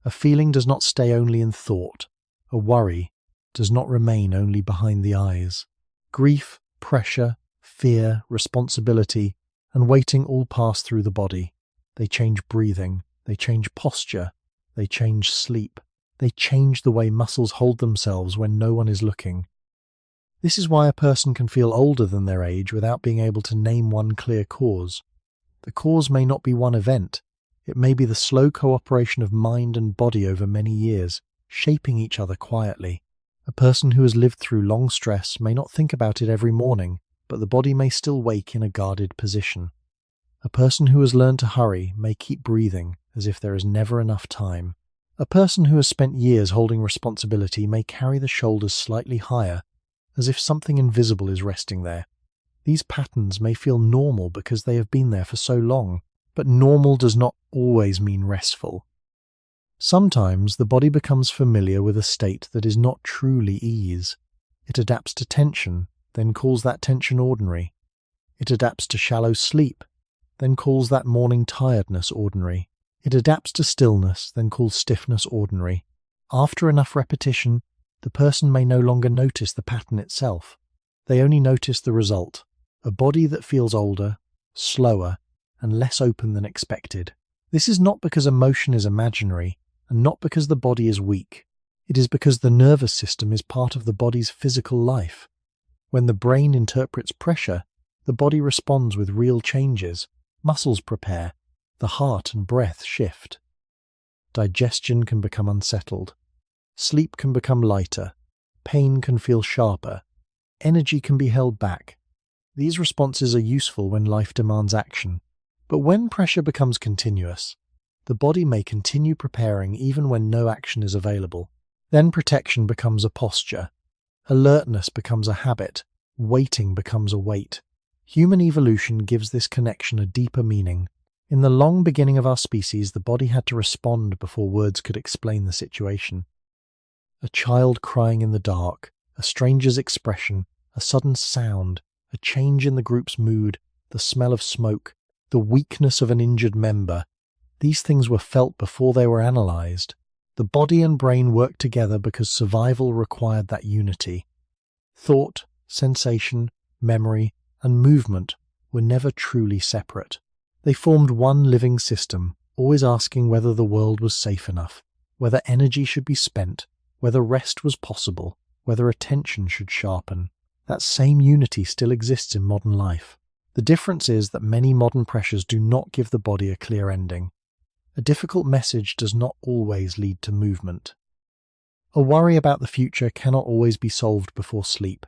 A feeling does not stay only in thought. A worry does not remain only behind the eyes. Grief, pressure, fear, responsibility, and waiting all pass through the body. They change breathing, they change posture, they change sleep, they change the way muscles hold themselves when no one is looking. This is why a person can feel older than their age without being able to name one clear cause. The cause may not be one event. It may be the slow cooperation of mind and body over many years, shaping each other quietly. A person who has lived through long stress may not think about it every morning, but the body may still wake in a guarded position. A person who has learned to hurry may keep breathing as if there is never enough time. A person who has spent years holding responsibility may carry the shoulders slightly higher, as if something invisible is resting there. These patterns may feel normal because they have been there for so long, But normal does not always mean restful. Sometimes the body becomes familiar with a state that is not truly ease. It adapts to tension, then calls that tension ordinary. It adapts to shallow sleep, then calls that morning tiredness ordinary. It adapts to stillness, then calls stiffness ordinary. After enough repetition, the person may no longer notice the pattern itself. They only notice the result, a body that feels older, slower, and less open than expected. This is not because emotion is imaginary, and not because the body is weak. It is because the nervous system is part of the body's physical life. When the brain interprets pressure, the body responds with real changes. Muscles prepare, the heart and breath shift. Digestion can become unsettled. Sleep can become lighter. Pain can feel sharper. Energy can be held back. These responses are useful when life demands action. But when pressure becomes continuous, the body may continue preparing even when no action is available. Then protection becomes a posture. Alertness becomes a habit. Waiting becomes a weight. Human evolution gives this connection a deeper meaning. In the long beginning of our species, the body had to respond before words could explain the situation. A child crying in the dark, a stranger's expression, a sudden sound, a change in the group's mood, the smell of smoke, the weakness of an injured member. These things were felt before they were analyzed. The body and brain worked together because survival required that unity. Thought, sensation, memory, and movement were never truly separate. They formed one living system, always asking whether the world was safe enough, whether energy should be spent, whether rest was possible, whether attention should sharpen. That same unity still exists in modern life. The difference is that many modern pressures do not give the body a clear ending. A difficult message does not always lead to movement. A worry about the future cannot always be solved before sleep.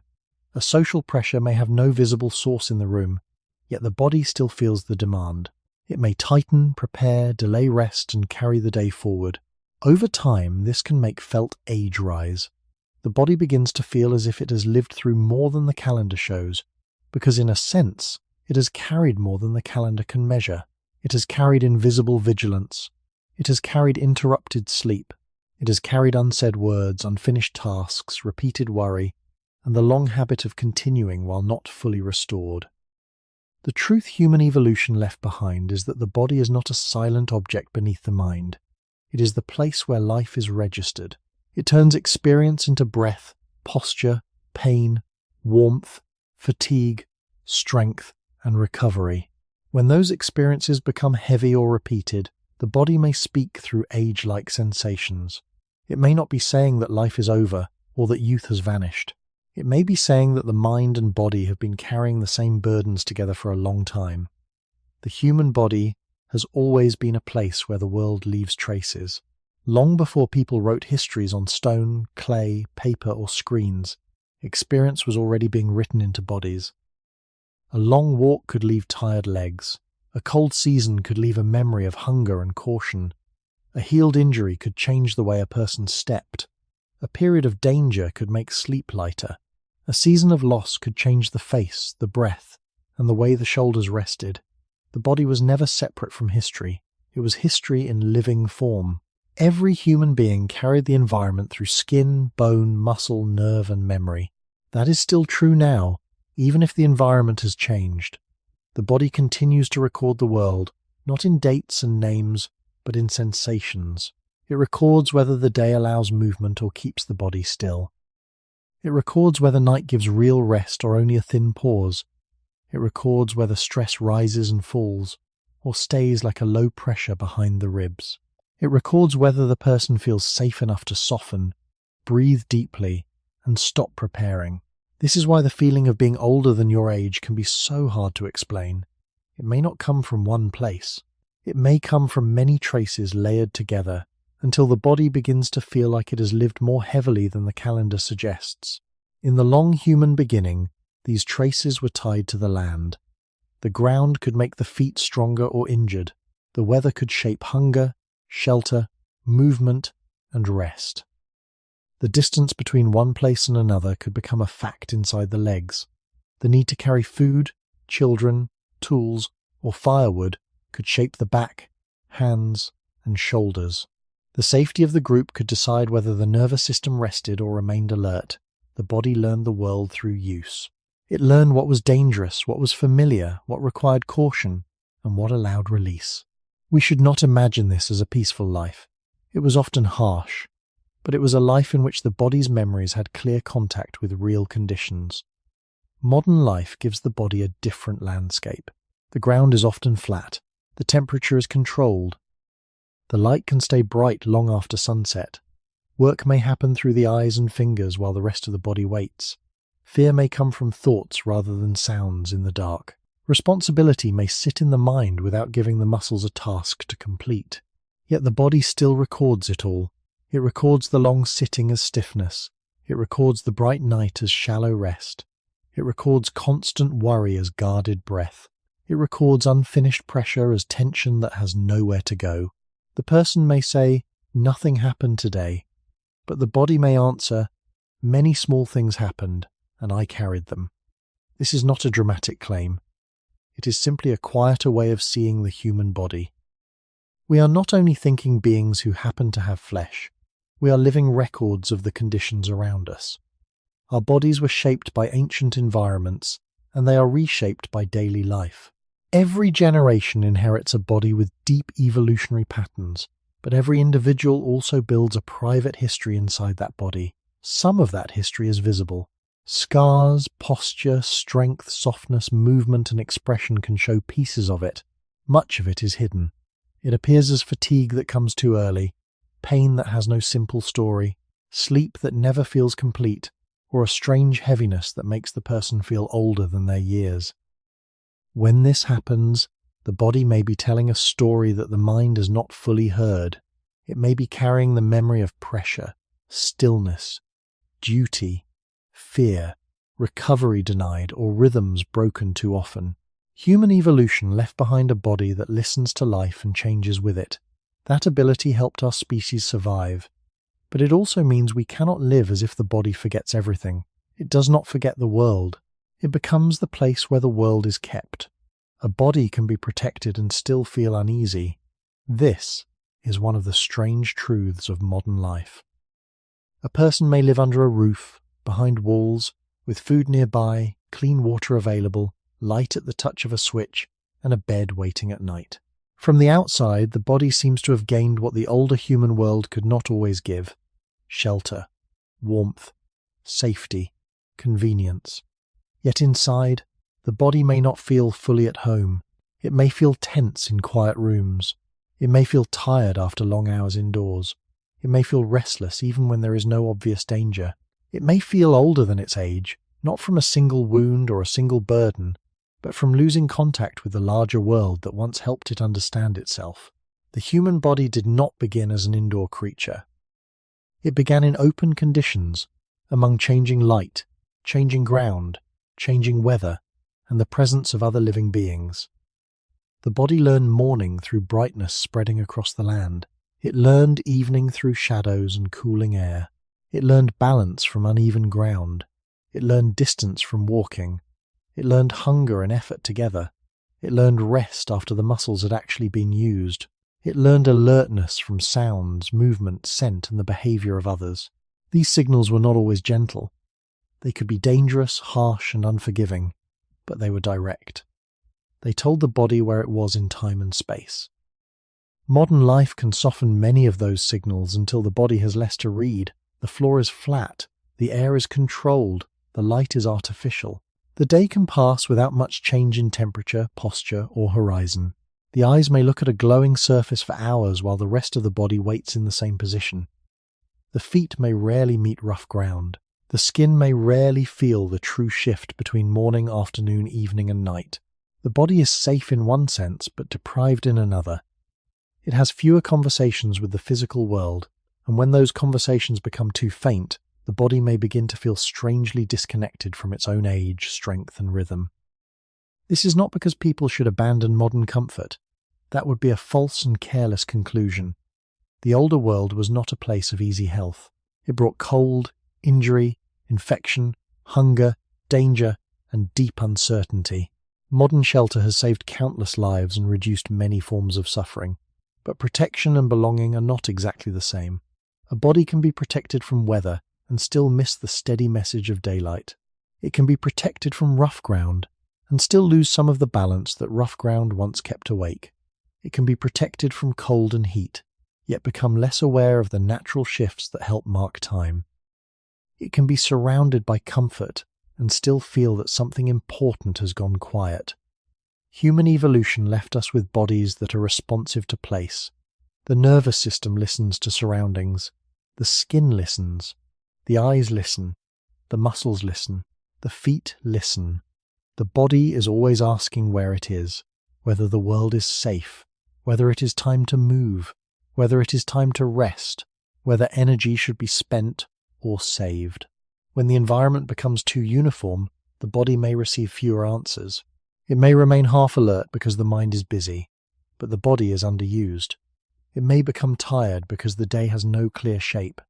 A social pressure may have no visible source in the room, yet the body still feels the demand. It may tighten, prepare, delay rest, and carry the day forward. Over time, this can make felt age rise. The body begins to feel as if it has lived through more than the calendar shows, because in a sense, it has carried more than the calendar can measure. It has carried invisible vigilance. It has carried interrupted sleep. It has carried unsaid words, unfinished tasks, repeated worry, and the long habit of continuing while not fully restored. The truth human evolution left behind is that the body is not a silent object beneath the mind. It is the place where life is registered. It turns experience into breath, posture, pain, warmth, fatigue, strength, and recovery. When those experiences become heavy or repeated, the body may speak through age-like sensations. It may not be saying that life is over or that youth has vanished. It may be saying that the mind and body have been carrying the same burdens together for a long time. The human body has always been a place where the world leaves traces. Long before people wrote histories on stone, clay, paper, or screens, experience was already being written into bodies. A long walk could leave tired legs. A cold season could leave a memory of hunger and caution. A healed injury could change the way a person stepped. A period of danger could make sleep lighter. A season of loss could change the face, the breath, and the way the shoulders rested. The body was never separate from history. It was history in living form. Every human being carried the environment through skin, bone, muscle, nerve, and memory. That is still true now, even if the environment has changed. The body continues to record the world, not in dates and names, but in sensations. It records whether the day allows movement or keeps the body still. It records whether night gives real rest or only a thin pause. It records whether stress rises and falls, or stays like a low pressure behind the ribs. It records whether the person feels safe enough to soften, breathe deeply, and stop preparing. This is why the feeling of being older than your age can be so hard to explain. It may not come from one place. It may come from many traces layered together, until the body begins to feel like it has lived more heavily than the calendar suggests. In the long human beginning, these traces were tied to the land. The ground could make the feet stronger or injured. The weather could shape hunger, shelter, movement, and rest. The distance between one place and another could become a fact inside the legs. The need to carry food, children, tools, or firewood could shape the back, hands, and shoulders. The safety of the group could decide whether the nervous system rested or remained alert. The body learned the world through use. It learned what was dangerous, what was familiar, what required caution, and what allowed release. We should not imagine this as a peaceful life. It was often harsh, but it was a life in which the body's memories had clear contact with real conditions. Modern life gives the body a different landscape. The ground is often flat. The temperature is controlled. The light can stay bright long after sunset. Work may happen through the eyes and fingers while the rest of the body waits. Fear may come from thoughts rather than sounds in the dark. Responsibility may sit in the mind without giving the muscles a task to complete. Yet the body still records it all. It records the long sitting as stiffness. It records the bright night as shallow rest. It records constant worry as guarded breath. It records unfinished pressure as tension that has nowhere to go. The person may say, "Nothing happened today," but the body may answer, "Many small things happened, and I carried them." This is not a dramatic claim. It is simply a quieter way of seeing the human body. We are not only thinking beings who happen to have flesh, we are living records of the conditions around us. Our bodies were shaped by ancient environments, and they are reshaped by daily life. Every generation inherits a body with deep evolutionary patterns, but every individual also builds a private history inside that body. Some of that history is visible. Scars, posture, strength, softness, movement, and expression can show pieces of it. Much of it is hidden. It appears as fatigue that comes too early, pain that has no simple story, sleep that never feels complete, or a strange heaviness that makes the person feel older than their years. When this happens, the body may be telling a story that the mind has not fully heard. It may be carrying the memory of pressure, stillness, duty, fear, recovery denied, or rhythms broken too often. Human evolution left behind a body that listens to life and changes with it. That ability helped our species survive. But it also means we cannot live as if the body forgets everything. It does not forget the world. It becomes the place where the world is kept. A body can be protected and still feel uneasy. This is one of the strange truths of modern life. A person may live under a roof, behind walls, with food nearby, clean water available, light at the touch of a switch, and a bed waiting at night. From the outside, the body seems to have gained what the older human world could not always give: shelter, warmth, safety, convenience. Yet inside, the body may not feel fully at home. It may feel tense in quiet rooms. It may feel tired after long hours indoors. It may feel restless even when there is no obvious danger. It may feel older than its age, not from a single wound or a single burden, but from losing contact with the larger world that once helped it understand itself. The human body did not begin as an indoor creature. It began in open conditions, among changing light, changing ground, changing weather, and the presence of other living beings. The body learned morning through brightness spreading across the land. It learned evening through shadows and cooling air. It learned balance from uneven ground. It learned distance from walking. It learned hunger and effort together. It learned rest after the muscles had actually been used. It learned alertness from sounds, movement, scent, and the behavior of others. These signals were not always gentle. They could be dangerous, harsh, and unforgiving, but they were direct. They told the body where it was in time and space. Modern life can soften many of those signals until the body has less to read. The floor is flat, the air is controlled, the light is artificial. The day can pass without much change in temperature, posture, or horizon. The eyes may look at a glowing surface for hours while the rest of the body waits in the same position. The feet may rarely meet rough ground. The skin may rarely feel the true shift between morning, afternoon, evening, and night. The body is safe in one sense, but deprived in another. It has fewer conversations with the physical world, and when those conversations become too faint, the body may begin to feel strangely disconnected from its own age, strength, and rhythm. This is not because people should abandon modern comfort. That would be a false and careless conclusion. The older world was not a place of easy health. It brought cold, injury, infection, hunger, danger, and deep uncertainty. Modern shelter has saved countless lives and reduced many forms of suffering. But protection and belonging are not exactly the same. A body can be protected from weather and still miss the steady message of daylight. It can be protected from rough ground and still lose some of the balance that rough ground once kept awake. It can be protected from cold and heat, yet become less aware of the natural shifts that help mark time. It can be surrounded by comfort and still feel that something important has gone quiet. Human evolution left us with bodies that are responsive to place. The nervous system listens to surroundings. The skin listens. The eyes listen. The muscles listen. The feet listen. The body is always asking where it is, whether the world is safe, whether it is time to move, whether it is time to rest, whether energy should be spent or saved. When the environment becomes too uniform, the body may receive fewer answers. It may remain half alert because the mind is busy, but the body is underused. It may become tired because the day has no clear shape.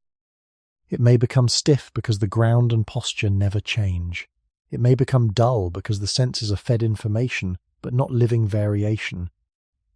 It may become stiff because the ground and posture never change. It may become dull because the senses are fed information, but not living variation.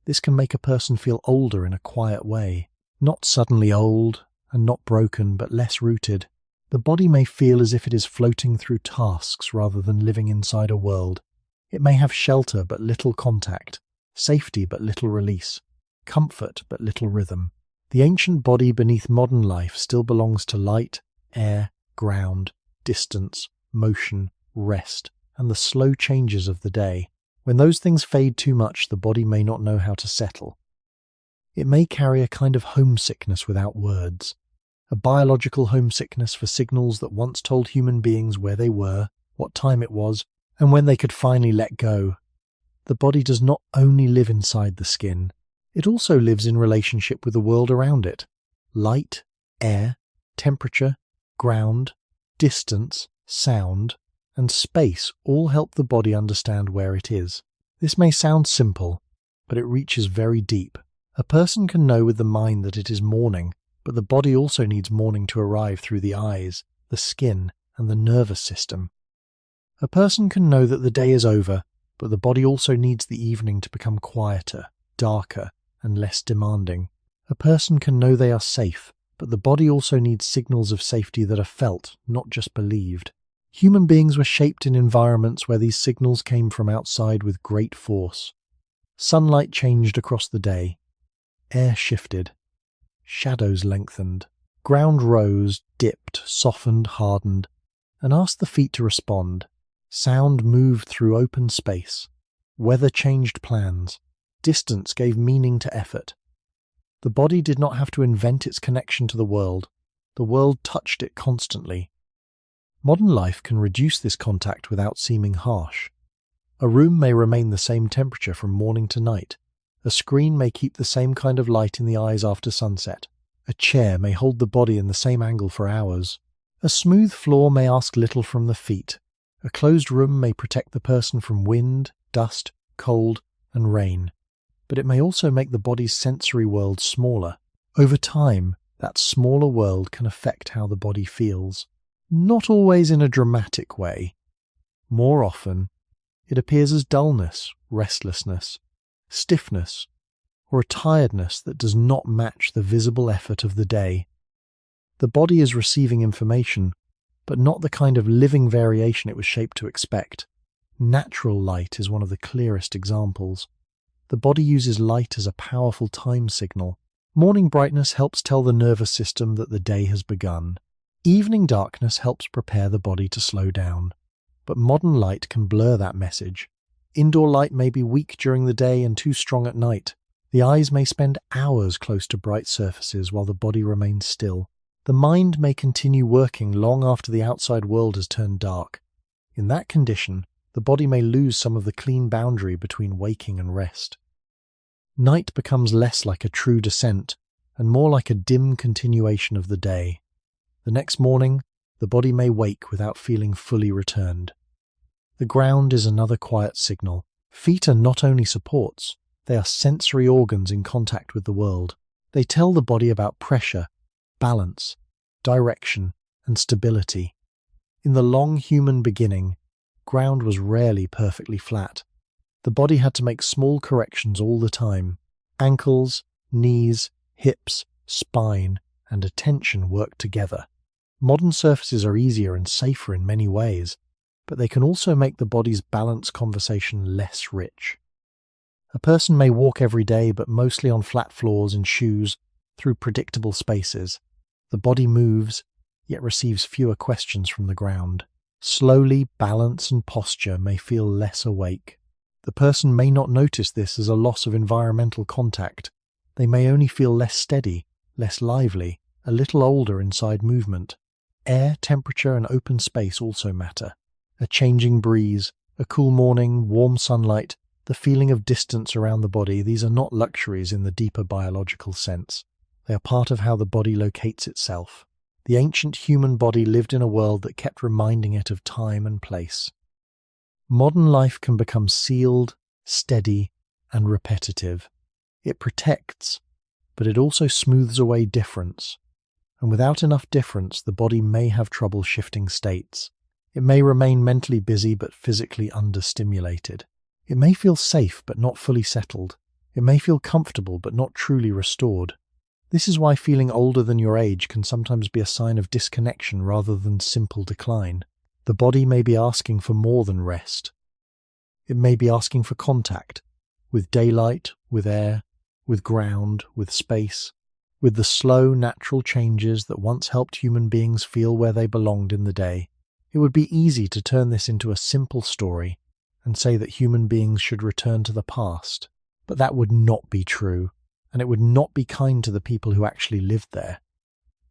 This can make a person feel older in a quiet way, not suddenly old and not broken, but less rooted. The body may feel as if it is floating through tasks rather than living inside a world. It may have shelter but little contact, safety but little release, comfort but little rhythm. The ancient body beneath modern life still belongs to light, air, ground, distance, motion, rest, and the slow changes of the day. When those things fade too much, the body may not know how to settle. It may carry a kind of homesickness without words, a biological homesickness for signals that once told human beings where they were, what time it was, and when they could finally let go. The body does not only live inside the skin, it also lives in relationship with the world around it. Light, air, temperature, ground, distance, sound, and space all help the body understand where it is. This may sound simple, but it reaches very deep. A person can know with the mind that it is morning, but the body also needs morning to arrive through the eyes, the skin, and the nervous system. A person can know that the day is over, but the body also needs the evening to become quieter, darker, and less demanding. A person can know they are safe, but the body also needs signals of safety that are felt, not just believed. Human beings were shaped in environments where these signals came from outside with great force. Sunlight changed across the day. Air shifted. Shadows lengthened. Ground rose, dipped, softened, hardened, and asked the feet to respond. Sound moved through open space. Weather changed plans. Distance gave meaning to effort. The body did not have to invent its connection to the world. The world touched it constantly. Modern life can reduce this contact without seeming harsh. A room may remain the same temperature from morning to night. A screen may keep the same kind of light in the eyes after sunset. A chair may hold the body in the same angle for hours. A smooth floor may ask little from the feet. A closed room may protect the person from wind, dust, cold, and rain. But it may also make the body's sensory world smaller. Over time, that smaller world can affect how the body feels. Not always in a dramatic way. More often, it appears as dullness, restlessness, stiffness, or a tiredness that does not match the visible effort of the day. The body is receiving information, but not the kind of living variation it was shaped to expect. Natural light is one of the clearest examples. The body uses light as a powerful time signal. Morning brightness helps tell the nervous system that the day has begun. Evening darkness helps prepare the body to slow down. But modern light can blur that message. Indoor light may be weak during the day and too strong at night. The eyes may spend hours close to bright surfaces while the body remains still. The mind may continue working long after the outside world has turned dark. In that condition, the body may lose some of the clean boundary between waking and rest. Night becomes less like a true descent and more like a dim continuation of the day. The next morning, the body may wake without feeling fully returned. The ground is another quiet signal. Feet are not only supports, they are sensory organs in contact with the world. They tell the body about pressure, balance, direction, and stability. In the long human beginning, ground was rarely perfectly flat. The body had to make small corrections all the time. Ankles, knees, hips, spine, and attention worked together. Modern surfaces are easier and safer in many ways, but they can also make the body's balance conversation less rich. A person may walk every day, but mostly on flat floors and shoes, through predictable spaces. The body moves, yet receives fewer questions from the ground. Slowly, balance and posture may feel less awake. The person may not notice this as a loss of environmental contact. They may only feel less steady, less lively, a little older inside movement. Air, temperature, and open space also matter. A changing breeze, a cool morning, warm sunlight, the feeling of distance around the body, these are not luxuries in the deeper biological sense. They are part of how the body locates itself. The ancient human body lived in a world that kept reminding it of time and place. Modern life can become sealed, steady, and repetitive. It protects, but it also smooths away difference. And without enough difference, the body may have trouble shifting states. It may remain mentally busy but physically understimulated. It may feel safe but not fully settled. It may feel comfortable but not truly restored. This is why feeling older than your age can sometimes be a sign of disconnection rather than simple decline. The body may be asking for more than rest. It may be asking for contact, with daylight, with air, with ground, with space, with the slow, natural changes that once helped human beings feel where they belonged in the day. It would be easy to turn this into a simple story and say that human beings should return to the past, but that would not be true, and it would not be kind to the people who actually lived there.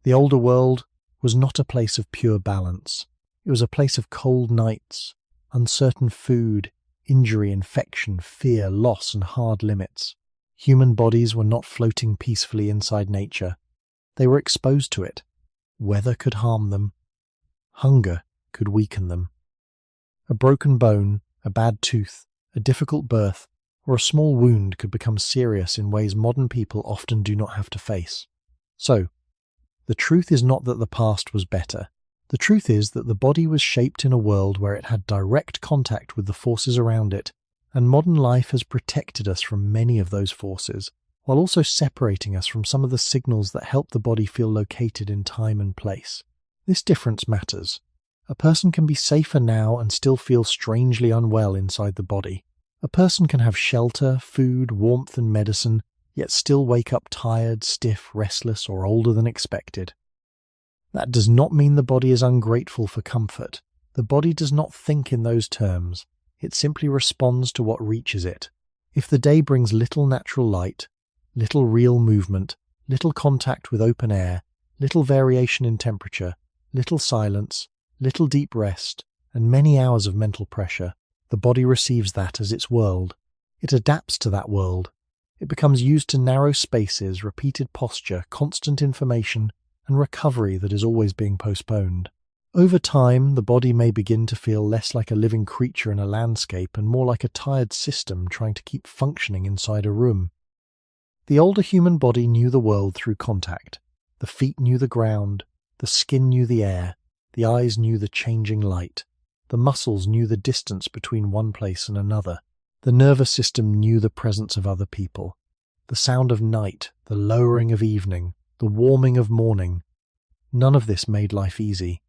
The older world was not a place of pure balance. It was a place of cold nights, uncertain food, injury, infection, fear, loss, and hard limits. Human bodies were not floating peacefully inside nature. They were exposed to it. Weather could harm them. Hunger could weaken them. A broken bone, a bad tooth, a difficult birth, or a small wound could become serious in ways modern people often do not have to face. So, the truth is not that the past was better. The truth is that the body was shaped in a world where it had direct contact with the forces around it, and modern life has protected us from many of those forces, while also separating us from some of the signals that help the body feel located in time and place. This difference matters. A person can be safer now and still feel strangely unwell inside the body. A person can have shelter, food, warmth, and medicine, yet still wake up tired, stiff, restless, or older than expected. That does not mean the body is ungrateful for comfort. The body does not think in those terms. It simply responds to what reaches it. If the day brings little natural light, little real movement, little contact with open air, little variation in temperature, little silence, little deep rest, and many hours of mental pressure, the body receives that as its world. It adapts to that world. It becomes used to narrow spaces, repeated posture, constant information, and recovery that is always being postponed. Over time, the body may begin to feel less like a living creature in a landscape and more like a tired system trying to keep functioning inside a room. The older human body knew the world through contact. The feet knew the ground, the skin knew the air, the eyes knew the changing light, the muscles knew the distance between one place and another, the nervous system knew the presence of other people, the sound of night, the lowering of evening, the warming of morning. None of this made life easy,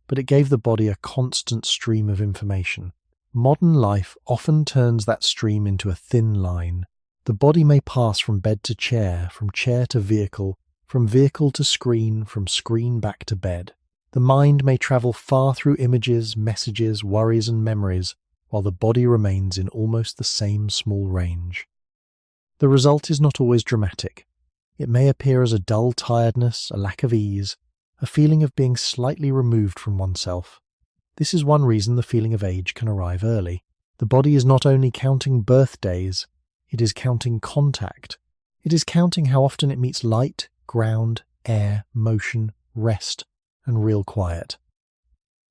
but it gave the body a constant stream of information. Modern life often turns that stream into a thin line. The body may pass from bed to chair, from chair to vehicle, from vehicle to screen, from screen back to bed. The mind may travel far through images, messages, worries, and memories, while the body remains in almost the same small range. The result is not always dramatic. It may appear as a dull tiredness, a lack of ease, a feeling of being slightly removed from oneself. This is one reason the feeling of age can arrive early. The body is not only counting birthdays, it is counting contact. It is counting how often it meets light, ground, air, motion, rest, and real quiet.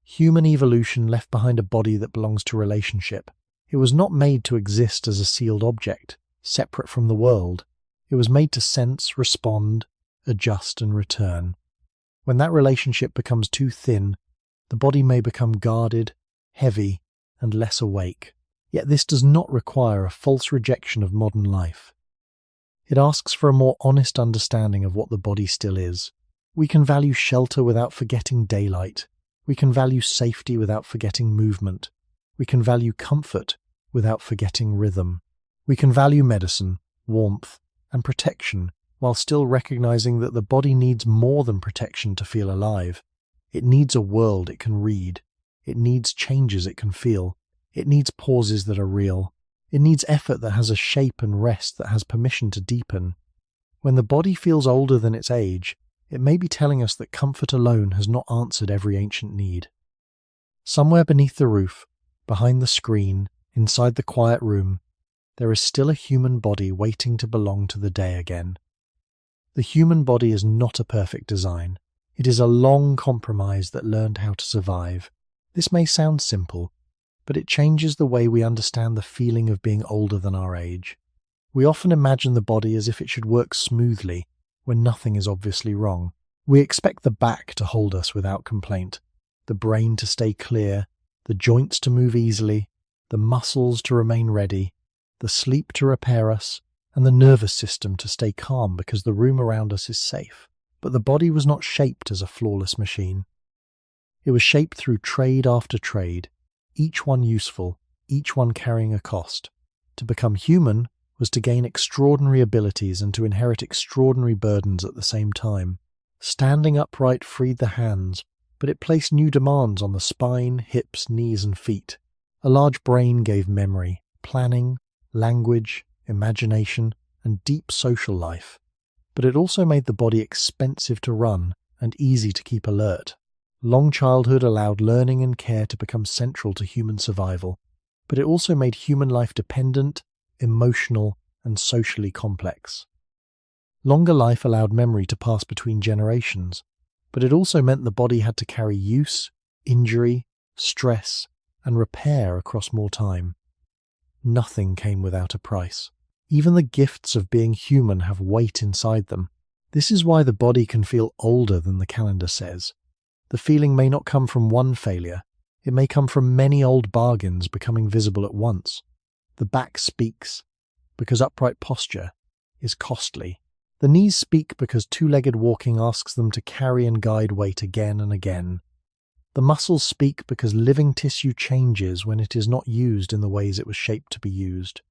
Human evolution left behind a body that belongs to relationship. It was not made to exist as a sealed object, separate from the world. It was made to sense, respond, adjust, and return. When that relationship becomes too thin, the body may become guarded, heavy, and less awake. Yet this does not require a false rejection of modern life. It asks for a more honest understanding of what the body still is. We can value shelter without forgetting daylight. We can value safety without forgetting movement. We can value comfort without forgetting rhythm. We can value medicine, warmth, and protection while still recognizing that the body needs more than protection to feel alive. It needs a world it can read. It needs changes it can feel. It needs pauses that are real. It needs effort that has a shape and rest that has permission to deepen. When the body feels older than its age, it may be telling us that comfort alone has not answered every ancient need. Somewhere beneath the roof, behind the screen, inside the quiet room, there is still a human body waiting to belong to the day again. The human body is not a perfect design. It is a long compromise that learned how to survive. This may sound simple, but it changes the way we understand the feeling of being older than our age. We often imagine the body as if it should work smoothly when nothing is obviously wrong. We expect the back to hold us without complaint, the brain to stay clear, the joints to move easily, the muscles to remain ready, the sleep to repair us, and the nervous system to stay calm because the room around us is safe. But the body was not shaped as a flawless machine. It was shaped through trade after trade, each one useful, each one carrying a cost. To become human was to gain extraordinary abilities and to inherit extraordinary burdens at the same time. Standing upright freed the hands, but it placed new demands on the spine, hips, knees, and feet. A large brain gave memory, planning, language, imagination, and deep social life. But it also made the body expensive to run and easy to keep alert. Long childhood allowed learning and care to become central to human survival, but it also made human life dependent, emotional, and socially complex. Longer life allowed memory to pass between generations, but it also meant the body had to carry use, injury, stress, and repair across more time. Nothing came without a price. Even the gifts of being human have weight inside them. This is why the body can feel older than the calendar says. The feeling may not come from one failure. It may come from many old bargains becoming visible at once. The back speaks because upright posture is costly. The knees speak because two-legged walking asks them to carry and guide weight again and again. The muscles speak because living tissue changes when it is not used in the ways it was shaped to be used.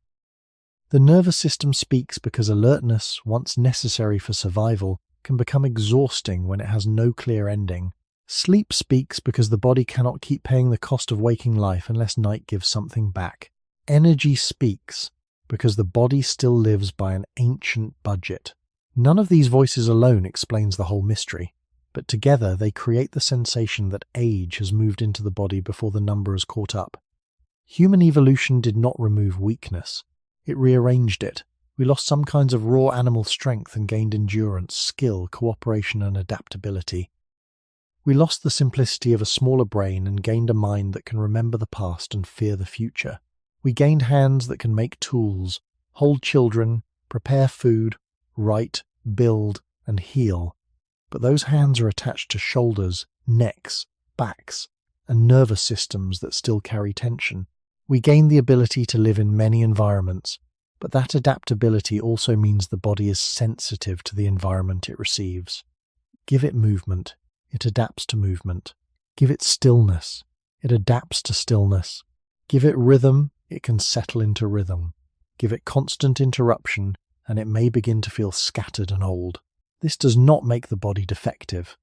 The nervous system speaks because alertness, once necessary for survival, can become exhausting when it has no clear ending. Sleep speaks because the body cannot keep paying the cost of waking life unless night gives something back. Energy speaks because the body still lives by an ancient budget. None of these voices alone explains the whole mystery, but together they create the sensation that age has moved into the body before the number has caught up. Human evolution did not remove weakness. It rearranged it. We lost some kinds of raw animal strength and gained endurance, skill, cooperation, and adaptability. We lost the simplicity of a smaller brain and gained a mind that can remember the past and fear the future. We gained hands that can make tools, hold children, prepare food, write, build, and heal. But those hands are attached to shoulders, necks, backs, and nervous systems that still carry tension. We gain the ability to live in many environments, but that adaptability also means the body is sensitive to the environment it receives. Give it movement, it adapts to movement. Give it stillness, it adapts to stillness. Give it rhythm, it can settle into rhythm. Give it constant interruption, and it may begin to feel scattered and old. This does not make the body defective.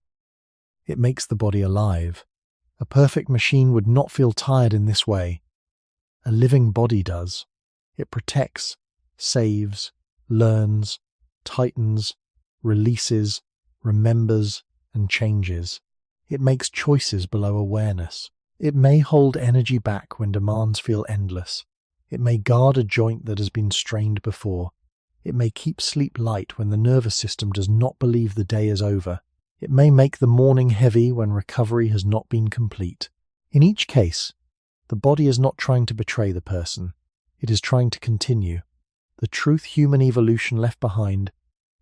It makes the body alive. A perfect machine would not feel tired in this way. A living body does. It protects, saves, learns, tightens, releases, remembers, and changes. It makes choices below awareness. It may hold energy back when demands feel endless. It may guard a joint that has been strained before. It may keep sleep light when the nervous system does not believe the day is over. It may make the morning heavy when recovery has not been complete. In each case, the body is not trying to betray the person. It is trying to continue. The truth human evolution left behind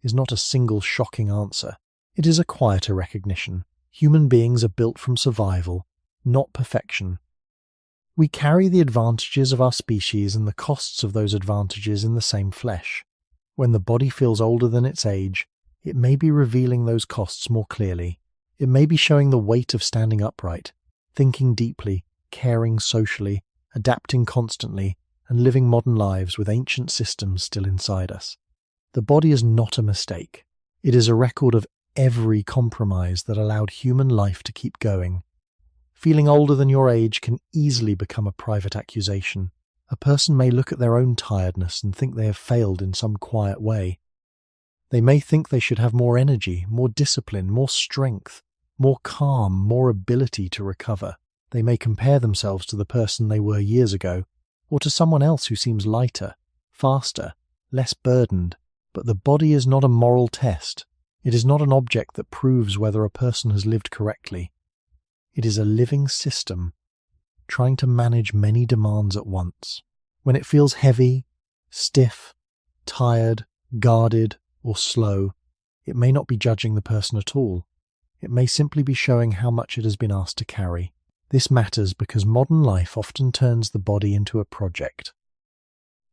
is not a single shocking answer. It is a quieter recognition. Human beings are built from survival, not perfection. We carry the advantages of our species and the costs of those advantages in the same flesh. When the body feels older than its age, it may be revealing those costs more clearly. It may be showing the weight of standing upright, thinking deeply, caring socially, adapting constantly, and living modern lives with ancient systems still inside us. The body is not a mistake. It is a record of every compromise that allowed human life to keep going. Feeling older than your age can easily become a private accusation. A person may look at their own tiredness and think they have failed in some quiet way. They may think they should have more energy, more discipline, more strength, more calm, more ability to recover. They may compare themselves to the person they were years ago, or to someone else who seems lighter, faster, less burdened. But the body is not a moral test. It is not an object that proves whether a person has lived correctly. It is a living system, trying to manage many demands at once. When it feels heavy, stiff, tired, guarded, or slow, it may not be judging the person at all. It may simply be showing how much it has been asked to carry. This matters because modern life often turns the body into a project.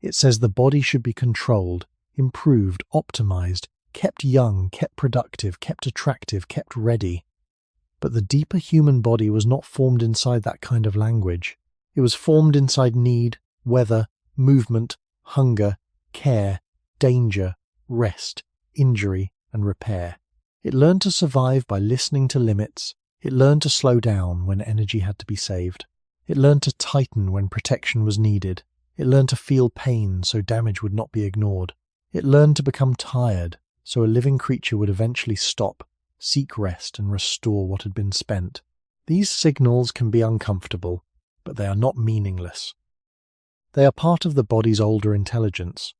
It says the body should be controlled, improved, optimized, kept young, kept productive, kept attractive, kept ready. But the deeper human body was not formed inside that kind of language. It was formed inside need, weather, movement, hunger, care, danger, rest, injury, and repair. It learned to survive by listening to limits. It learned to slow down when energy had to be saved. It learned to tighten when protection was needed. It learned to feel pain so damage would not be ignored. It learned to become tired so a living creature would eventually stop, seek rest, and restore what had been spent. These signals can be uncomfortable, but they are not meaningless. They are part of the body's older intelligence.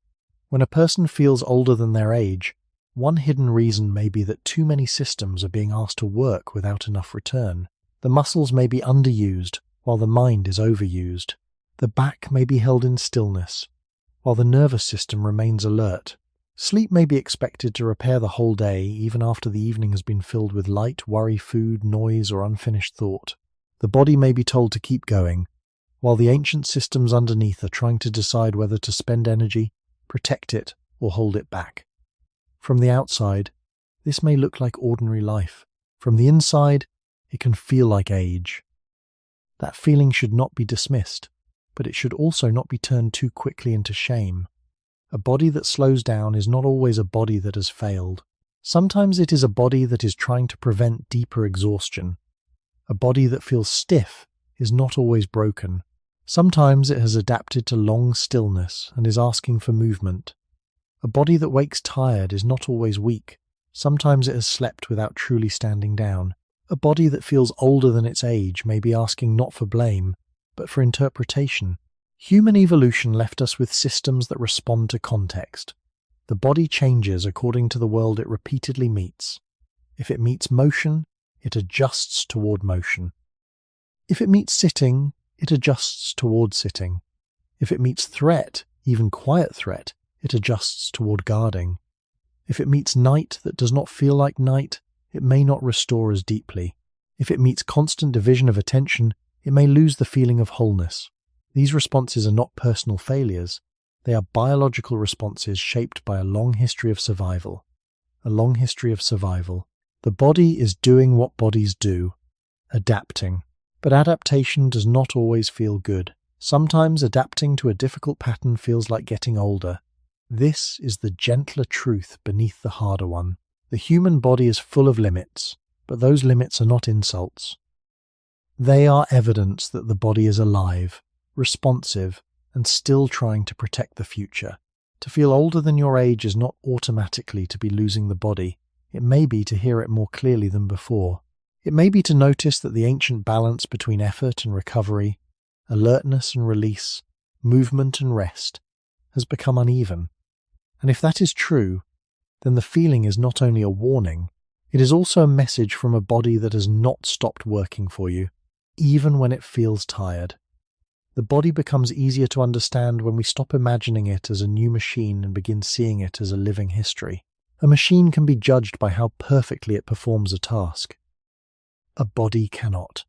When a person feels older than their age, one hidden reason may be that too many systems are being asked to work without enough return. The muscles may be underused, while the mind is overused. The back may be held in stillness, while the nervous system remains alert. Sleep may be expected to repair the whole day, even after the evening has been filled with light, worry, food, noise, or unfinished thought. The body may be told to keep going, while the ancient systems underneath are trying to decide whether to spend energy, protect it, or hold it back. From the outside, this may look like ordinary life. From the inside, it can feel like age. That feeling should not be dismissed, but it should also not be turned too quickly into shame. A body that slows down is not always a body that has failed. Sometimes it is a body that is trying to prevent deeper exhaustion. A body that feels stiff is not always broken. Sometimes it has adapted to long stillness and is asking for movement. A body that wakes tired is not always weak. Sometimes it has slept without truly standing down. A body that feels older than its age may be asking not for blame, but for interpretation. Human evolution left us with systems that respond to context. The body changes according to the world it repeatedly meets. If it meets motion, it adjusts toward motion. If it meets sitting, it adjusts toward sitting. If it meets threat, even quiet threat, it adjusts toward guarding. If it meets night that does not feel like night, it may not restore as deeply. If it meets constant division of attention, it may lose the feeling of wholeness. These responses are not personal failures. They are biological responses shaped by a long history of survival. A long history of survival. The body is doing what bodies do, adapting. But adaptation does not always feel good. Sometimes adapting to a difficult pattern feels like getting older. This is the gentler truth beneath the harder one. The human body is full of limits, but those limits are not insults. They are evidence that the body is alive, responsive, and still trying to protect the future. To feel older than your age is not automatically to be losing the body. It may be to hear it more clearly than before. It may be to notice that the ancient balance between effort and recovery, alertness and release, movement and rest, has become uneven. And if that is true, then the feeling is not only a warning, it is also a message from a body that has not stopped working for you, even when it feels tired. The body becomes easier to understand when we stop imagining it as a new machine and begin seeing it as a living history. A machine can be judged by how perfectly it performs a task. A body cannot.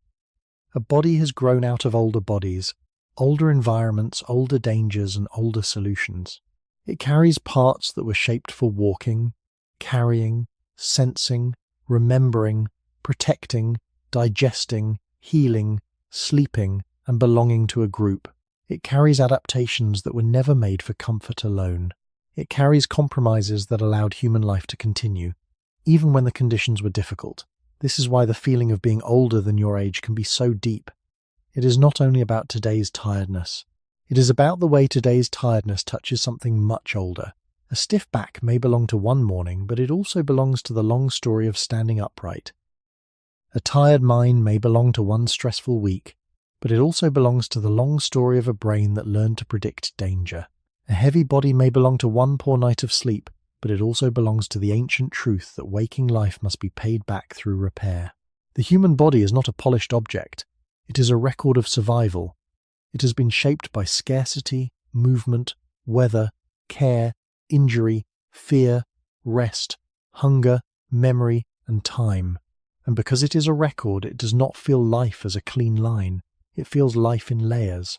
A body has grown out of older bodies, older environments, older dangers, and older solutions. It carries parts that were shaped for walking, carrying, sensing, remembering, protecting, digesting, healing, sleeping, and belonging to a group. It carries adaptations that were never made for comfort alone. It carries compromises that allowed human life to continue, even when the conditions were difficult. This is why the feeling of being older than your age can be so deep. It is not only about today's tiredness. It is about the way today's tiredness touches something much older. A stiff back may belong to one morning, but it also belongs to the long story of standing upright. A tired mind may belong to one stressful week, but it also belongs to the long story of a brain that learned to predict danger. A heavy body may belong to one poor night of sleep, but it also belongs to the ancient truth that waking life must be paid back through repair. The human body is not a polished object. It is a record of survival. It has been shaped by scarcity, movement, weather, care, injury, fear, rest, hunger, memory, and time. And because it is a record, it does not feel life as a clean line. It feels life in layers.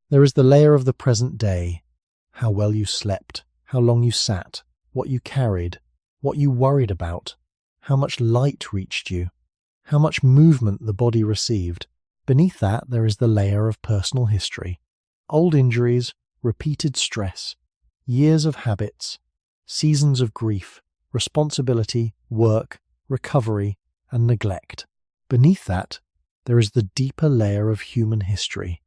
There is the layer of the present day, how well you slept, how long you sat, what you carried, what you worried about, how much light reached you, how much movement the body received. Beneath that, there is the layer of personal history, old injuries, repeated stress, years of habits, seasons of grief, responsibility, work, recovery, and neglect. Beneath that, there is the deeper layer of human history,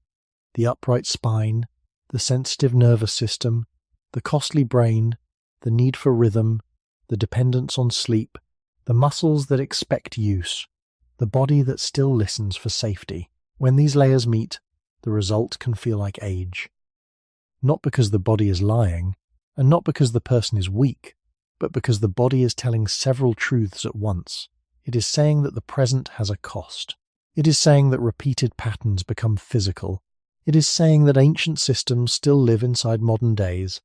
the upright spine, the sensitive nervous system, the costly brain, the need for rhythm, the dependence on sleep, the muscles that expect use, the body that still listens for safety. When these layers meet, the result can feel like age. Not because the body is lying, and not because the person is weak, but because the body is telling several truths at once. It is saying that the present has a cost. It is saying that repeated patterns become physical. It is saying that ancient systems still live inside modern days.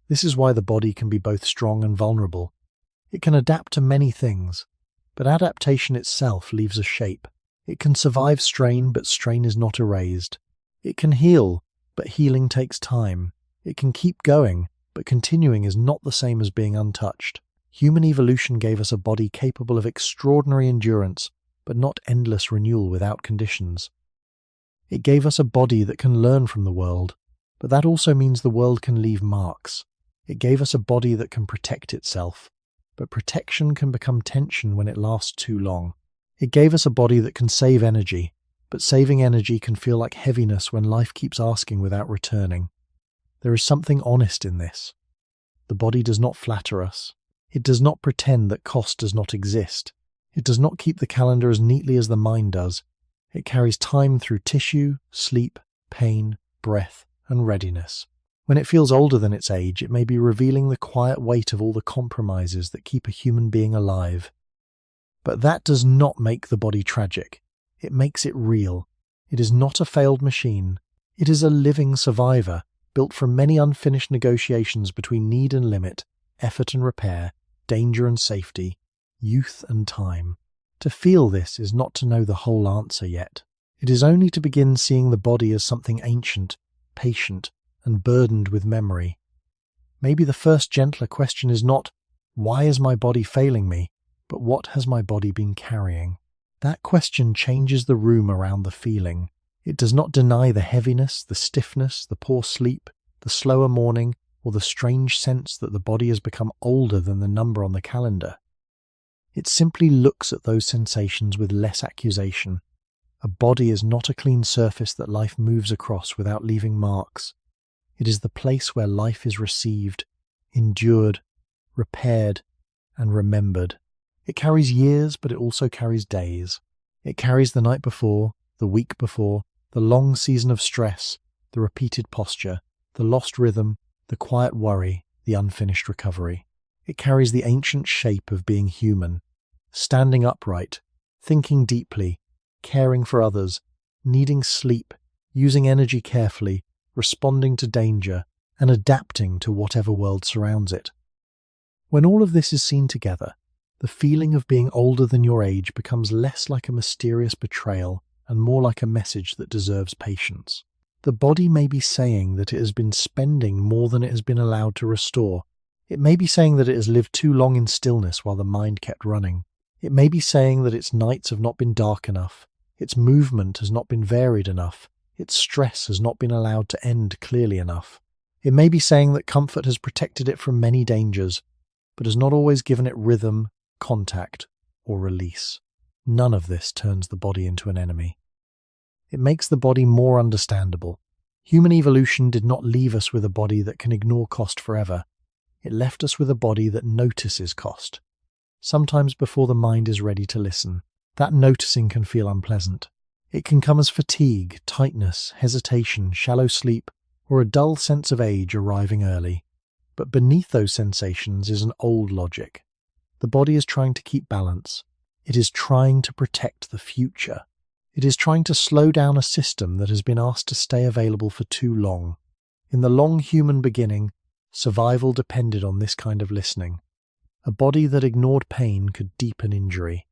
This is why the body can be both strong and vulnerable. It can adapt to many things, but adaptation itself leaves a shape. It can survive strain, but strain is not erased. It can heal, but healing takes time. It can keep going, but continuing is not the same as being untouched. Human evolution gave us a body capable of extraordinary endurance, but not endless renewal without conditions. It gave us a body that can learn from the world, but that also means the world can leave marks. It gave us a body that can protect itself, but protection can become tension when it lasts too long. It gave us a body that can save energy, but saving energy can feel like heaviness when life keeps asking without returning. There is something honest in this. The body does not flatter us. It does not pretend that cost does not exist. It does not keep the calendar as neatly as the mind does. It carries time through tissue, sleep, pain, breath, and readiness. When it feels older than its age, it may be revealing the quiet weight of all the compromises that keep a human being alive. But that does not make the body tragic. It makes it real. It is not a failed machine. It is a living survivor, built from many unfinished negotiations between need and limit, effort and repair, danger and safety, youth and time. To feel this is not to know the whole answer yet. It is only to begin seeing the body as something ancient, patient, and burdened with memory. Maybe the first gentler question is not, why is my body failing me, but what has my body been carrying? That question changes the room around the feeling. It does not deny the heaviness, the stiffness, the poor sleep, the slower morning, or the strange sense that the body has become older than the number on the calendar. It simply looks at those sensations with less accusation. A body is not a clean surface that life moves across without leaving marks. It is the place where life is received, endured, repaired, and remembered. It carries years, but it also carries days. It carries the night before, the week before, the long season of stress, the repeated posture, the lost rhythm, the quiet worry, the unfinished recovery. It carries the ancient shape of being human, standing upright, thinking deeply, caring for others, needing sleep, using energy carefully, responding to danger, and adapting to whatever world surrounds it. When all of this is seen together, the feeling of being older than your age becomes less like a mysterious betrayal and more like a message that deserves patience. The body may be saying that it has been spending more than it has been allowed to restore. It may be saying that it has lived too long in stillness while the mind kept running. It may be saying that its nights have not been dark enough, its movement has not been varied enough, its stress has not been allowed to end clearly enough. It may be saying that comfort has protected it from many dangers, but has not always given it rhythm, contact, or release. None of this turns the body into an enemy. It makes the body more understandable. Human evolution did not leave us with a body that can ignore cost forever. It left us with a body that notices cost. Sometimes before the mind is ready to listen, that noticing can feel unpleasant. It can come as fatigue, tightness, hesitation, shallow sleep, or a dull sense of age arriving early. But beneath those sensations is an old logic. The body is trying to keep balance. It is trying to protect the future. It is trying to slow down a system that has been asked to stay available for too long. In the long human beginning, survival depended on this kind of listening. A body that ignored pain could deepen injury.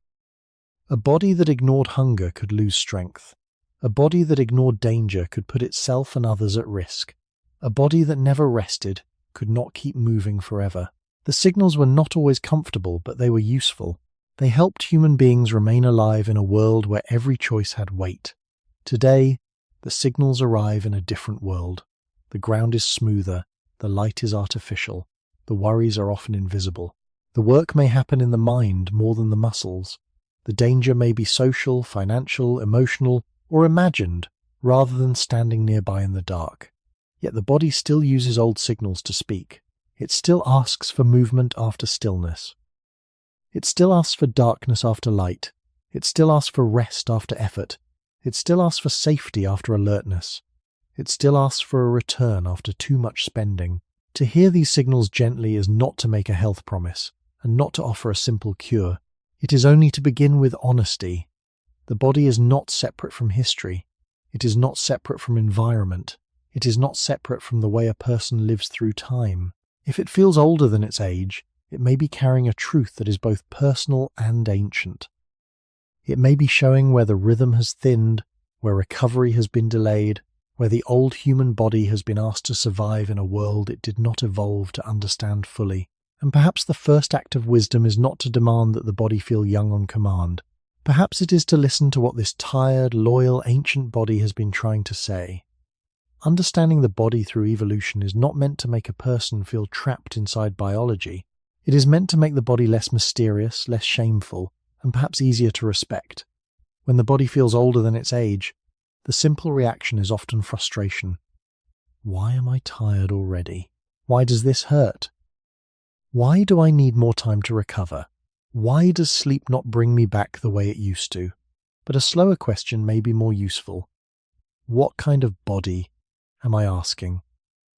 A body that ignored hunger could lose strength. A body that ignored danger could put itself and others at risk. A body that never rested could not keep moving forever. The signals were not always comfortable, but they were useful. They helped human beings remain alive in a world where every choice had weight. Today, the signals arrive in a different world. The ground is smoother, the light is artificial, the worries are often invisible. The work may happen in the mind more than the muscles. The danger may be social, financial, emotional, or imagined, rather than standing nearby in the dark. Yet the body still uses old signals to speak. It still asks for movement after stillness. It still asks for darkness after light. It still asks for rest after effort. It still asks for safety after alertness. It still asks for a return after too much spending. To hear these signals gently is not to make a health promise, and not to offer a simple cure. It is only to begin with honesty. The body is not separate from history. It is not separate from environment. It is not separate from the way a person lives through time. If it feels older than its age, it may be carrying a truth that is both personal and ancient. It may be showing where the rhythm has thinned, where recovery has been delayed, where the old human body has been asked to survive in a world it did not evolve to understand fully. And perhaps the first act of wisdom is not to demand that the body feel young on command. Perhaps it is to listen to what this tired, loyal, ancient body has been trying to say. Understanding the body through evolution is not meant to make a person feel trapped inside biology. It is meant to make the body less mysterious, less shameful, and perhaps easier to respect. When the body feels older than its age, the simple reaction is often frustration. Why am I tired already? Why does this hurt? Why do I need more time to recover? Why does sleep not bring me back the way it used to? But a slower question may be more useful. What kind of body am I asking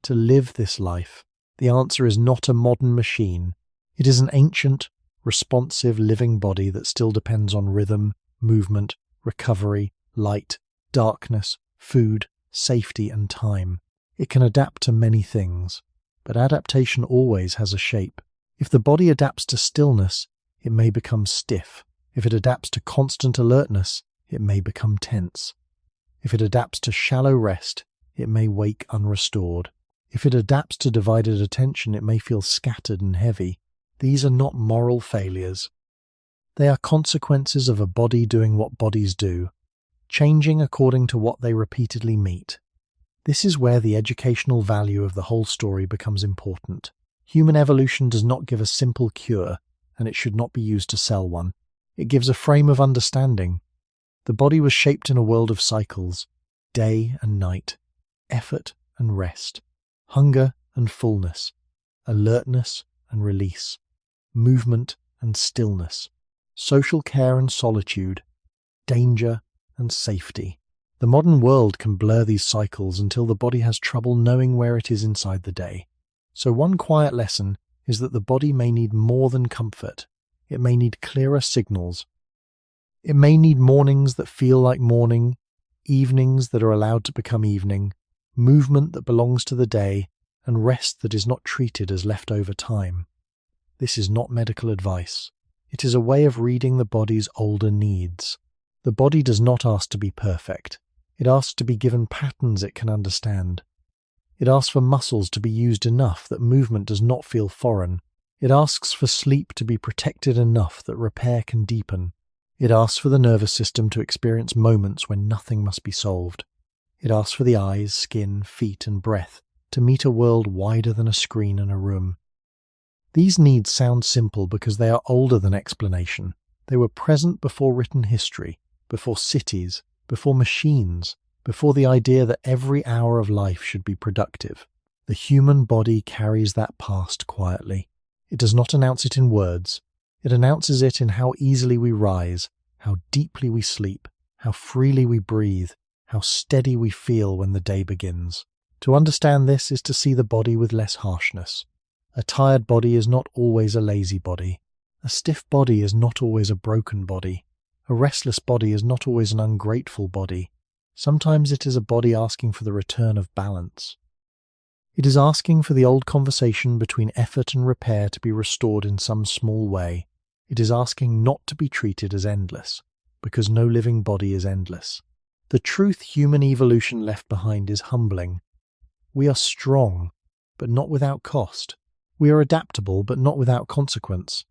to live this life? The answer is not a modern machine. It is an ancient, responsive, living body that still depends on rhythm, movement, recovery, light, darkness, food, safety, and time. It can adapt to many things, but adaptation always has a shape. If the body adapts to stillness, it may become stiff. If it adapts to constant alertness, it may become tense. If it adapts to shallow rest, it may wake unrestored. If it adapts to divided attention, it may feel scattered and heavy. These are not moral failures. They are consequences of a body doing what bodies do, changing according to what they repeatedly meet. This is where the educational value of the whole story becomes important. Human evolution does not give a simple cure, and it should not be used to sell one. It gives a frame of understanding. The body was shaped in a world of cycles, day and night, effort and rest, hunger and fullness, alertness and release, movement and stillness, social care and solitude, danger and safety. The modern world can blur these cycles until the body has trouble knowing where it is inside the day. So one quiet lesson is that the body may need more than comfort. It may need clearer signals. It may need mornings that feel like morning, evenings that are allowed to become evening, movement that belongs to the day, and rest that is not treated as leftover time. This is not medical advice. It is a way of reading the body's older needs. The body does not ask to be perfect. It asks to be given patterns it can understand. It asks for muscles to be used enough that movement does not feel foreign. It asks for sleep to be protected enough that repair can deepen. It asks for the nervous system to experience moments when nothing must be solved. It asks for the eyes, skin, feet, and breath to meet a world wider than a screen and a room. These needs sound simple because they are older than explanation. They were present before written history, before cities, before machines, before the idea that every hour of life should be productive. The human body carries that past quietly. It does not announce it in words. It announces it in how easily we rise, how deeply we sleep, how freely we breathe, how steady we feel when the day begins. To understand this is to see the body with less harshness. A tired body is not always a lazy body. A stiff body is not always a broken body. A restless body is not always an ungrateful body. Sometimes it is a body asking for the return of balance. It is asking for the old conversation between effort and repair to be restored in some small way. It is asking not to be treated as endless, because no living body is endless. The truth human evolution left behind is humbling. We are strong, but not without cost. We are adaptable, but not without consequence.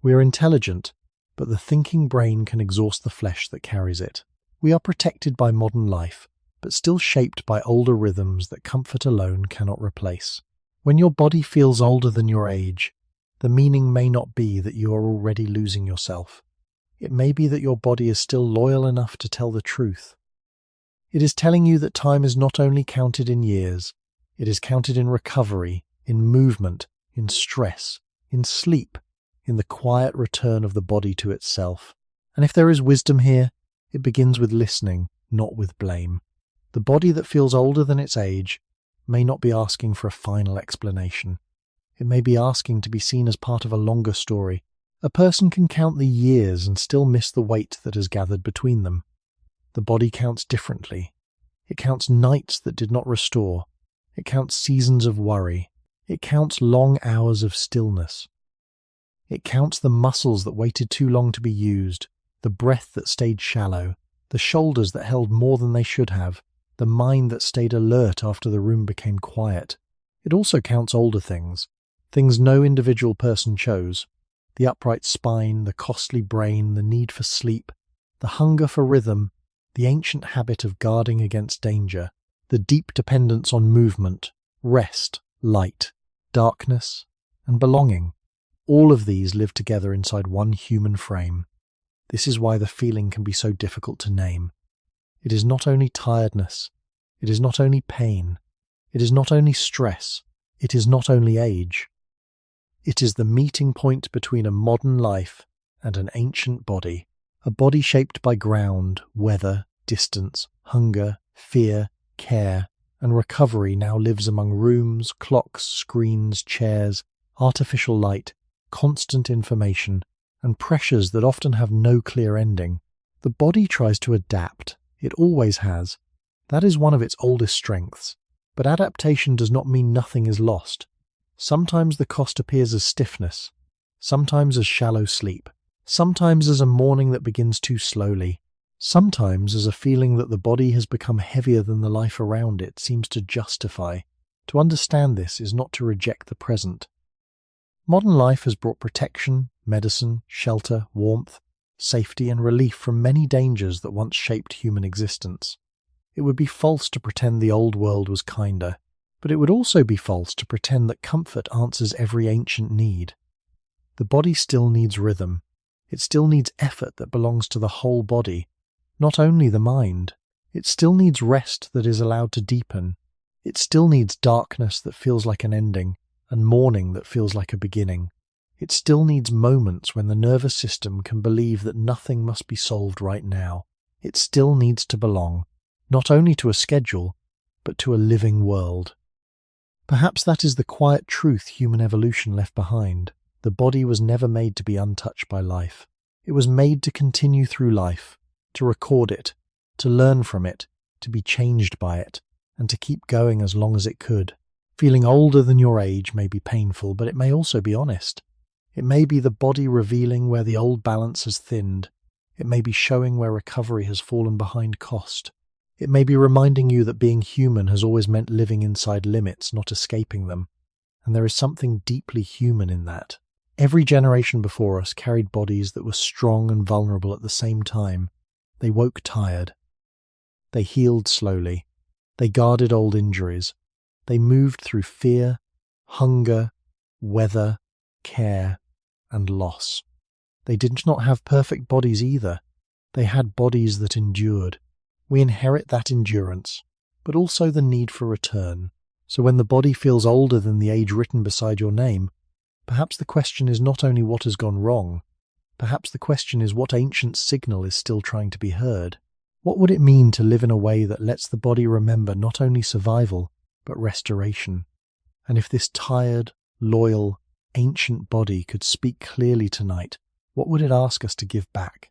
We are intelligent, but the thinking brain can exhaust the flesh that carries it. We are protected by modern life, but still shaped by older rhythms that comfort alone cannot replace. When your body feels older than your age, the meaning may not be that you are already losing yourself. It may be that your body is still loyal enough to tell the truth. It is telling you that time is not only counted in years, it is counted in recovery, in movement, in stress, in sleep, in the quiet return of the body to itself. And if there is wisdom here, it begins with listening, not with blame. The body that feels older than its age may not be asking for a final explanation. It may be asking to be seen as part of a longer story. A person can count the years and still miss the weight that has gathered between them. The body counts differently. It counts nights that did not restore. It counts seasons of worry. It counts long hours of stillness. It counts the muscles that waited too long to be used, the breath that stayed shallow, the shoulders that held more than they should have, the mind that stayed alert after the room became quiet. It also counts older things, things no individual person chose. The upright spine, the costly brain, the need for sleep, the hunger for rhythm, the ancient habit of guarding against danger, the deep dependence on movement, rest, light, darkness, and belonging. All of these live together inside one human frame. This is why the feeling can be so difficult to name. It is not only tiredness, it is not only pain, it is not only stress, it is not only age. It is the meeting point between a modern life and an ancient body, a body shaped by ground, weather, distance, hunger, fear, care, and recovery now lives among rooms, clocks, screens, chairs, artificial light, constant information, and pressures that often have no clear ending. The body tries to adapt. It always has. That is one of its oldest strengths. But adaptation does not mean nothing is lost. Sometimes the cost appears as stiffness, sometimes as shallow sleep, sometimes as a morning that begins too slowly, sometimes as a feeling that the body has become heavier than the life around it seems to justify. To understand this is not to reject the present. Modern life has brought protection, medicine, shelter, warmth, safety, and relief from many dangers that once shaped human existence. It would be false to pretend the old world was kinder, but it would also be false to pretend that comfort answers every ancient need. The body still needs rhythm. It still needs effort that belongs to the whole body, not only the mind. It still needs rest that is allowed to deepen. It still needs darkness that feels like an ending, and mourning that feels like a beginning. It still needs moments when the nervous system can believe that nothing must be solved right now. It still needs to belong, not only to a schedule, but to a living world. Perhaps that is the quiet truth human evolution left behind. The body was never made to be untouched by life. It was made to continue through life, to record it, to learn from it, to be changed by it, and to keep going as long as it could. Feeling older than your age may be painful, but it may also be honest. It may be the body revealing where the old balance has thinned. It may be showing where recovery has fallen behind cost. It may be reminding you that being human has always meant living inside limits, not escaping them. And there is something deeply human in that. Every generation before us carried bodies that were strong and vulnerable at the same time. They woke tired. They healed slowly. They guarded old injuries. They moved through fear, hunger, weather, care, and loss. They did not have perfect bodies either. They had bodies that endured. We inherit that endurance, but also the need for return. So when the body feels older than the age written beside your name, perhaps the question is not only what has gone wrong, perhaps the question is what ancient signal is still trying to be heard. What would it mean to live in a way that lets the body remember not only survival, but restoration? And if this tired, loyal, ancient body could speak clearly tonight, what would it ask us to give back?